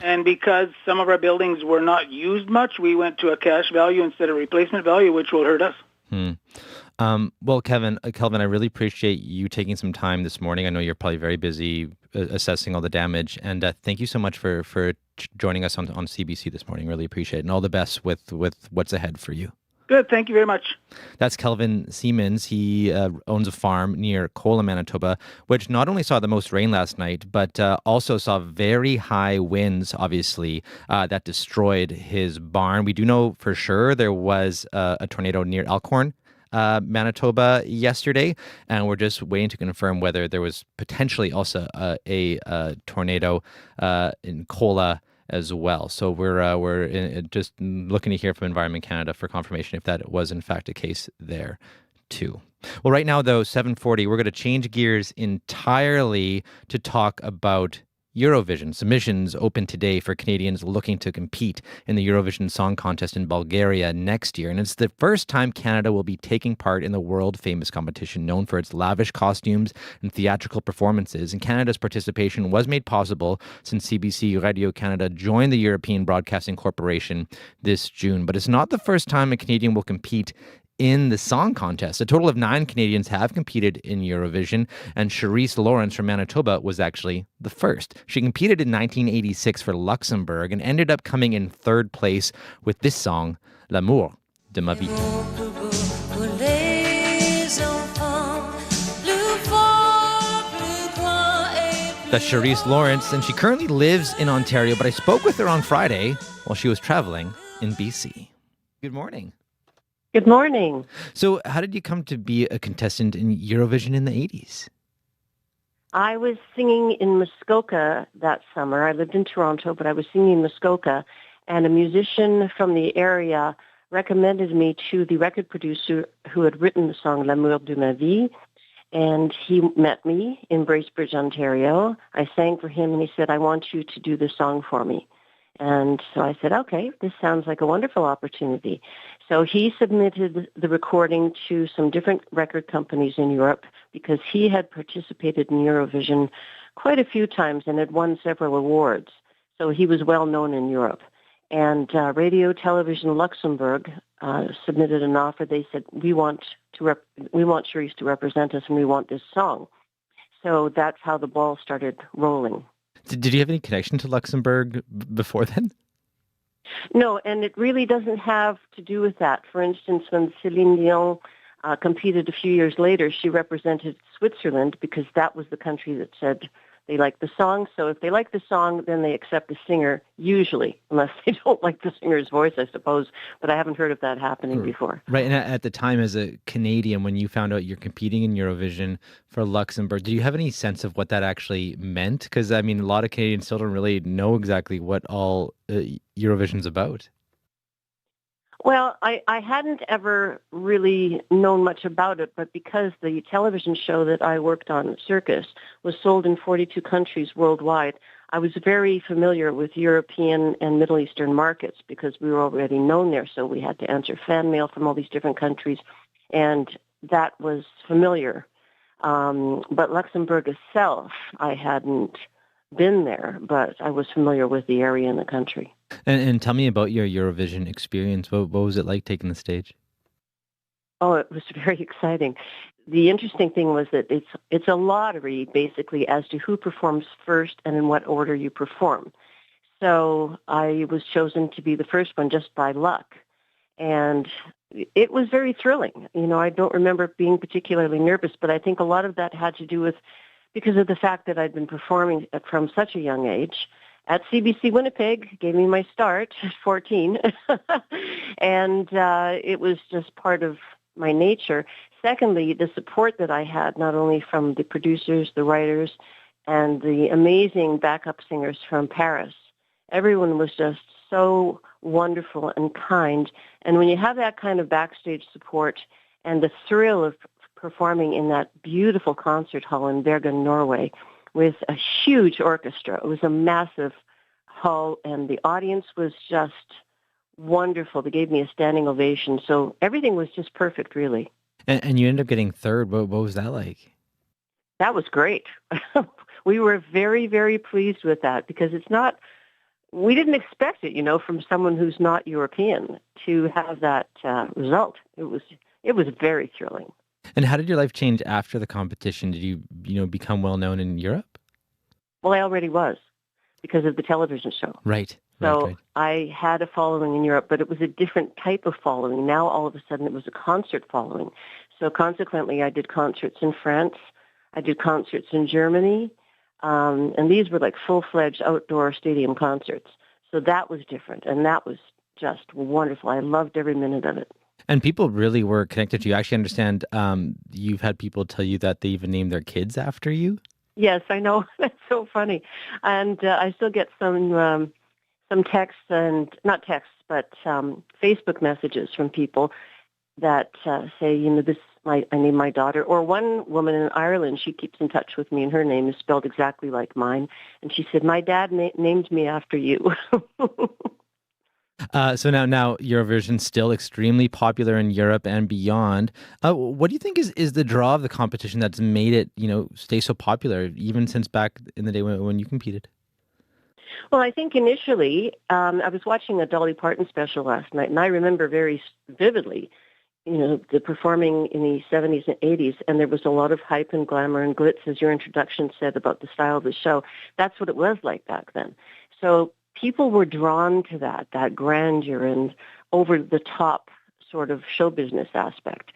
And because some of our buildings were not used much, we went to a cash value instead of replacement value, which will hurt us. Well, Kelvin, I really appreciate you taking some time this morning. I know you're probably very busy assessing all the damage, and thank you so much for joining us on CBC this morning. Really appreciate it, and all the best with what's ahead for you. Good. Thank you very much. That's Kelvin Siemens. He owns a farm near Kola, Manitoba, which not only saw the most rain last night, but also saw very high winds, obviously, that destroyed his barn. We do know for sure there was a tornado near Elkhorn, Manitoba yesterday, and we're just waiting to confirm whether there was potentially also a tornado in Kola as well. So we're just looking to hear from Environment Canada for confirmation if that was in fact a case there too. Well, right now though, 7:40, we're going to change gears entirely to talk about Eurovision. Submissions open today for Canadians looking to compete in the Eurovision Song Contest in Bulgaria next year. And it's the first time Canada will be taking part in the world-famous competition known for its lavish costumes and theatrical performances. And Canada's participation was made possible since CBC Radio Canada joined the European Broadcasting Corporation this June. But it's not the first time a Canadian will compete in the song contest. A total of 9 Canadians have competed in Eurovision, and Charisse Lawrence from Manitoba was actually the first. She competed in 1986 for Luxembourg and ended up coming in 3rd place with this song, L'amour de ma vie. That's Charisse Lawrence, and she currently lives in Ontario, but I spoke with her on Friday while she was traveling in BC. Good morning. Good morning. So how did you come to be a contestant in Eurovision in the 80s? I was singing in Muskoka that summer. I lived in Toronto, but I was singing in Muskoka, and a musician from the area recommended me to the record producer who had written the song L'amour de ma vie, and he met me in Bracebridge, Ontario. I sang for him, and he said, I want you to do this song for me. And so I said, okay, this sounds like a wonderful opportunity. So he submitted the recording to some different record companies in Europe because he had participated in Eurovision quite a few times and had won several awards. So he was well known in Europe. And Radio Television Luxembourg submitted an offer. They said, we want Charisse to represent us, and we want this song. So that's how the ball started rolling. Did you have any connection to Luxembourg before then? No, and it really doesn't have to do with that. For instance, when Céline Dion competed a few years later, she represented Switzerland because that was the country that said they liked the song. So if they like the song, then they accept the singer, usually, unless they don't like the singer's voice, I suppose. But I haven't heard of that happening before. Right, and at the time as a Canadian, when you found out you're competing in Eurovision for Luxembourg, do you have any sense of what that actually meant? Because, I mean, a lot of Canadians still don't really know exactly what all Eurovision's about. Well, I hadn't ever really known much about it, but because the television show that I worked on, Circus, was sold in 42 countries worldwide, I was very familiar with European and Middle Eastern markets because we were already known there, so we had to answer fan mail from all these different countries, and that was familiar. But Luxembourg itself, I hadn't been there, but I was familiar with the area and the country. And tell me about your Eurovision experience. What was it like taking the stage? Oh, it was very exciting. The interesting thing was that it's a lottery, basically, as to who performs first and in what order you perform. So I was chosen to be the first one just by luck. And it was very thrilling. You know, I don't remember being particularly nervous, but I think a lot of that had to do with because of the fact that I'd been performing from such a young age. At CBC Winnipeg, gave me my start at 14, and it was just part of my nature. Secondly, the support that I had, not only from the producers, the writers, and the amazing backup singers from Paris. Everyone was just so wonderful and kind, and when you have that kind of backstage support and the thrill of performing in that beautiful concert hall in Bergen, Norway, with a huge orchestra. It was a massive hall, and the audience was just wonderful. They gave me a standing ovation. So everything was just perfect, really. And you ended up getting third. What was that like? That was great. We were very, very pleased with that because we didn't expect it, you know, from someone who's not European to have that result. It was it was very thrilling. And how did your life change after the competition? Did you, become well known in Europe? Well, I already was because of the television show. Right. So I had a following in Europe, but it was a different type of following. Now, all of a sudden, it was a concert following. So consequently, I did concerts in France. I did concerts in Germany. And these were like full-fledged outdoor stadium concerts. So that was different, and that was just wonderful. I loved every minute of it. And people really were connected to you. I actually understand you've had people tell you that they even named their kids after you. Yes, I know. That's so funny. And I still get some texts, and not texts, but Facebook messages from people that say, I named my daughter. Or one woman in Ireland, she keeps in touch with me, and her name is spelled exactly like mine. And she said, my dad named me after you. So now Eurovision's still extremely popular in Europe and beyond. What do you think is the draw of the competition that's made it, stay so popular, even since back in the day when you competed? Well, I think initially, I was watching a Dolly Parton special last night, and I remember very vividly, the performing in the 70s and 80s, and there was a lot of hype and glamour and glitz, as your introduction said, about the style of the show. That's what it was like back then. So people were drawn to that grandeur and over-the-top sort of show business aspect.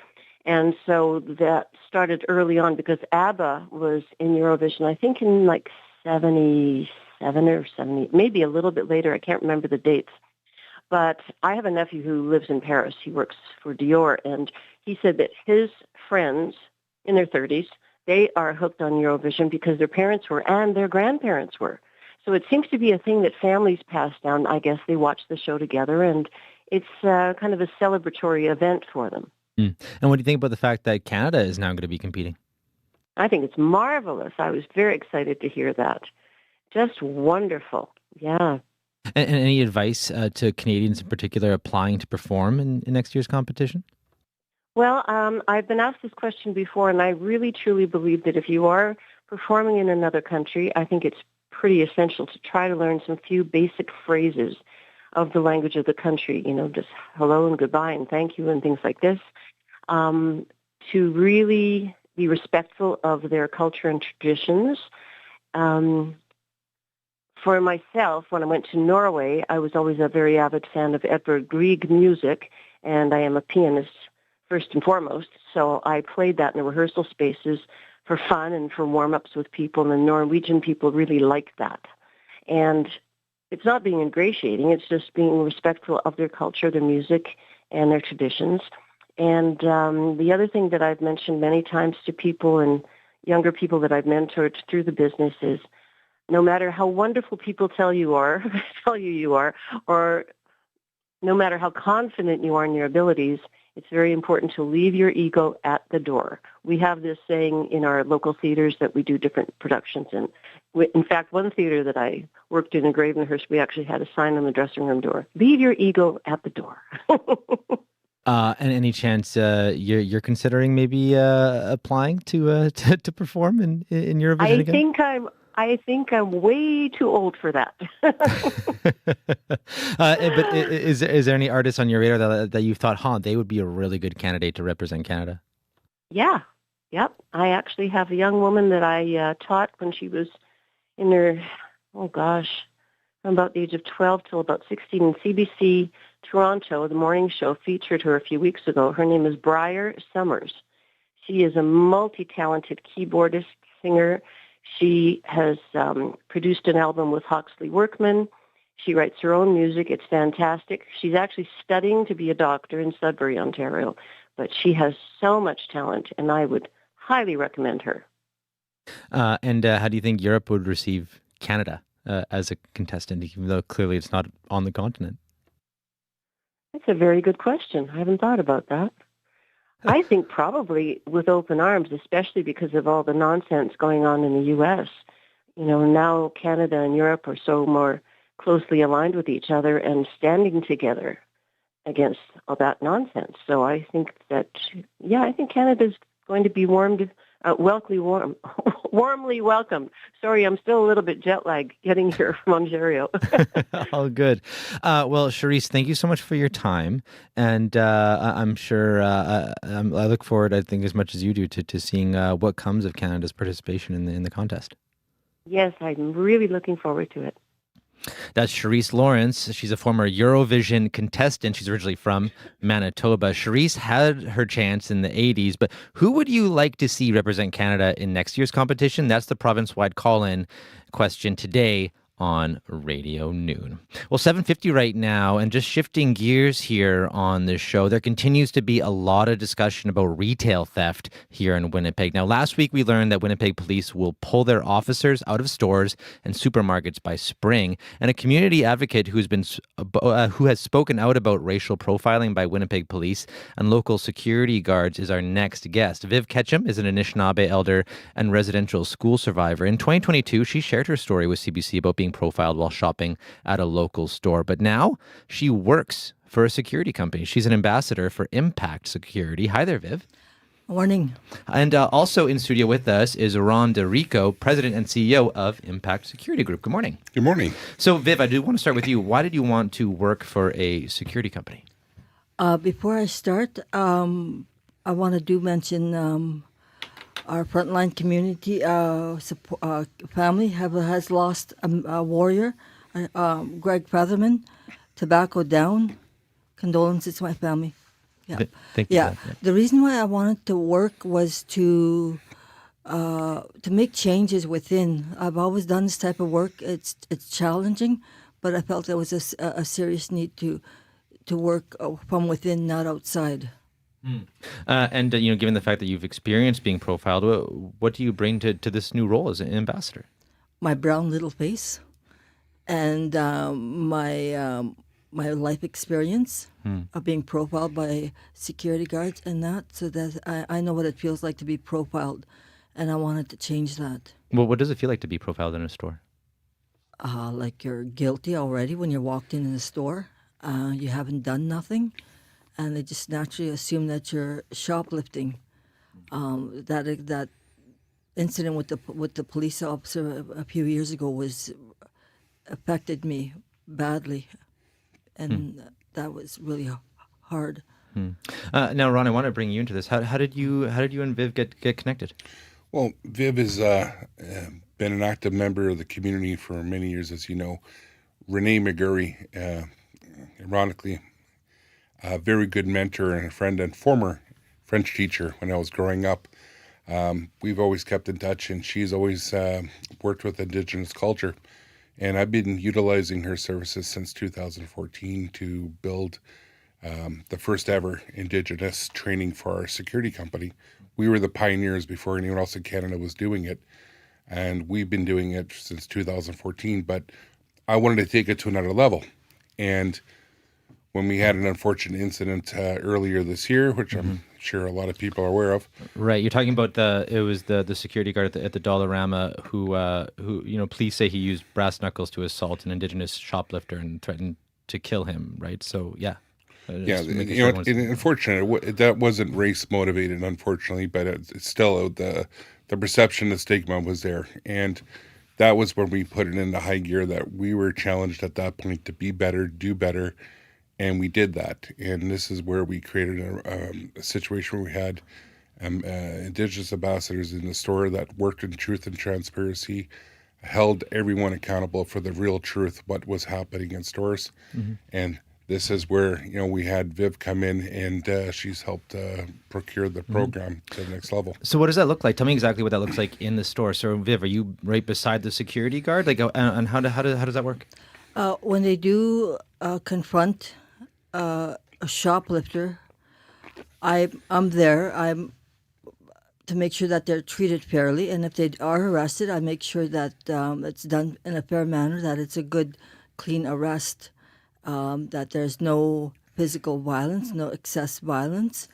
And so that started early on because ABBA was in Eurovision, I think in like 77 or 70, maybe a little bit later. I can't remember the dates. But I have a nephew who lives in Paris. He works for Dior, and he said that his friends in their 30s, they are hooked on Eurovision because their parents were and their grandparents were. So it seems to be a thing that families pass down. I guess they watch the show together, and it's kind of a celebratory event for them. And what do you think about the fact that Canada is now going to be competing? I think it's marvelous. I was very excited to hear that. Just wonderful. Yeah. And any advice to Canadians in particular applying to perform in next year's competition? Well, I've been asked this question before, and I really truly believe that if you are performing in another country, I think it's pretty essential to try to learn some few basic phrases of the language of the country, just hello and goodbye and thank you and things like this, to really be respectful of their culture and traditions. For myself, when I went to Norway, I was always a very avid fan of Edvard Grieg music, and I am a pianist first and foremost, so I played that in the rehearsal spaces for fun and for warm-ups with people, and the Norwegian people really liked that. And it's not being ingratiating, it's just being respectful of their culture, their music, and their traditions. And the other thing that I've mentioned many times to people and younger people that I've mentored through the business is no matter how wonderful people tell you you are, or no matter how confident you are in your abilities, it's very important to leave your ego at the door. We have this saying in our local theaters that we do different productions in. In fact, one theater that I worked in Gravenhurst, we actually had a sign on the dressing room door, leave your ego at the door. And any chance you're considering maybe applying to perform in Eurovision again? I think I'm way too old for that. But is there any artists on your radar that you've thought, they would be a really good candidate to represent Canada? Yeah. Yep. I actually have a young woman that I taught when she was in her, from about the age of 12 till about 16 in CBC Toronto. The morning show featured her a few weeks ago. Her name is Briar Summers. She is a multi-talented keyboardist, singer. She has produced an album with Hawksley Workman. She writes her own music. It's fantastic. She's actually studying to be a doctor in Sudbury, Ontario. But she has so much talent, and I would highly recommend her. And how do you think Europe would receive Canada as a contestant, even though clearly it's not on the continent? That's a very good question. I haven't thought about that. I think probably with open arms, especially because of all the nonsense going on in the U.S. Now Canada and Europe are so more closely aligned with each other and standing together against all that nonsense. So I think that, I think Canada's going to be warmed warmly welcomed. Sorry, I'm still a little bit jet lagged getting here from Ontario. All good. Well, Charisse, thank you so much for your time. And I'm sure I look forward, I think, as much as you do, to seeing what comes of Canada's participation in the contest. Yes, I'm really looking forward to it. That's Charisse Lawrence. She's a former Eurovision contestant. She's originally from Manitoba. Charisse had her chance in the 80s, but who would you like to see represent Canada in next year's competition? That's the province-wide call-in question today on Radio Noon. Well, 7:50 right now, and just shifting gears here on this show, there continues to be a lot of discussion about retail theft here in Winnipeg. Now, last week we learned that Winnipeg police will pull their officers out of stores and supermarkets by spring, and a community advocate who has spoken out about racial profiling by Winnipeg police and local security guards is our next guest. Viv Ketchum is an Anishinaabe elder and residential school survivor. In 2022, she shared her story with CBC about being profiled while shopping at a local store. But now she works for a security company. She's an ambassador for Impact Security. Hi there, Viv. Morning. And also in studio with us is Ron DeRico, President and CEO of Impact Security Group. Good morning. Good morning. So, Viv, I do want to start with you. Why did you want to work for a security company? Before I start, I want to mention our frontline community family has lost a warrior, Greg Featherman, tobacco down. Condolences to my family. Yeah, thank you. Yeah, the reason why I wanted to work was to make changes within. I've always done this type of work. It's challenging, but I felt there was a serious need to work from within, not outside. And given the fact that you've experienced being profiled, what do you bring to this new role as an ambassador? My brown little face, and my life experience of being profiled by security guards, and that, so that I know what it feels like to be profiled, and I wanted to change that. Well, what does it feel like to be profiled in a store? Like you're guilty already when you're walked in the store. You haven't done nothing. And they just naturally assume that you're shoplifting. That incident with the police officer a few years ago affected me badly, and that was really hard. Now, Ron, I want to bring you into this. How did you and Viv get connected? Well, Viv has been an active member of the community for many years, as you know. Renee McGurry, ironically, a very good mentor and a friend and former French teacher when I was growing up. We've always kept in touch, and she's always worked with Indigenous culture. And I've been utilizing her services since 2014 to build the first ever Indigenous training for our security company. We were the pioneers before anyone else in Canada was doing it, and we've been doing it since 2014. But I wanted to take it to another level. And when we had an unfortunate incident earlier this year, which I'm sure a lot of people are aware of. Right, you're talking about the security guard at the Dollarama who police say he used brass knuckles to assault an Indigenous shoplifter and threatened to kill him. Right, so yeah. Unfortunately, that wasn't race motivated, unfortunately, but it's still the perception, the stigma was there, and that was when we put it into high gear. That we were challenged at that point to be better, do better. And we did that, and this is where we created a situation where we had Indigenous ambassadors in the store that worked in truth and transparency, held everyone accountable for the real truth, what was happening in stores. And this is where we had Viv come in, and she's helped procure the program to the next level. So what does that look like? Tell me exactly what that looks like in the store. So Viv, are you right beside the security guard? And how does that work? When they do confront a shoplifter, I'm there. I'm to make sure that they're treated fairly, and if they are arrested, I make sure that it's done in a fair manner, that it's a good, clean arrest, that there's no physical violence, no excess violence,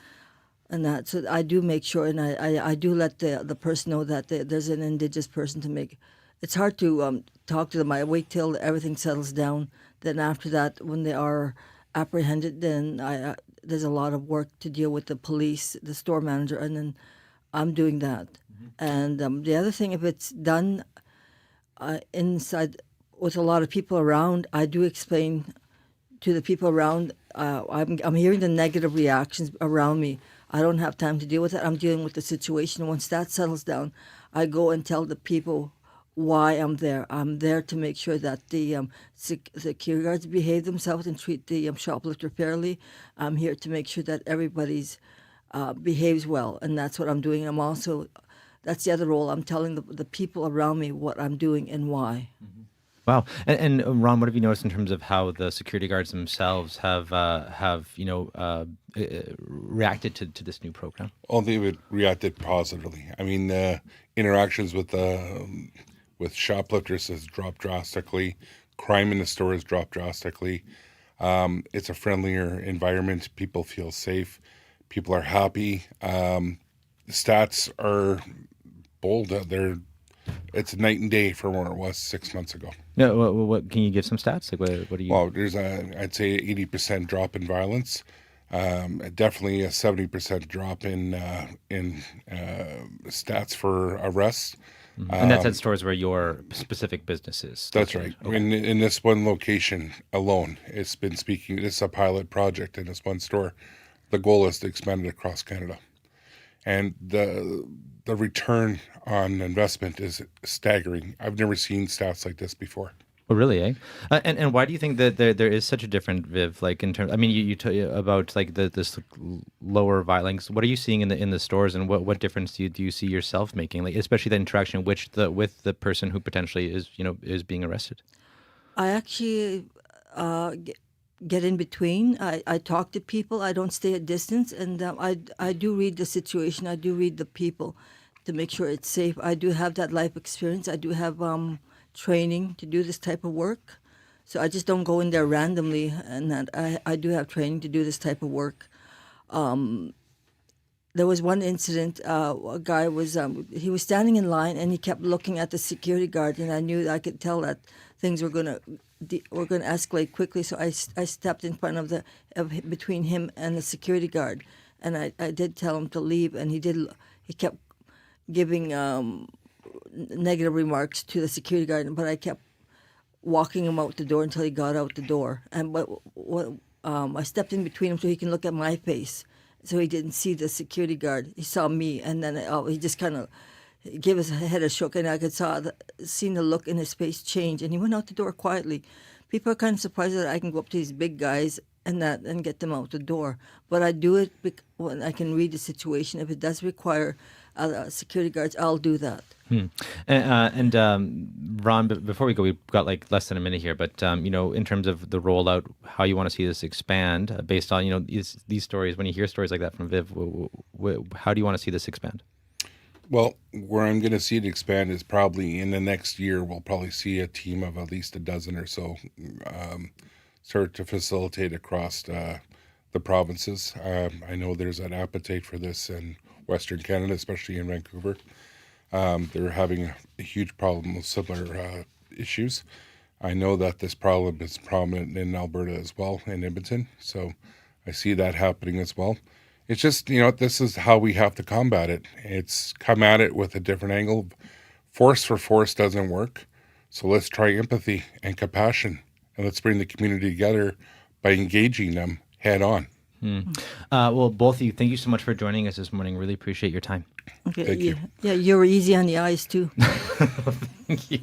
and that. So I do make sure, and I do let the person know that there's an Indigenous person to make. It's hard to talk to them. I wait till everything settles down. Then after that, when they are apprehended, then there's a lot of work to deal with the police, the store manager, and then I'm doing that. And the other thing, if it's done inside with a lot of people around, I do explain to the people around. I'm hearing the negative reactions around me. I don't have time to deal with it. I'm dealing with the situation. Once that settles down, I go and tell the people why I'm there. I'm there to make sure that the security guards behave themselves and treat the shoplifter fairly. I'm here to make sure that everybody's behaves well, and that's what I'm doing. I'm also, that's the other role. I'm telling the people around me what I'm doing and why. Wow. And Ron, what have you noticed in terms of how the security guards themselves have reacted to this new program? Oh, they would reacted positively. I mean, interactions with shoplifters has dropped drastically. Crime in the store has dropped drastically. It's a friendlier environment. People feel safe. People are happy. The stats are bold. It's night and day from where it was 6 months ago. Yeah, what can you give some stats? Like what do you? Well, there's I'd say 80% drop in violence. Definitely a 70% drop in stats for arrests. And that's at stores where your specific business is. That's right. Okay. In this one location alone, it's been speaking. It's a pilot project in this one store. The goal is to expand it across Canada, and the return on investment is staggering. I've never seen stats like this before. Oh, really, eh? And why do you think that there is such a different, Viv? Like in terms, I mean, you tell about like this lower violence. What are you seeing in the stores, and what difference do you see yourself making? Like especially the interaction with the person who potentially is being arrested. I actually get in between. I talk to people. I don't stay at distance, and I do read the situation. I do read the people to make sure it's safe. I do have that life experience. I do have training to do this type of work. So I just don't go in there randomly, and that I do have training to do this type of work. There was one incident, a guy was, he was standing in line and he kept looking at the security guard, and I could tell that things were going to escalate quickly. So I stepped in front of between him and the security guard, and I did tell him to leave, and he kept giving negative remarks to the security guard, but I kept walking him out the door until he got out the door. I stepped in between him so he can look at my face, so he didn't see the security guard. He saw me, and then he just kind of gave his head a shook, and I could seen the look in his face change, and he went out the door quietly. People are kind of surprised that I can go up to these big guys and get them out the door, but I do it when I can read the situation. If it does require security guards, I'll do that. And Ron, before we go, we've got like less than a minute here, but in terms of the rollout, how you want to see this expand based on these stories. When you hear stories like that from Viv, how do you want to see this expand? Well, where I'm going to see it expand is probably in the next year. We'll probably see a team of at least a dozen or so start to facilitate across the provinces. I know there's an appetite for this in Western Canada, especially in Vancouver. They're having a huge problem with similar issues. I know that this problem is prominent in Alberta as well, in Edmonton. So I see that happening as well. It's just, this is how we have to combat it. It's come at it with a different angle. Force for force doesn't work. So let's try empathy and compassion, and let's bring the community together by engaging them head on. Well, both of you, thank you so much for joining us this morning. Really appreciate your time. Okay, thank you. Yeah, you were easy on the eyes too. Thank you.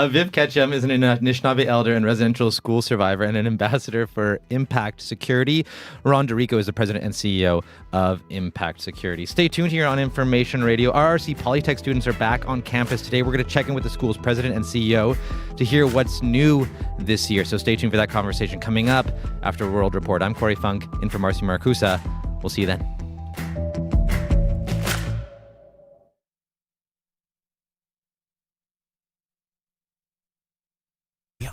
Viv Ketchum is an Anishinaabe elder and residential school survivor and an ambassador for Impact Security. Ron DeRico is the president and CEO of Impact Security. Stay tuned here on Information Radio. RRC Polytech students are back on campus today. We're going to check in with the school's president and CEO to hear what's new this year. So stay tuned for that conversation coming up after World Report. I'm Corey Funk, in for Marcy Maracusa. We'll see you then.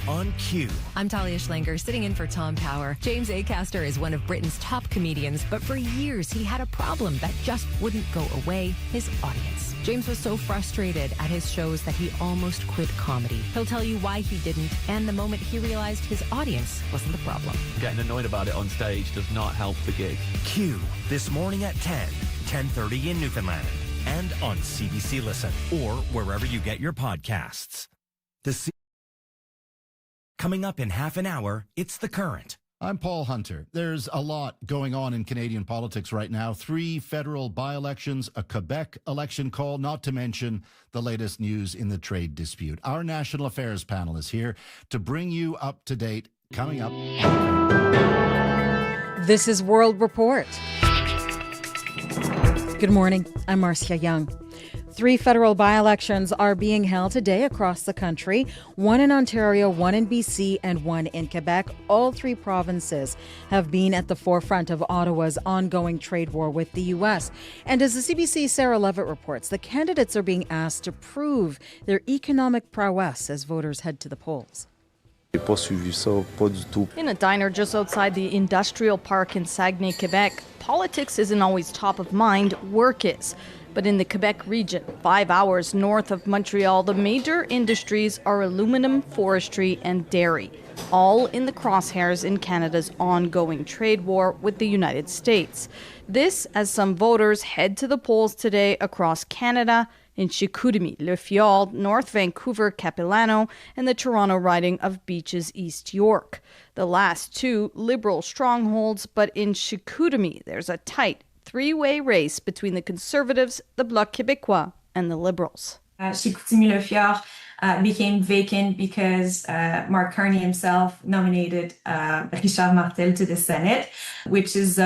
On cue. I'm Talia Schlanger, sitting in for Tom Power. James Acaster is one of Britain's top comedians, but for years he had a problem that just wouldn't go away: his audience. James was so frustrated at his shows that he almost quit comedy. He'll tell you why he didn't, and the moment he realized his audience wasn't the problem. Getting annoyed about it on stage does not help the gig. Q, this morning at 10:30 in Newfoundland. and on CBC Listen or wherever you get your podcasts. Coming up in half an hour, it's The Current. I'm Paul Hunter. There's a lot going on in Canadian politics right now. 3 federal by-elections, a Quebec election call, not to mention the latest news in the trade dispute. Our national affairs panel is here to bring you up to date. Coming up. This is World Report. Good morning. I'm Marcia Young. 3 federal by-elections are being held today across the country, 1 in Ontario, 1 in BC, and 1 in Quebec. All 3 provinces have been at the forefront of Ottawa's ongoing trade war with the U.S. And as the CBC's Sarah Levitt reports, the candidates are being asked to prove their economic prowess as voters head to the polls. In a diner just outside the industrial park in Saguenay, Quebec, politics isn't always top of mind, work is. But in the Quebec region, 5 hours north of Montreal, the major industries are aluminum, forestry, and dairy, all in the crosshairs in Canada's ongoing trade war with the United States. This as some voters head to the polls today across Canada, in Chicoutimi, Le Fjord, North Vancouver, Capilano, and the Toronto riding of Beaches, East York. The last 2 Liberal strongholds, but in Chicoutimi, there's a tight 3-way race between the Conservatives, the Bloc Québécois, and the Liberals. Chicoutimi-Le Fjord became vacant because Mark Carney himself nominated Richard Martel to the Senate, which is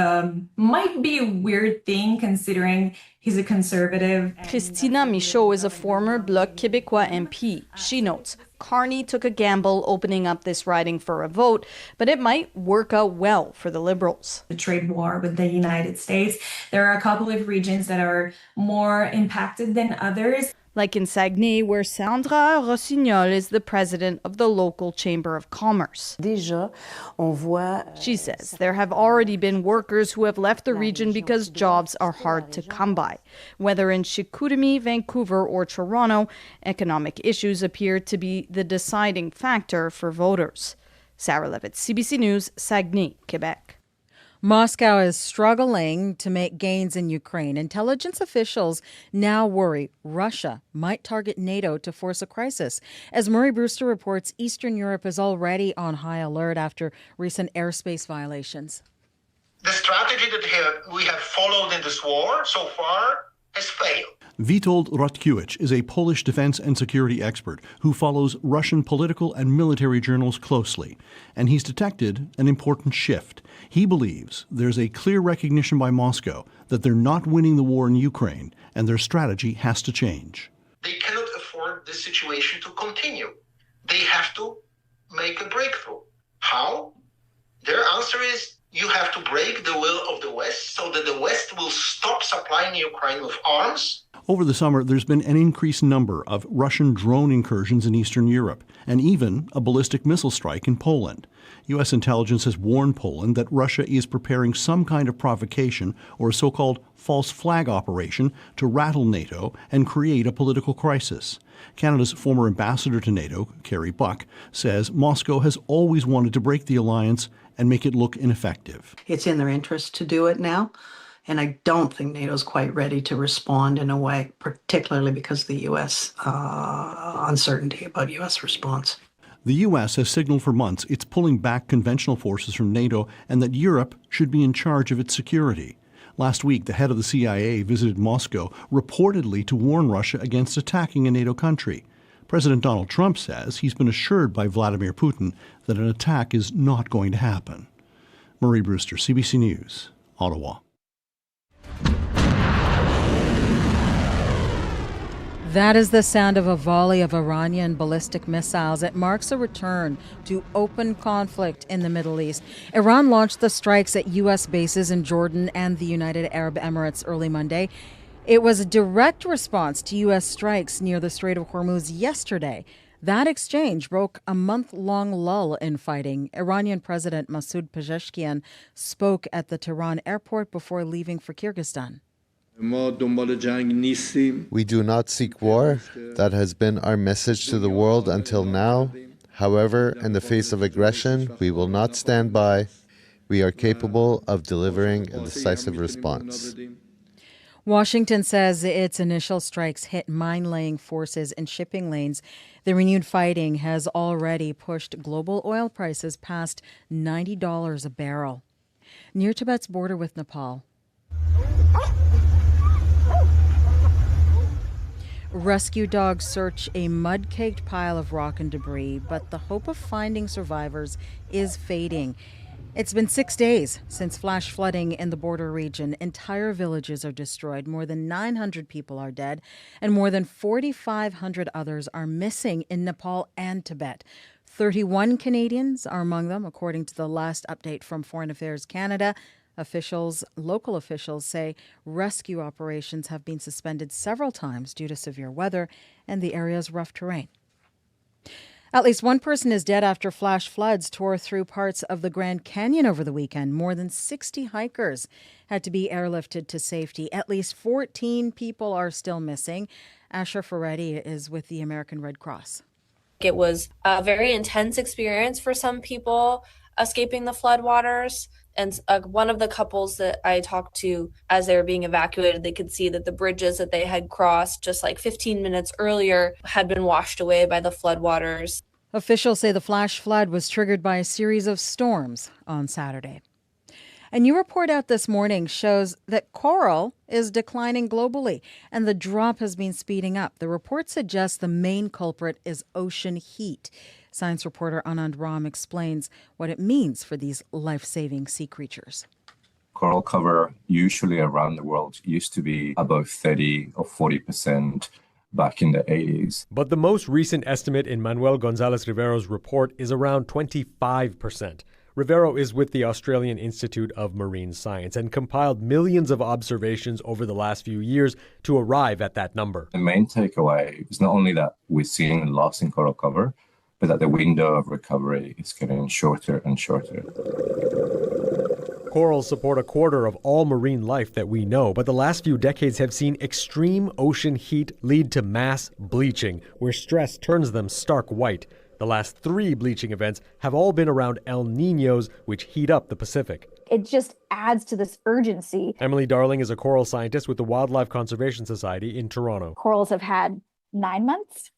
might be a weird thing considering he's a Conservative. Christina Michaud is a former Bloc Québécois MP. She notes Carney took a gamble opening up this riding for a vote, but it might work out well for the Liberals. The trade war with the United States, there are a couple of regions that are more impacted than others. Like in Saguenay, where Sandra Rossignol is the president of the local Chamber of Commerce. She says there have already been workers who have left the region because jobs are hard to come by. Whether in Chicoutimi, Vancouver, or Toronto, economic issues appear to be the deciding factor for voters. Sarah Levitt, CBC News, Saguenay, Quebec. Moscow is struggling to make gains in Ukraine. Intelligence officials now worry Russia might target NATO to force a crisis. As Murray Brewster reports, Eastern Europe is already on high alert after recent airspace violations. The strategy that we have followed in this war so far has failed. Witold Rotkiewicz is a Polish defense and security expert who follows Russian political and military journals closely, and he's detected an important shift. He believes there's a clear recognition by Moscow that they're not winning the war in Ukraine, and their strategy has to change. They cannot afford this situation to continue. They have to make a breakthrough. How? Their answer is you have to break the will of the West so that the West will stop supplying Ukraine with arms. Over the summer, there's been an increased number of Russian drone incursions in Eastern Europe, and even a ballistic missile strike in Poland. U.S. intelligence has warned Poland that Russia is preparing some kind of provocation or a so-called false flag operation to rattle NATO and create a political crisis. Canada's former ambassador to NATO, Kerry Buck, says Moscow has always wanted to break the alliance and make it look ineffective. It's in their interest to do it now, and I don't think NATO's quite ready to respond in a way, particularly because of the U.S. Uncertainty about U.S. response. The U.S. has signaled for months it's pulling back conventional forces from NATO and that Europe should be in charge of its security. Last week, the head of the CIA visited Moscow, reportedly to warn Russia against attacking a NATO country. President Donald Trump says he's been assured by Vladimir Putin that an attack is not going to happen. Murray Brewster, CBC News, Ottawa. That is the sound of a volley of Iranian ballistic missiles. It marks a return to open conflict in the Middle East. Iran launched the strikes at U.S. bases in Jordan and the United Arab Emirates early Monday. It was a direct response to U.S. strikes near the Strait of Hormuz yesterday. That exchange broke a month-long lull in fighting. Iranian President Masoud Pezeshkian spoke at the Tehran airport before leaving for Kyrgyzstan. We do not seek war. That has been our message to the world until now. However, in the face of aggression, we will not stand by. We are capable of delivering a decisive response. Washington says its initial strikes hit mine-laying forces and shipping lanes. The renewed fighting has already pushed global oil prices past $90 a barrel. Near Tibet's border with Nepal, rescue dogs search a mud-caked pile of rock and debris, but the hope of finding survivors is fading. It's been 6 days since flash flooding in the border region. Entire villages are destroyed. More than 900 people are dead, and more than 4,500 others are missing in Nepal and Tibet. 31 Canadians are among them, according to the last update from Foreign Affairs Canada. Local officials say rescue operations have been suspended several times due to severe weather and the area's rough terrain. At least one person is dead after flash floods tore through parts of the Grand Canyon over the weekend. More than 60 hikers had to be airlifted to safety. At least 14 people are still missing. Asha Ferretti is with the American Red Cross. It was a very intense experience for some people escaping the floodwaters. And one of the couples that I talked to, as they were being evacuated, they could see that the bridges that they had crossed just like 15 minutes earlier had been washed away by the floodwaters. Officials say the flash flood was triggered by a series of storms on Saturday. A new report out this morning shows that coral is declining globally, and the drop has been speeding up. The report suggests the main culprit is ocean heat. Science reporter Anand Ram explains what it means for these life-saving sea creatures. Coral cover usually around the world used to be above 30 or 40% back in the 80s. But the most recent estimate in Manuel Gonzalez Rivero's report is around 25%. Rivero is with the Australian Institute of Marine Science and compiled millions of observations over the last few years to arrive at that number. The main takeaway is not only that we're seeing a loss in coral cover, but that the window of recovery is getting shorter and shorter. Corals support a quarter of all marine life that we know, but the last few decades have seen extreme ocean heat lead to mass bleaching, where stress turns them stark white. The last 3 bleaching events have all been around El Niños, which heat up the Pacific. It just adds to this urgency. Emily Darling is a coral scientist with the Wildlife Conservation Society in Toronto. Corals have had 9 months,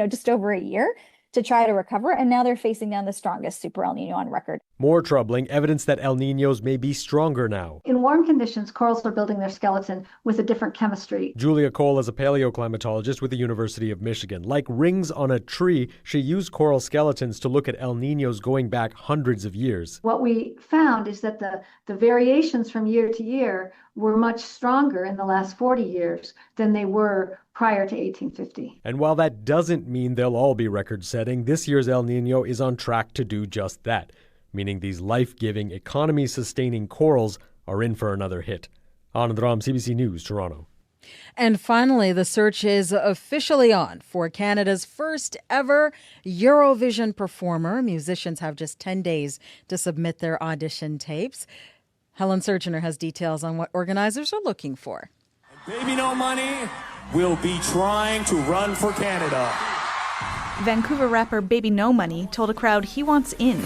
just over a year, to try to recover, and now they're facing down the strongest super El Nino on record. More troubling, evidence that El Niños may be stronger now. In warm conditions, corals are building their skeleton with a different chemistry. Julia Cole is a paleoclimatologist with the University of Michigan. Like rings on a tree, she used coral skeletons to look at El Niños going back hundreds of years. What we found is that the variations from year to year were much stronger in the last 40 years than they were prior to 1850. And while that doesn't mean they'll all be record-setting, this year's El Nino is on track to do just that, meaning these life-giving, economy-sustaining corals are in for another hit. Anand Ram, CBC News, Toronto. And finally, the search is officially on for Canada's first ever Eurovision performer. Musicians have just 10 days to submit their audition tapes. Helen Searchner has details on what organizers are looking for. Baby No Money will be trying to run for Canada. Vancouver rapper Baby No Money told a crowd he wants in.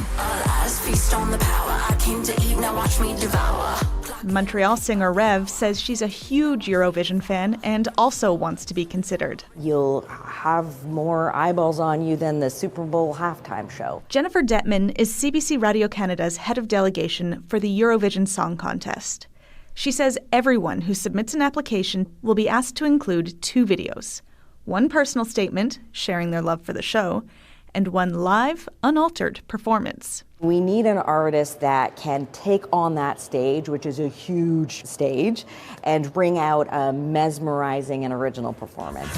Montreal singer Rev says she's a huge Eurovision fan and also wants to be considered. You'll have more eyeballs on you than the Super Bowl halftime show. Jennifer Detman is CBC Radio Canada's head of delegation for the Eurovision Song Contest. She says everyone who submits an application will be asked to include 2 videos. One personal statement, sharing their love for the show, and one live, unaltered performance. We need an artist that can take on that stage, which is a huge stage, and bring out a mesmerizing and original performance.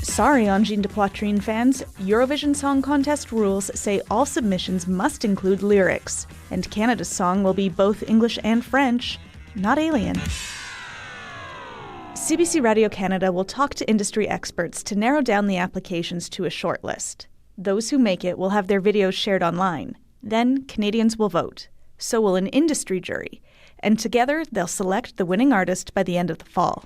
Sorry, Angine de Poitrine fans, Eurovision Song Contest rules say all submissions must include lyrics, and Canada's song will be both English and French, not alien. CBC Radio Canada will talk to industry experts to narrow down the applications to a short list. Those who make it will have their videos shared online. Then Canadians will vote. So will an industry jury. And together they'll select the winning artist by the end of the fall.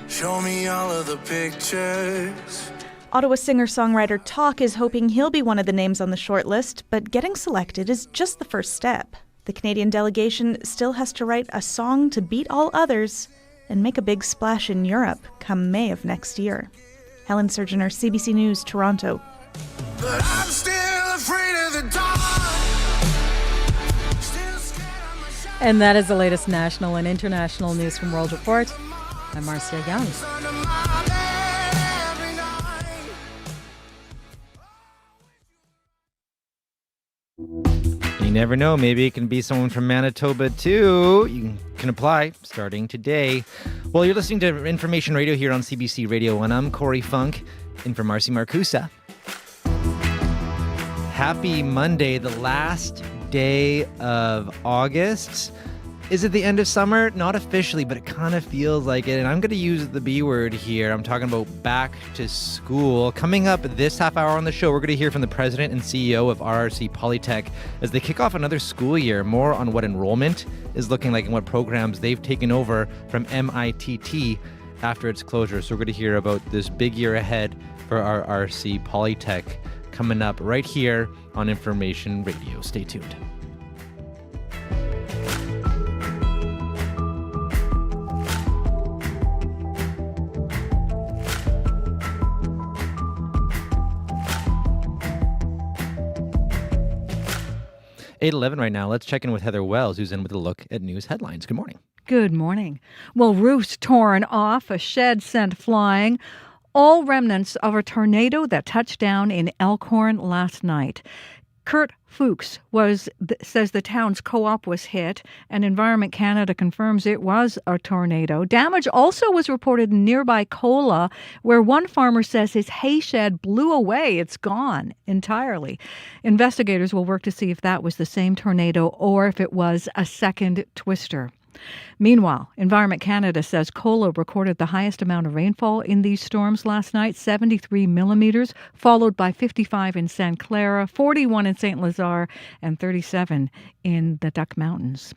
Show me all of the pictures. Ottawa singer-songwriter Talk is hoping he'll be one of the names on the short list, but getting selected is just the first step. The Canadian delegation still has to write a song to beat all others and make a big splash in Europe come May of next year. Helen Surgener, CBC News, Toronto. But I'm still afraid of the dark. And that is the latest national and international news from World Report. I'm Marcia Young. You never know. Maybe it can be someone from Manitoba, too. You can apply starting today. Well, you're listening to Information Radio here on CBC Radio One. I'm Corey Funk, in for Marcy Marcusa. Happy Monday, the last day of August. Is it the end of summer? Not officially, but it kind of feels like it. And I'm going to use the B word here. I'm talking about back to school. Coming up this half hour on the show, we're going to hear from the president and CEO of RRC Polytech as they kick off another school year. More on what enrollment is looking like and what programs they've taken over from MITT after its closure. So we're going to hear about this big year ahead for RRC Polytech coming up right here on Information Radio. Stay tuned. (8:11) right now. Let's check in with Heather Wells, who's in with a look at news headlines. Good morning. Good morning. Well, roofs torn off, a shed sent flying, all remnants of a tornado that touched down in Elkhorn last night. Kurt Fuchs says the town's co-op was hit, and Environment Canada confirms it was a tornado. Damage also was reported in nearby Kola, where one farmer says his hay shed blew away. It's gone entirely. Investigators will work to see if that was the same tornado or if it was a second twister. Meanwhile, Environment Canada says Kola recorded the highest amount of rainfall in these storms last night, 73 millimeters, followed by 55 in St. Clara, 41 in St. Lazare, and 37 in the Duck Mountains.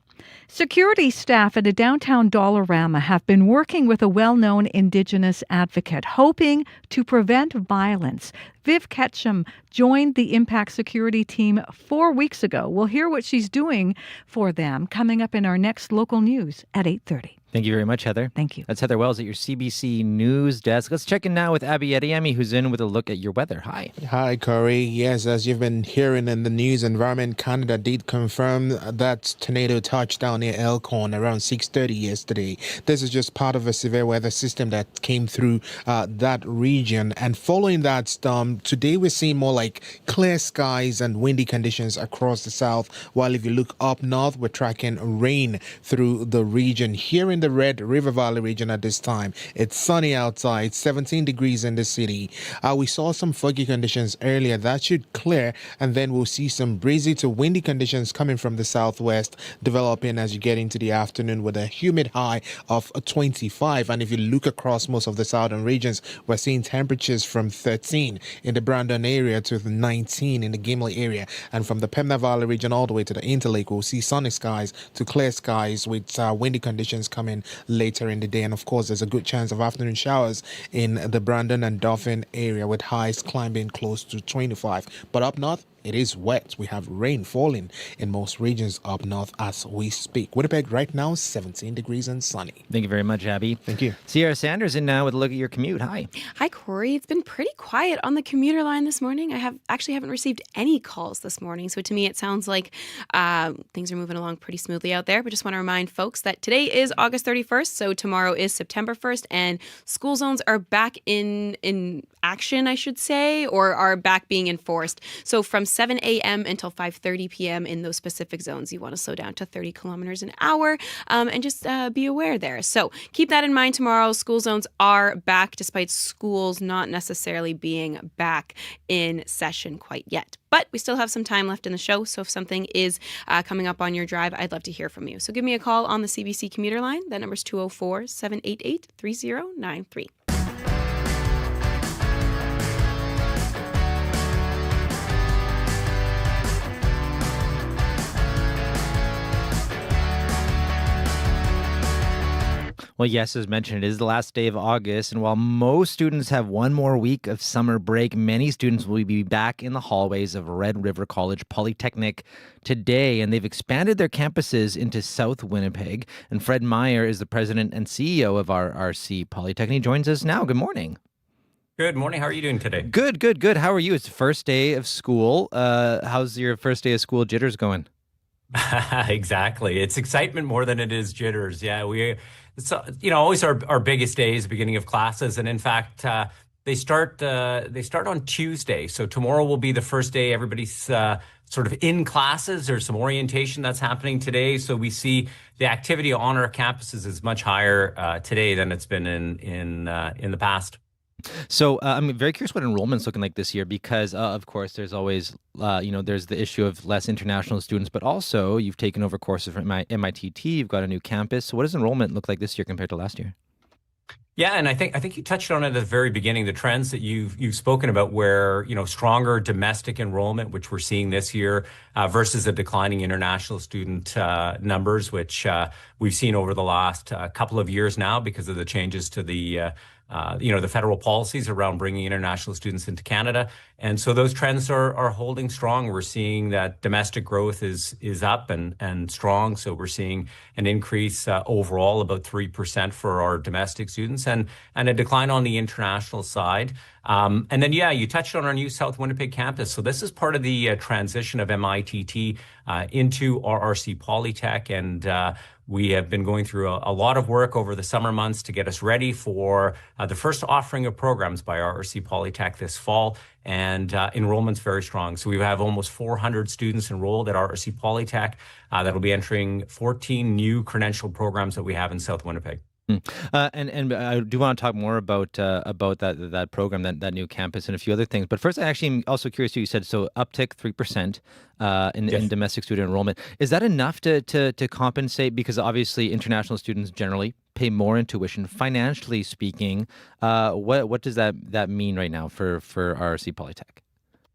Security staff at a downtown Dollarama have been working with a well-known Indigenous advocate, hoping to prevent violence. Viv Ketchum joined the Impact Security team 4 weeks ago. We'll hear what she's doing for them coming up in our next local news at 8:30. Thank you very much, Heather. Thank you. That's Heather Wells at your CBC News desk. Let's check in now with Abby Ediemi, who's in with a look at your weather. Hi. Hi, Corey. Yes, as you've been hearing in the news, Environment Canada did confirm that tornado touched down near Elkhorn around 6:30 yesterday. This is just part of a severe weather system that came through that region. And following that storm, today we're seeing more like clear skies and windy conditions across the south. While if you look up north, we're tracking rain through the region. Here in the Red River Valley region at this time, it's sunny outside, 17 degrees in the city. We saw some foggy conditions earlier. That should clear, and then we'll see some breezy to windy conditions coming from the southwest developing as you get into the afternoon with a humid high of 25. And if you look across most of the southern regions, we're seeing temperatures from 13 in the Brandon area to 19 in the Gimli area. And from the Pembina Valley region all the way to the Interlake, we'll see sunny skies to clear skies with windy conditions coming later in the day. And of course, there's a good chance of afternoon showers in the Brandon and Dauphin area with highs climbing close to 25. But up north, it is wet. We have rain falling in most regions up north as we speak. Winnipeg right now, 17 degrees and sunny. Thank you very much, Abby. Thank you. Sierra Sanders in now with a look at your commute. Hi. Hi, Corey. It's been pretty quiet on the commuter line this morning. I haven't received any calls this morning. So to me, it sounds like things are moving along pretty smoothly out there. But just want to remind folks that today is August 31st. So tomorrow is September 1st. And school zones are back in action, I should say, or are back being enforced. So from 7 a.m. until 5:30 p.m. in those specific zones, you want to slow down to 30 kilometers an hour and just be aware there. So keep that in mind tomorrow. School zones are back despite schools not necessarily being back in session quite yet. But we still have some time left in the show, so if something is coming up on your drive, I'd love to hear from you. So give me a call on the CBC commuter line. That number is 204-788-3093. Well, Well, yes, as mentioned, it is the last day of August, and while most students have one more week of summer break, many students will be back in the hallways of Red River College Polytechnic today, and they've expanded their campuses into South Winnipeg. And Fred Meyer is the president and CEO of RRC Polytechnic. He joins us now. Good morning. Good morning. How are you doing today? Good, good, good. How are you? It's the first day of school. How's your first day of school jitters going? Exactly. It's excitement more than it is jitters. Yeah, it's always our biggest days, beginning of classes, and in fact, they start on Tuesday. So tomorrow will be the first day everybody's sort of in classes. There's some orientation that's happening today, so we see the activity on our campuses is much higher today than it's been in the past. So I'm very curious what enrollment's looking like this year because, of course, there's always, there's the issue of less international students, but also you've taken over courses from MITT, you've got a new campus. So what does enrollment look like this year compared to last year? Yeah, and I think you touched on it at the very beginning, the trends that you've spoken about where, stronger domestic enrollment, which we're seeing this year, versus the declining international student numbers, which we've seen over the last couple of years now because of the changes to the federal policies around bringing international students into Canada. And so those trends are holding strong. We're seeing that domestic growth is up and strong. So we're seeing an increase overall about 3% for our domestic students and a decline on the international side. And then, you touched on our new South Winnipeg campus. So this is part of the transition of MITT into RRC Polytech. And we have been going through a lot of work over the summer months to get us ready for the first offering of programs by RRC Polytech this fall. And enrollment's very strong. So we have almost 400 students enrolled at RRC Polytech that'll be entering 14 new credential programs that we have in South Winnipeg. And I do want to talk more about that program, that new campus, and a few other things. But first, I actually am also curious too. You said so uptick 3% in domestic student enrollment. Is that enough to compensate? Because obviously, international students generally pay more in tuition. Financially speaking, what does that mean right now for RRC Polytech?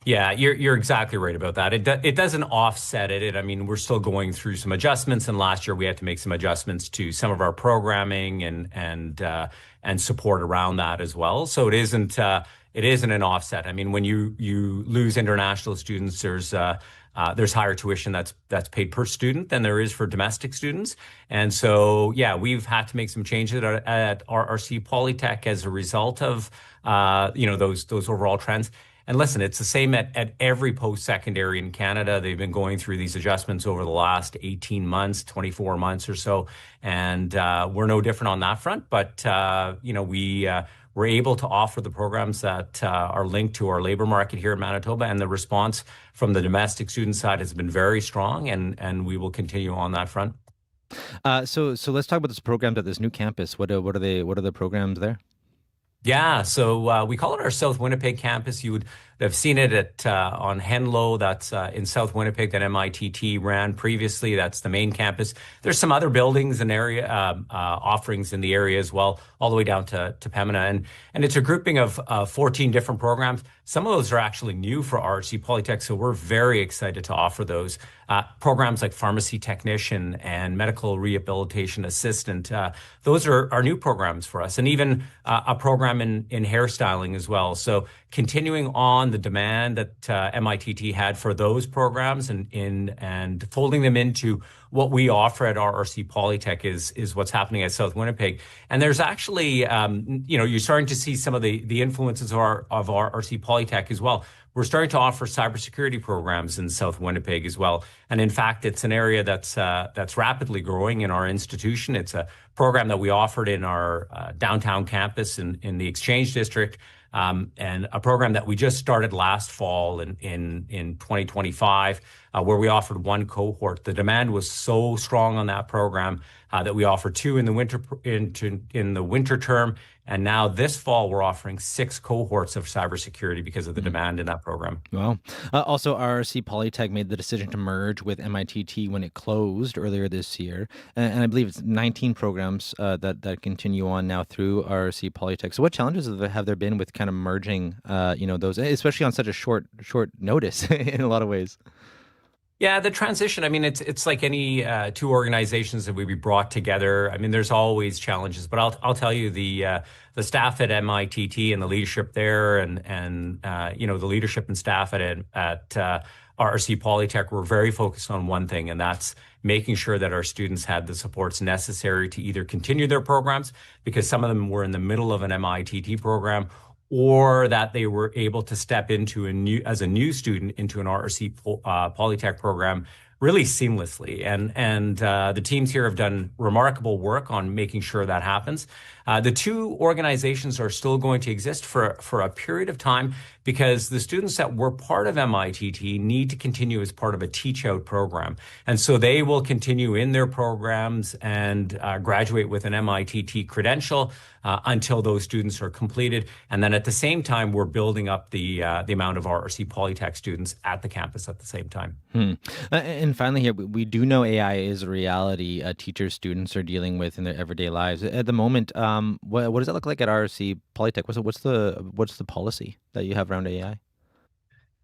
Yeah, you're exactly right about that. It doesn't offset it. I mean, we're still going through some adjustments, and last year we had to make some adjustments to some of our programming and support around that as well. So it isn't an offset. I mean, when you lose international students, there's higher tuition that's paid per student than there is for domestic students. And so, we've had to make some changes at RRC Polytech as a result of those overall trends. And listen, it's the same at every post-secondary in Canada. They've been going through these adjustments over the last 18 months, 24 months or so. And we're no different on that front. But, we're able to offer the programs that are linked to our labor market here in Manitoba. And the response from the domestic student side has been very strong. And we will continue on that front. So let's talk about this program at this new campus. What are the programs there? Yeah, so we call it our South Winnipeg campus. You would have seen it on Henlow, that's in South Winnipeg that MITT ran previously. That's the main campus. There's some other buildings and area offerings in the area as well, all the way down to Pembina. And it's a grouping of 14 different programs. Some of those are actually new for RRC Polytech, so we're very excited to offer those. Programs like pharmacy technician and medical rehabilitation assistant, those are new programs for us, and even a program in hairstyling as well. So continuing on the demand that MITT had for those programs and folding them into what we offer at RRC Polytech is what's happening at South Winnipeg. And there's actually, you're starting to see some of the influences of RRC Polytech as well. We're starting to offer cybersecurity programs in South Winnipeg as well. And in fact, it's an area that's rapidly growing in our institution. It's a program that we offered in our downtown campus in the Exchange District, and a program that we just started last fall in 2025, where we offered one cohort. The demand was so strong on that program that we offered two in the winter term, and now this fall we're offering 6 cohorts of cybersecurity because of the demand in that program. Wow. Also, RRC Polytech made the decision to merge with MITT when it closed earlier this year, and I believe it's 19 programs that continue on now through RRC Polytech. So, what challenges have there been with kind of merging, those, especially on such a short notice in a lot of ways? Yeah, the transition, I mean, it's like any two organizations that we brought together. I mean, there's always challenges, but I'll tell you the staff at MITT and the leadership there and the leadership and staff at RRC Polytech were very focused on one thing, and that's making sure that our students had the supports necessary to either continue their programs, because some of them were in the middle of an MITT program, or that they were able to step into as a new student into an RRC Polytech program really seamlessly. And the teams here have done remarkable work on making sure that happens. The two organizations are still going to exist for a period of time, because the students that were part of MITT need to continue as part of a teach-out program. And so they will continue in their programs and graduate with an MITT credential until those students are completed. And then at the same time, we're building up the amount of RRC Polytech students at the campus at the same time. And finally here, we do know AI is a reality teachers, students are dealing with in their everyday lives. At the moment, what does that look like at RRC Polytech? What's the policy that you have around AI?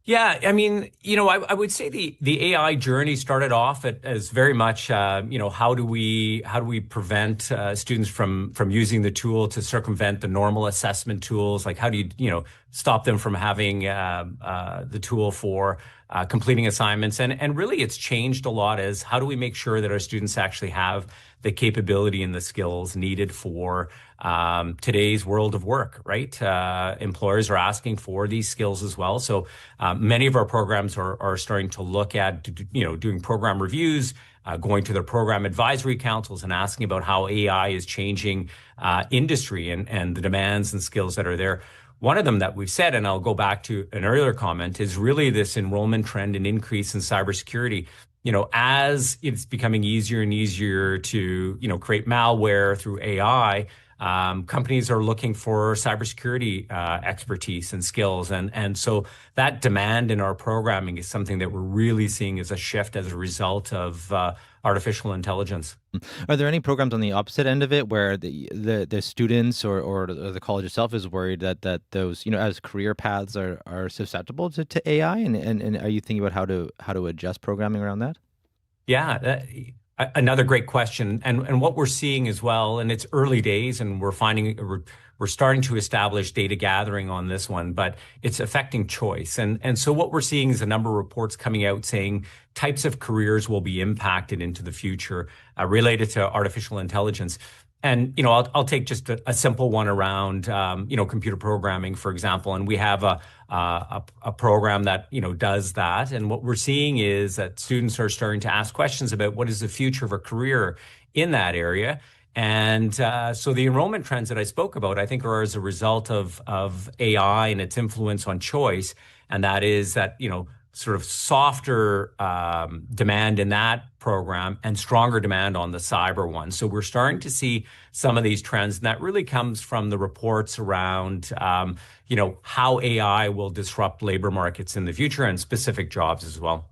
Yeah, I mean, I would say the AI journey started off as very much, how do we prevent students from using the tool to circumvent the normal assessment tools? Like, how do you stop them from having the tool for completing assignments? And really, it's changed a lot as how do we make sure that our students actually have the capability and the skills needed for today's world of work, right? Employers are asking for these skills as well. So many of our programs are starting to look at, doing program reviews, going to their program advisory councils and asking about how AI is changing industry and the demands and skills that are there. One of them that we've said, and I'll go back to an earlier comment, is really this enrollment trend and increase in cybersecurity. As it's becoming easier and easier to, create malware through AI, companies are looking for cybersecurity expertise and skills. And so that demand in our programming is something that we're really seeing as a shift as a result of artificial intelligence. Are there any programs on the opposite end of it where the students or the college itself is worried that those, as career paths are susceptible to AI? And are you thinking about how to adjust programming around that? Yeah, another great question. And what we're seeing as well, and it's early days, and we're starting to establish data gathering on this one, but it's affecting choice. And so what we're seeing is a number of reports coming out saying types of careers will be impacted into the future related to artificial intelligence. And, I'll take just a simple one around, computer programming, for example. And we have a program that, does that. And what we're seeing is that students are starting to ask questions about what is the future of a career in that area. And so the enrollment trends that I spoke about, I think, are as a result of AI and its influence on choice. And that is that, sort of softer demand in that program and stronger demand on the cyber one. So we're starting to see some of these trends, and that really comes from the reports around, how AI will disrupt labor markets in the future and specific jobs as well.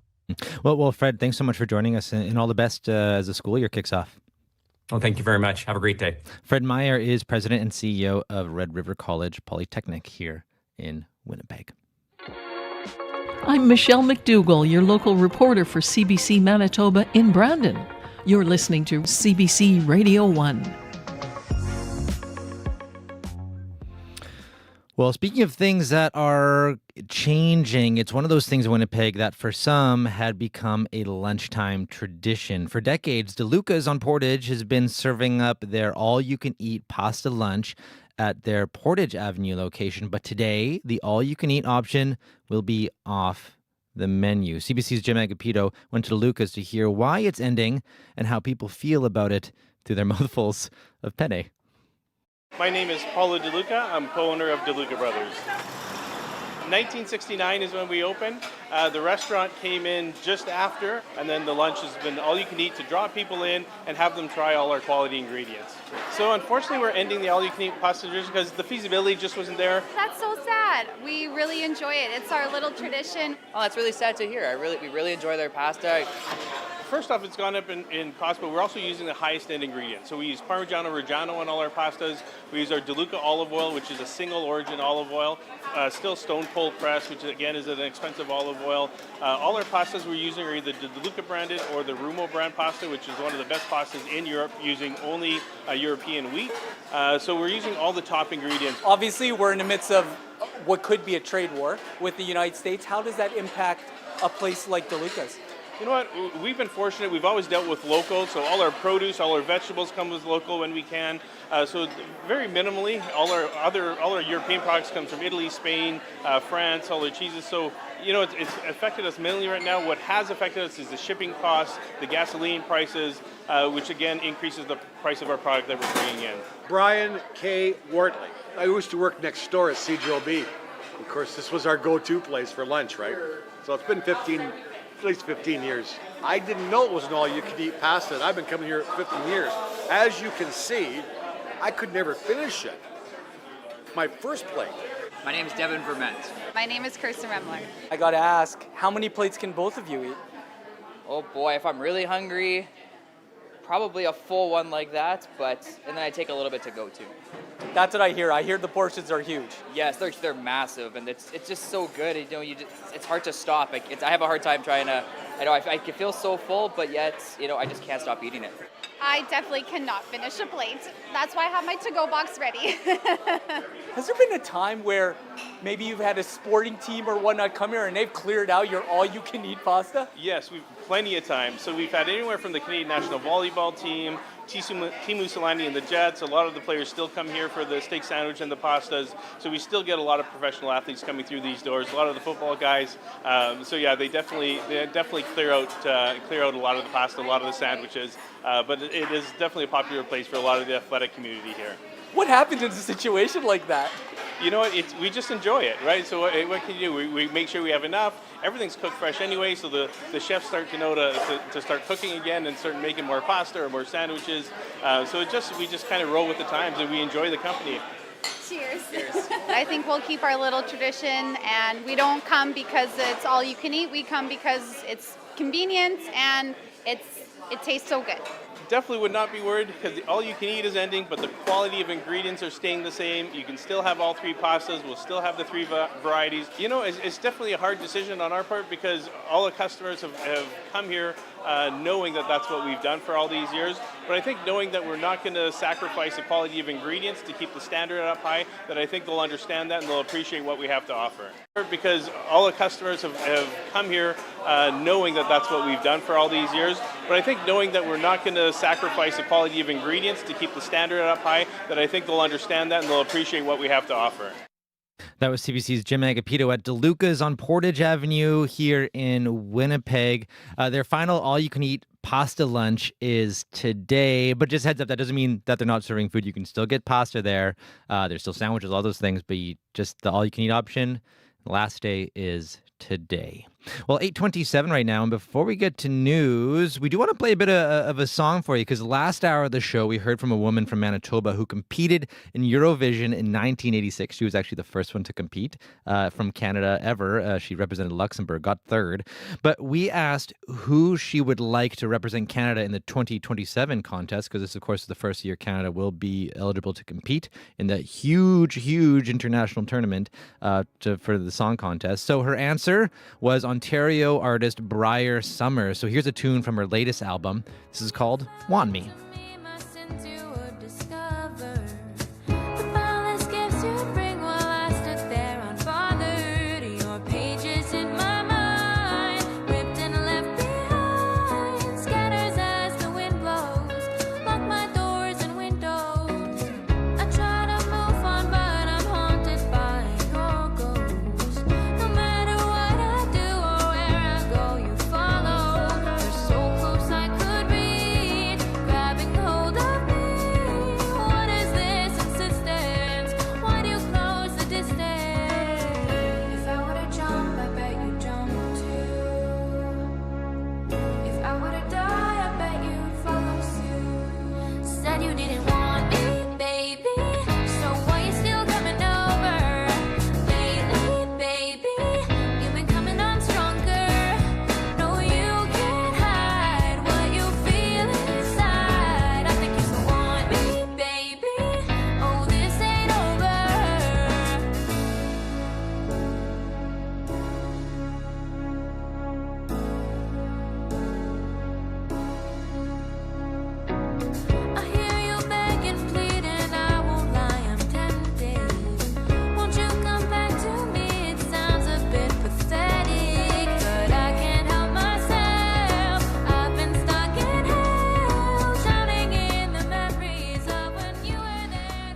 Well, Fred, thanks so much for joining us, and all the best as the school year kicks off. Well, thank you very much. Have a great day. Fred Meyer is president and CEO of Red River College Polytechnic here in Winnipeg. I'm Michelle McDougall, your local reporter for CBC Manitoba in Brandon. You're listening to CBC Radio One. Well, speaking of things that are changing, it's one of those things in Winnipeg that for some had become a lunchtime tradition. For decades, DeLuca's on Portage has been serving up their all-you-can-eat pasta lunch at their Portage Avenue location. But today, the all-you-can-eat option will be off the menu. CBC's Jim Agapito went to DeLuca's to hear why it's ending and how people feel about it through their mouthfuls of penne. My name is Paulo DeLuca. I'm co-owner of DeLuca Brothers. 1969 is when we opened. The restaurant came in just after, and then the lunch has been all you can eat to draw people in and have them try all our quality ingredients. So unfortunately, we're ending the all you can eat pasta dish because the feasibility just wasn't there. That's so sad. We really enjoy it. It's our little tradition. Oh, that's really sad to hear. We really enjoy their pasta. First off, it's gone up in cost, but we're also using the highest end ingredients. So we use Parmigiano Reggiano in all our pastas. We use our DeLuca olive oil, which is a single origin olive oil. Still stone cold press, which again is an expensive olive oil. All our pastas we're using are either the DeLuca branded or the Rumo brand pasta, which is one of the best pastas in Europe, using only European wheat. So we're using all the top ingredients. Obviously, we're in the midst of what could be a trade war with the United States. How does that impact a place like DeLuca's? You know what? We've been fortunate. We've always dealt with local, so all our produce, all our vegetables come with local when we can. So very minimally, all our European products comes from Italy, Spain, France, all our cheeses. So you know, it's affected us mainly right now. What has affected us is the shipping costs, the gasoline prices, which again increases the price of our product that we're bringing in. Brian K. Wortley. I used to work next door at CJOB. Of course, this was our go-to place for lunch, right? So it's been at least 15 years. I didn't know it was an all-you-can-eat pasta. I've been coming here 15 years. As you can see, I could never finish it. My first plate. My name is Devin Verment. My name is Kirsten Remler. I gotta ask, how many plates can both of you eat? Oh boy, if I'm really hungry, probably a full one like that, and then I take a little bit to go to. That's what I hear. I hear the portions are huge. Yes, they're massive, and it's just so good. You know, it's hard to stop. I have a hard time trying to. I can feel so full, but yet I just can't stop eating it. I definitely cannot finish a plate. That's why I have my to-go box ready. Has there been a time where maybe you've had a sporting team or whatnot come here and they've cleared out your all-you-can-eat pasta? Yes, we've plenty of time. So we've had anywhere from the Canadian national volleyball team, Timu Solani and the Jets. A lot of the players still come here for the steak sandwich and the pastas. So we still get a lot of professional athletes coming through these doors. A lot of the football guys. So yeah, they definitely clear out a lot of the pasta, a lot of the sandwiches. But it is definitely a popular place for a lot of the athletic community here. What happens in a situation like that? You know what? We just enjoy it, right? So what can you do? We make sure we have enough. Everything's cooked fresh anyway, so the chefs start to know to start cooking again and start making more pasta or more sandwiches. So we just kind of roll with the times, and we enjoy the company. Cheers. Cheers. I think we'll keep our little tradition, and we don't come because it's all you can eat. We come because it's convenient and it tastes so good. Definitely would not be worried because all you can eat is ending, but the quality of ingredients are staying the same. You can still have all three pastas. We'll still have the three varieties. You know, it's definitely a hard decision on our part because all the customers have come here knowing that that's what we've done for all these years. But I think knowing that we're not going to sacrifice the quality of ingredients to keep the standard up high, that I think they'll understand that and they'll appreciate what we have to offer. Because all the customers have come here knowing that that's what we've done for all these years. But I think knowing that we're not going to sacrifice the quality of ingredients to keep the standard up high, that I think they'll understand that and they'll appreciate what we have to offer. That was CBC's Jim Agapito at DeLuca's on Portage Avenue here in Winnipeg. Their final all-you-can-eat pasta lunch is today, but just heads up, that doesn't mean that they're not serving food. You can still get pasta there. There's still sandwiches, all those things, but just the all-you-can-eat option, the last day is today. Well, 8:27 right now, and before we get to news, we do want to play a bit of a song for you, because last hour of the show, we heard from a woman from Manitoba who competed in Eurovision in 1986. She was actually the first one to compete from Canada ever. She represented Luxembourg, got third. But we asked who she would like to represent Canada in the 2027 contest, because this, of course, is the first year Canada will be eligible to compete in the huge, huge international tournament for the song contest. So her answer was Ontario artist Briar Summers. So here's a tune from her latest album. This is called Want Me. Grabbing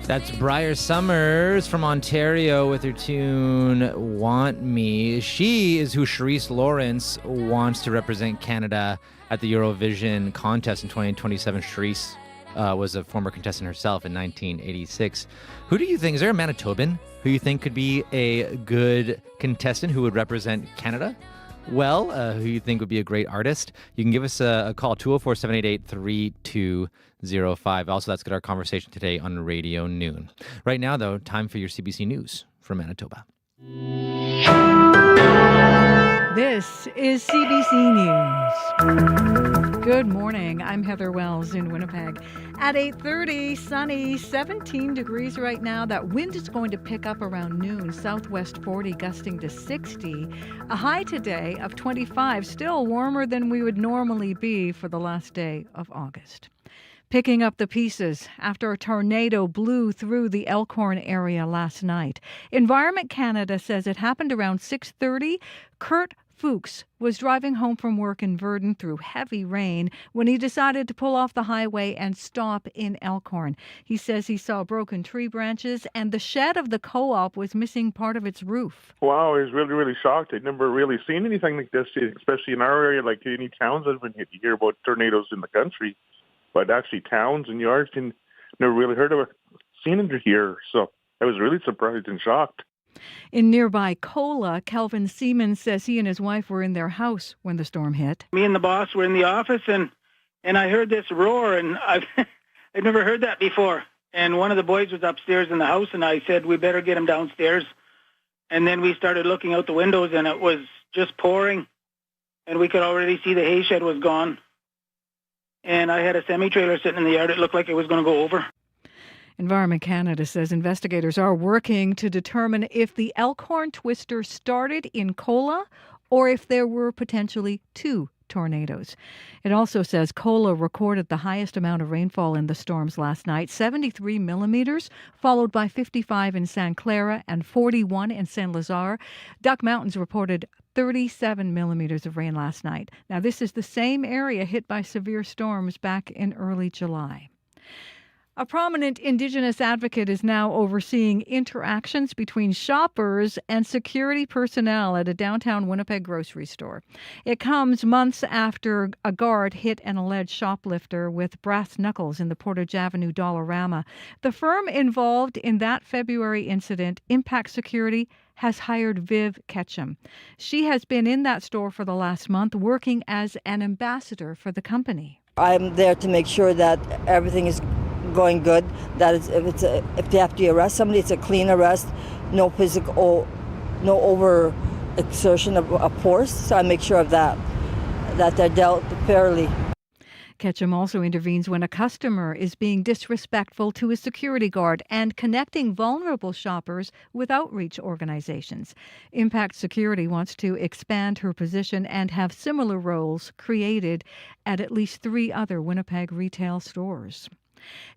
That's Briar Summers from Ontario with her tune Want Me. She is who Charisse Lawrence wants to represent Canada at the Eurovision contest in 2027. Charisse was a former contestant herself in 1986. Who do you think, is there a Manitoban who you think could be a good contestant who would represent Canada? Well, who you think would be a great artist? You can give us a call, 204-788-3205. Also, let's get our conversation today on Radio Noon. Right now, though, time for your CBC News from Manitoba. This is CBC News. Good morning. I'm Heather Wells in Winnipeg. At 8:30, sunny, 17 degrees right now. That wind is going to pick up around noon, southwest 40, gusting to 60. A high today of 25, still warmer than we would normally be for the last day of August. Picking up the pieces after a tornado blew through the Elkhorn area last night. Environment Canada says it happened around 6:30. Kurt Fuchs was driving home from work in Virden through heavy rain when he decided to pull off the highway and stop in Elkhorn. He says he saw broken tree branches and the shed of the co-op was missing part of its roof. Wow, I was really, really shocked. I'd never really seen anything like this, especially in our area, like any towns. I've been hit. You hear about tornadoes in the country, but actually towns and yards, never really heard of it, seen it here. So I was really surprised and shocked. In nearby Kola, Kelvin Seaman says he and his wife were in their house when the storm hit. Me and the boss were in the office, and I heard this roar, and I'd never heard that before. And one of the boys was upstairs in the house, and I said, we better get him downstairs. And then we started looking out the windows, and it was just pouring, and we could already see the hay shed was gone. And I had a semi-trailer sitting in the yard. It looked like it was going to go over. Environment Canada says investigators are working to determine if the Elkhorn twister started in Kola or if there were potentially two tornadoes. It also says Kola recorded the highest amount of rainfall in the storms last night, 73 millimeters, followed by 55 in San Clara and 41 in Saint Lazare. Duck Mountains reported 37 millimeters of rain last night. Now, this is the same area hit by severe storms back in early July. A prominent Indigenous advocate is now overseeing interactions between shoppers and security personnel at a downtown Winnipeg grocery store. It comes months after a guard hit an alleged shoplifter with brass knuckles in the Portage Avenue Dollarama. The firm involved in that February incident, Impact Security, has hired Viv Ketchum. She has been in that store for the last month, working as an ambassador for the company. I'm there to make sure that everything is going good, that if they have to arrest somebody, it's a clean arrest, no physical, no over exertion of force. So I make sure of that they're dealt fairly. Ketchum also intervenes when a customer is being disrespectful to a security guard and connecting vulnerable shoppers with outreach organizations. Impact Security wants to expand her position and have similar roles created at least 3 other Winnipeg retail stores.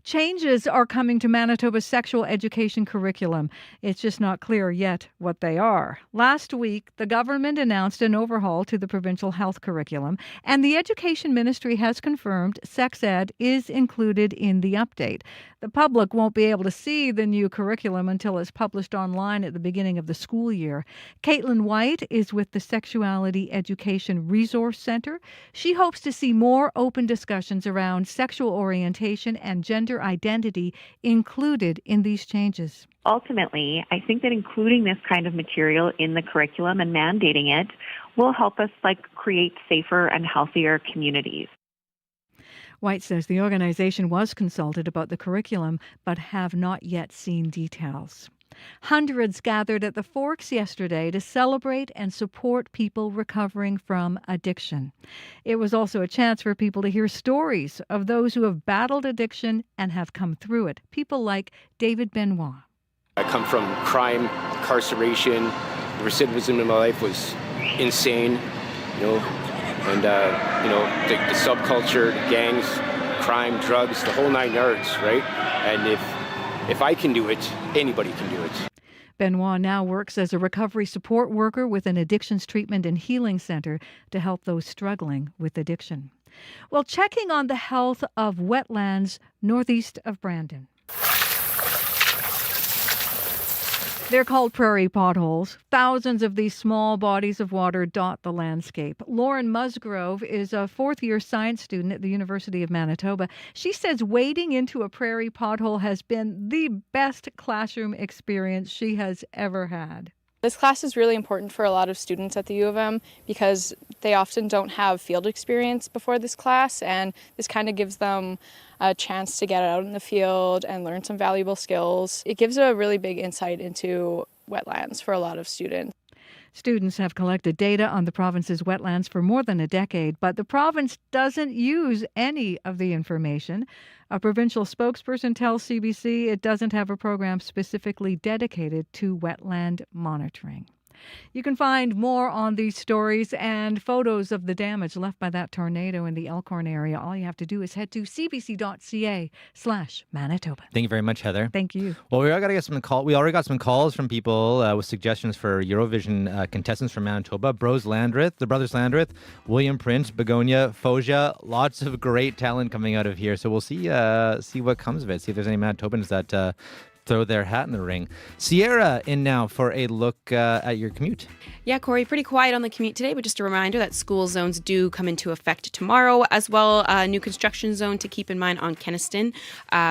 Changes are coming to Manitoba's sexual education curriculum. It's just not clear yet what they are. Last week, the government announced an overhaul to the provincial health curriculum, and the Education Ministry has confirmed sex ed is included in the update. The public won't be able to see the new curriculum until it's published online at the beginning of the school year. Caitlin White is with the Sexuality Education Resource Center. She hopes to see more open discussions around sexual orientation and gender identity included in these changes. Ultimately, I think that including this kind of material in the curriculum and mandating it will help us create safer and healthier communities. White says the organization was consulted about the curriculum but have not yet seen details. Hundreds gathered at the Forks yesterday to celebrate and support people recovering from addiction. It was also a chance for people to hear stories of those who have battled addiction and have come through it. People like David Benoit. I come from crime, incarceration. Recidivism in my life was insane, and the subculture, the gangs, crime, drugs, the whole 9 yards, right? And if I can do it, anybody can do it. Benoit now works as a recovery support worker with an addictions treatment and healing center to help those struggling with addiction. Well, checking on the health of wetlands northeast of Brandon. They're called prairie potholes. Thousands of these small bodies of water dot the landscape. Lauren Musgrove is a fourth-year science student at the University of Manitoba. She says wading into a prairie pothole has been the best classroom experience she has ever had. This class is really important for a lot of students at the U of M because they often don't have field experience before this class, and this kind of gives them a chance to get out in the field and learn some valuable skills. It gives a really big insight into wetlands for a lot of students. Students have collected data on the province's wetlands for more than a decade, but the province doesn't use any of the information. A provincial spokesperson tells CBC it doesn't have a program specifically dedicated to wetland monitoring. You can find more on these stories and photos of the damage left by that tornado in the Elkhorn area. All you have to do is head to cbc.ca/Manitoba. Thank you very much, Heather. Thank you. Well, we already got some calls from people with suggestions for Eurovision contestants from Manitoba. The brothers Landreth, William Prince, Begonia, Foja. Lots of great talent coming out of here. So we'll see what comes of it. See if there's any Manitobans that throw their hat in the ring. Sierra in now for a look at your commute. Yeah, Corey, pretty quiet on the commute today, but just a reminder that school zones do come into effect tomorrow, as well a new construction zone to keep in mind on Kenaston.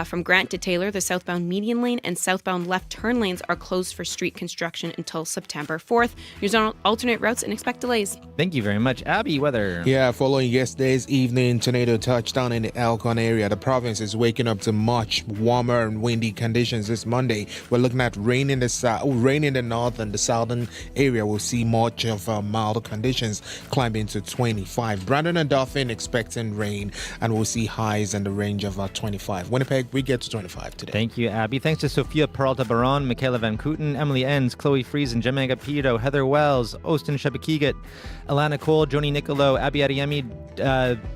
From Grant to Taylor, the southbound median lane and southbound left turn lanes are closed for street construction until September 4th. Use alternate routes and expect delays. Thank you very much. Abby, weather. Yeah, following yesterday's evening tornado touchdown in the Elkhorn area, the province is waking up to much warmer and windy conditions this Monday. We're looking at rain in the south, rain in the north, and the southern area will see much of milder conditions climbing to 25. Brandon and Dauphin expecting rain, and we'll see highs in the range of 25. Winnipeg, we get to 25 today. Thank you, Abby. Thanks to Sophia Peralta Baron, Michaela Van Kooten, Emily Enns, Chloe Friesen, Jemega Pito, Heather Wells, Austin Shebekigat, Alana Cole, Joni Nicolo, Abby Adeyemi,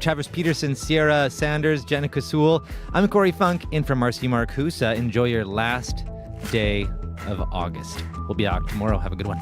Travis Peterson, Sierra Sanders, Jenna Kasul. I'm Corey Funk, in for Marcy Marcusa. Enjoy your last day of August. We'll be back tomorrow. Have a good one.